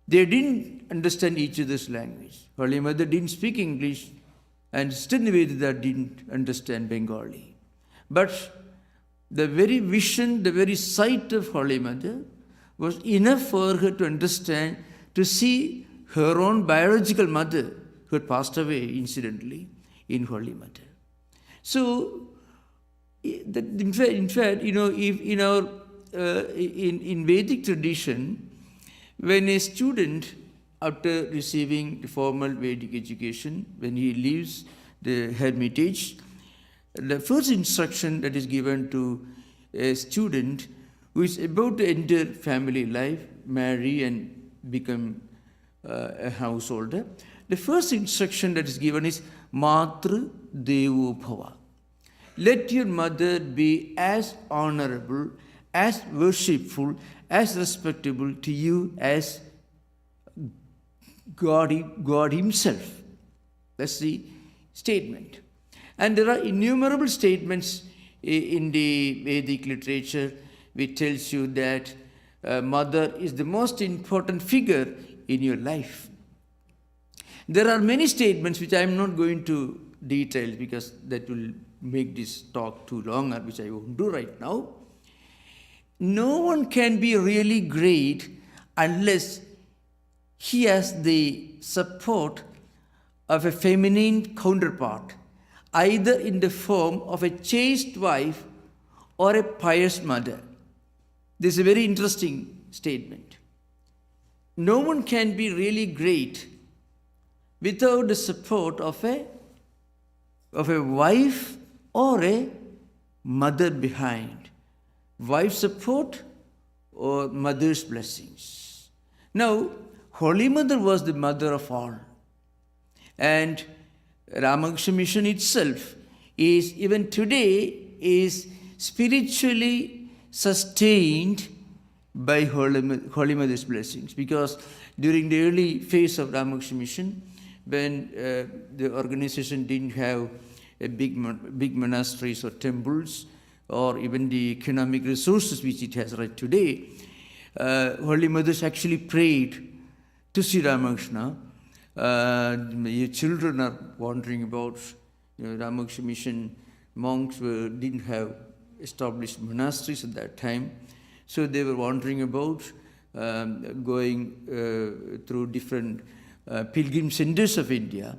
They didn't understand each other's language. Holy Mother didn't speak English and still Nivedita didn't understand Bengali. But the very vision, the very sight of Holy Mother was enough for her to understand, to see her own biological mother who had passed away incidentally in Holy Mother. So, in fact, you know, if in our in Vedic tradition, when a student, after receiving the formal Vedic education, when he leaves the hermitage, the first instruction that is given to a student who is about to enter family life, marry and become a householder, the first instruction that is given is Matru Devo Bhava. Let your mother be as honorable, as worshipful, as respectable to you as God Himself. That's the statement. And there are innumerable statements in the Vedic literature which tells you that mother is the most important figure in your life. There are many statements which I am not going to detail because that will make this talk too long, which I won't do right now. No one can be really great unless he has the support of a feminine counterpart, either in the form of a chaste wife or a pious mother. This is a very interesting statement. No one can be really great without the support of a wife or a mother behind. Wife's support or mother's blessings. Now, Holy Mother was the mother of all. And Ramakrishna Mission itself is, even today, is spiritually sustained by Holy Mother's blessings. Because during the early phase of Ramakrishna Mission, when the organization didn't have a big monasteries or temples, or even the economic resources which it has right today, Holy Mothers actually prayed to Sri Ramakrishna. Your children are wandering about. Ramakrishna Mission monks didn't have established monasteries at that time, so they were wandering about, going through different pilgrim centers of India.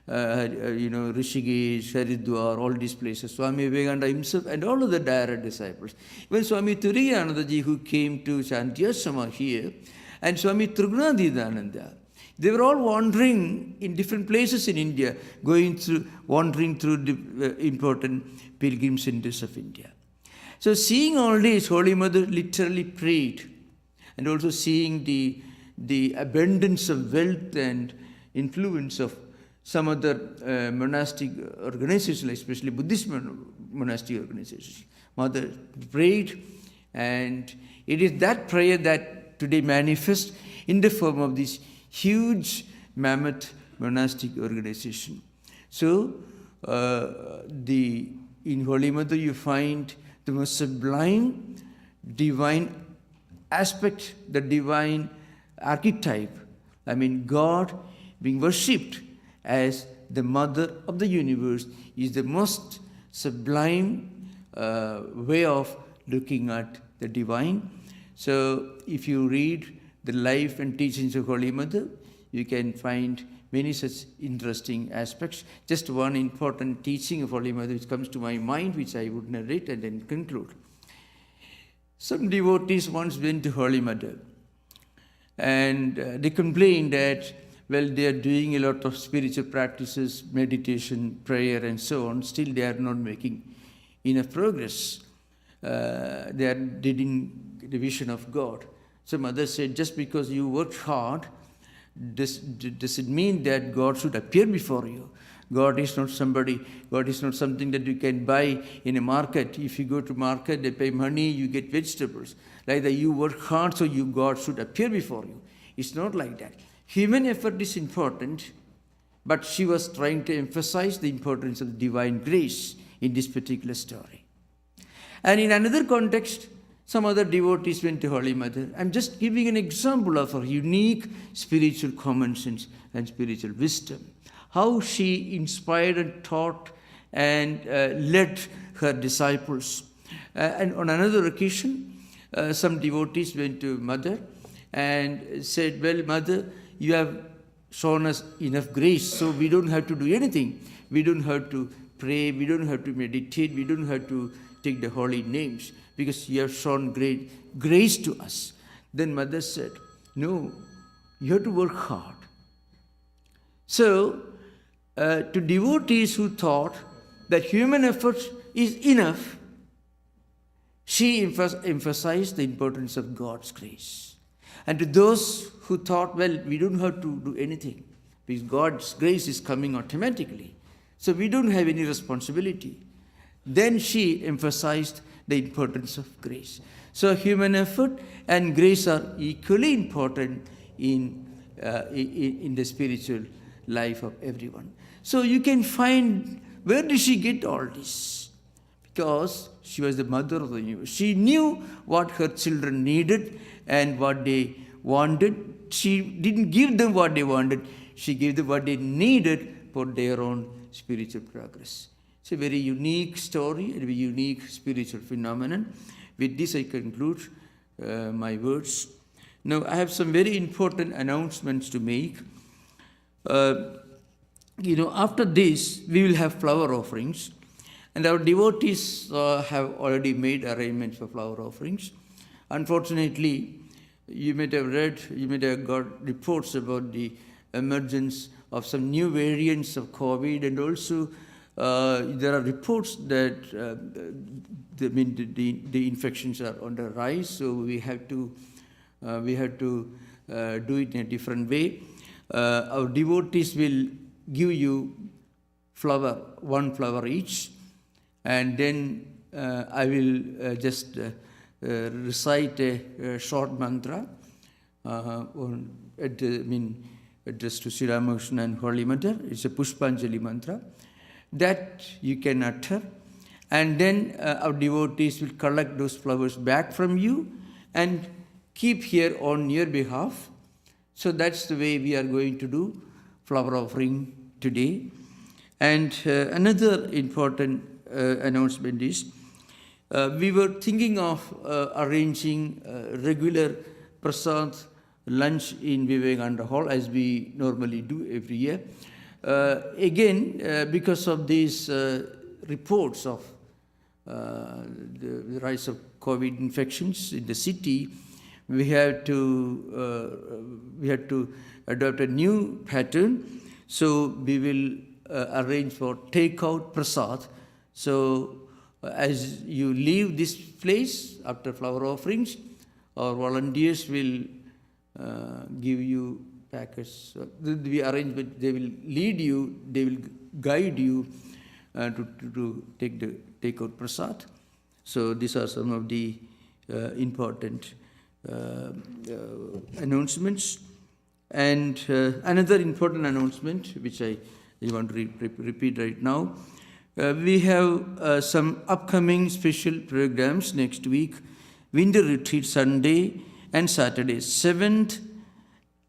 Rishikesh, Haridwar, all these places, Swami Vivekananda himself and all of the direct disciples. Even Swami Turiyanandaji, who came to Shantyashrama here, and Swami Trughanadhidananda, they were all wandering in different places in India, wandering through the important pilgrim centers of India. So seeing all this, Holy Mother literally prayed, and also seeing the abundance of wealth and influence of some other monastic organizations, especially Buddhist monastic organizations. Mother prayed, and it is that prayer that today manifests in the form of this huge mammoth monastic organization. So, in Holy Mother you find the most sublime divine aspect, the divine archetype. I mean, God being worshipped as the mother of the universe is the most sublime way of looking at the divine. So if you read the life and teachings of Holy Mother, you can find many such interesting aspects. Just one important teaching of Holy Mother which comes to my mind, which I would narrate and then conclude. Some devotees once went to Holy Mother, and they complained that, well, they are doing a lot of spiritual practices, meditation, prayer, and so on. Still, they are not making enough progress. They are didn't get the vision of God. So Mother said, just because you worked hard, does it mean that God should appear before you? God is not somebody, God is not something that you can buy in a market. If you go to market, they pay money, you get vegetables. Like that, you work hard, so God should appear before you. It's not like that. Human effort is important, but she was trying to emphasize the importance of divine grace in this particular story. And in another context, some other devotees went to Holy Mother. I'm just giving an example of her unique spiritual common sense and spiritual wisdom. How she inspired and taught and led her disciples. And on another occasion, some devotees went to Mother and said, well, Mother, you have shown us enough grace, so we don't have to do anything. We don't have to pray, we don't have to meditate, we don't have to take the holy names, because you have shown great grace to us. Then Mother said, no, you have to work hard. So, to devotees who thought that human effort is enough, she emphasized the importance of God's grace. And to those who thought, well, we don't have to do anything, because God's grace is coming automatically, so we don't have any responsibility, then she emphasized the importance of grace. So human effort and grace are equally important in the spiritual life of everyone. So you can find, where did she get all this? Because she was the mother of the universe. She knew what her children needed and what they wanted. She didn't give them what they wanted. She gave them what they needed for their own spiritual progress. It's a very unique story, a very unique spiritual phenomenon. With this, I conclude my words. Now, I have some very important announcements to make. After this, we will have flower offerings. And our devotees have already made arrangements for flower offerings. Unfortunately, you might have read, you might have got reports about the emergence of some new variants of COVID, and also there are reports that the infections are on the rise, so we have to do it in a different way. Our devotees will give you one flower each, and then I will just recite a short mantra addressed to Sri Ramakrishna and Holy Mother. It's a Pushpanjali mantra that you can utter, and then our devotees will collect those flowers back from you and keep here on your behalf. So that's the way we are going to do flower offering today. And another important announcement is, we were thinking of arranging regular prasad lunch in Vivekananda Hall, as we normally do every year. Again, because of these reports of the rise of COVID infections in the city, we had to adopt a new pattern. So we will arrange for takeout prasad. So as you leave this place after flower offerings, our volunteers will give you packets. We arrange, but they will lead you, they will guide you to take out prasad. So these are some of the important announcements. And another important announcement, which I want to repeat right now, we have some upcoming special programs next week. Winter retreat Sunday and Saturday, 7th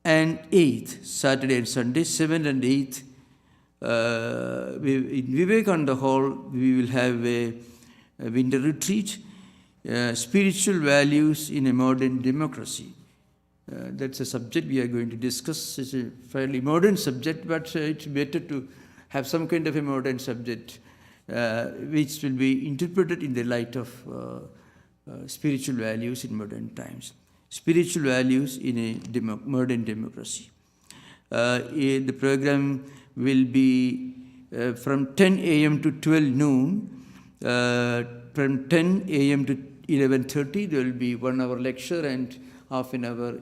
and 8th, Saturday and Sunday, 7th and 8th. In Vivekananda Hall, we will have a winter retreat, spiritual values in a modern democracy. That's a subject we are going to discuss. It's a fairly modern subject, but it's better to have some kind of a modern subject which will be interpreted in the light of spiritual values in modern times. Spiritual values in a modern democracy. The program will be from 10 a.m. to 12 noon. From 10 a.m. to 11:30, there will be 1 hour lecture and half an hour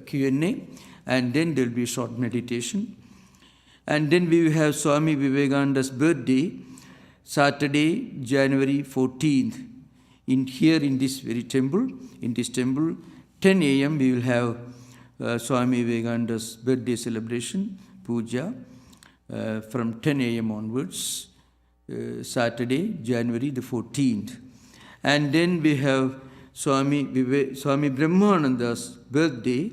Q&A, and then there will be a short meditation. And then we will have Swami Vivekananda's birthday, Saturday, January 14th. Here in this very temple, 10 a.m. we will have Swami Vivekananda's birthday celebration, puja, from 10 a.m. onwards, Saturday, January the 14th. And then we have Swami Brahmananda's birthday,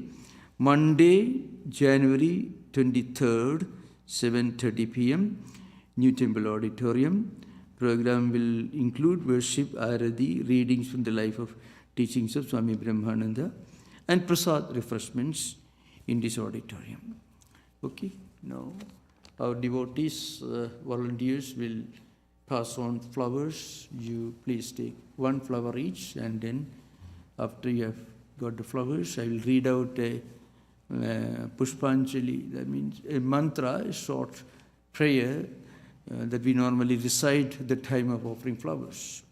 Monday, January 23rd, 7:30 p.m., New Temple Auditorium. Program will include worship, arati, readings from the life of teachings of Swami Brahmananda, and prasad refreshments in this auditorium. Okay, now our devotees, volunteers will pass on flowers. You please take 1 flower each, and then after you have got the flowers, I will read out a Pushpanjali, that means a mantra, a short prayer that we normally recite at the time of offering flowers.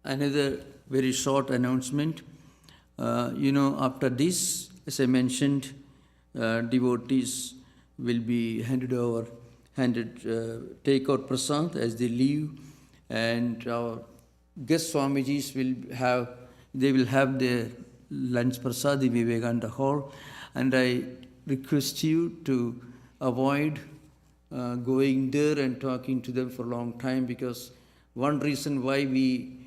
Another very short announcement. After this, as I mentioned, devotees will be take out prasad as they leave, and our guest Swamijis will have their lunch prasad in Vivekananda Hall, and I request you to avoid going there and talking to them for a long time, because one reason why we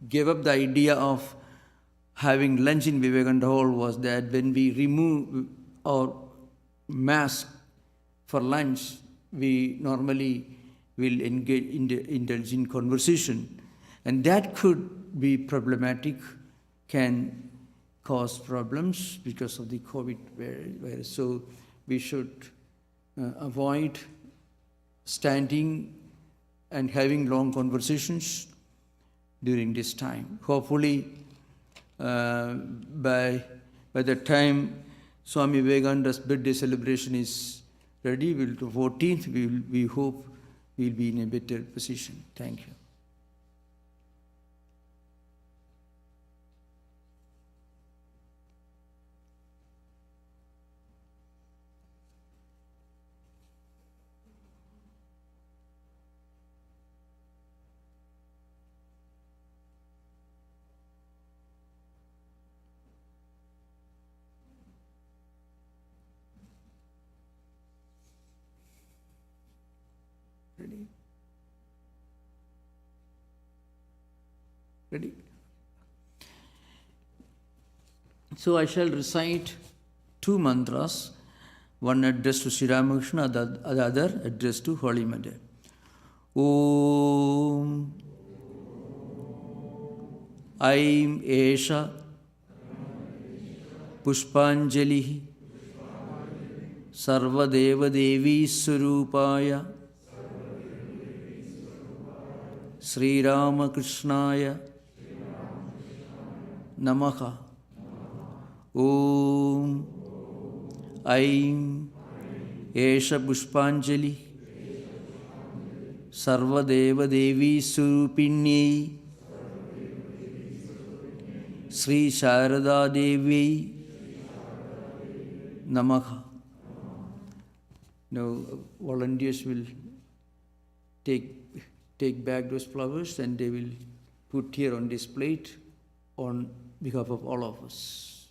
gave up the idea of having lunch in Vivekananda Hall was that when we remove our mask for lunch, we normally will indulge in conversation, and that could be problematic, can cause problems because of the COVID virus. So we should avoid standing and having long conversations during this time. Hopefully, by the time Swami Vivekananda's birthday celebration is ready, the 14th, we hope we'll be in a better position. Thank you. Ready? So I shall recite 2 mantras, one addressed to Sri Ramakrishna, the other addressed to Holy Mother. Om Aim Esha Pushpanjali Sarvadeva Devi Surupaya Sri Ramakrishnaya Namaha. Om Aim Esha Pushpanjali Sarvadeva Devi Surupinyi Sri Sarada Devi Namaha. Now volunteers will take back those flowers and they will put here on this plate on behalf of all of us.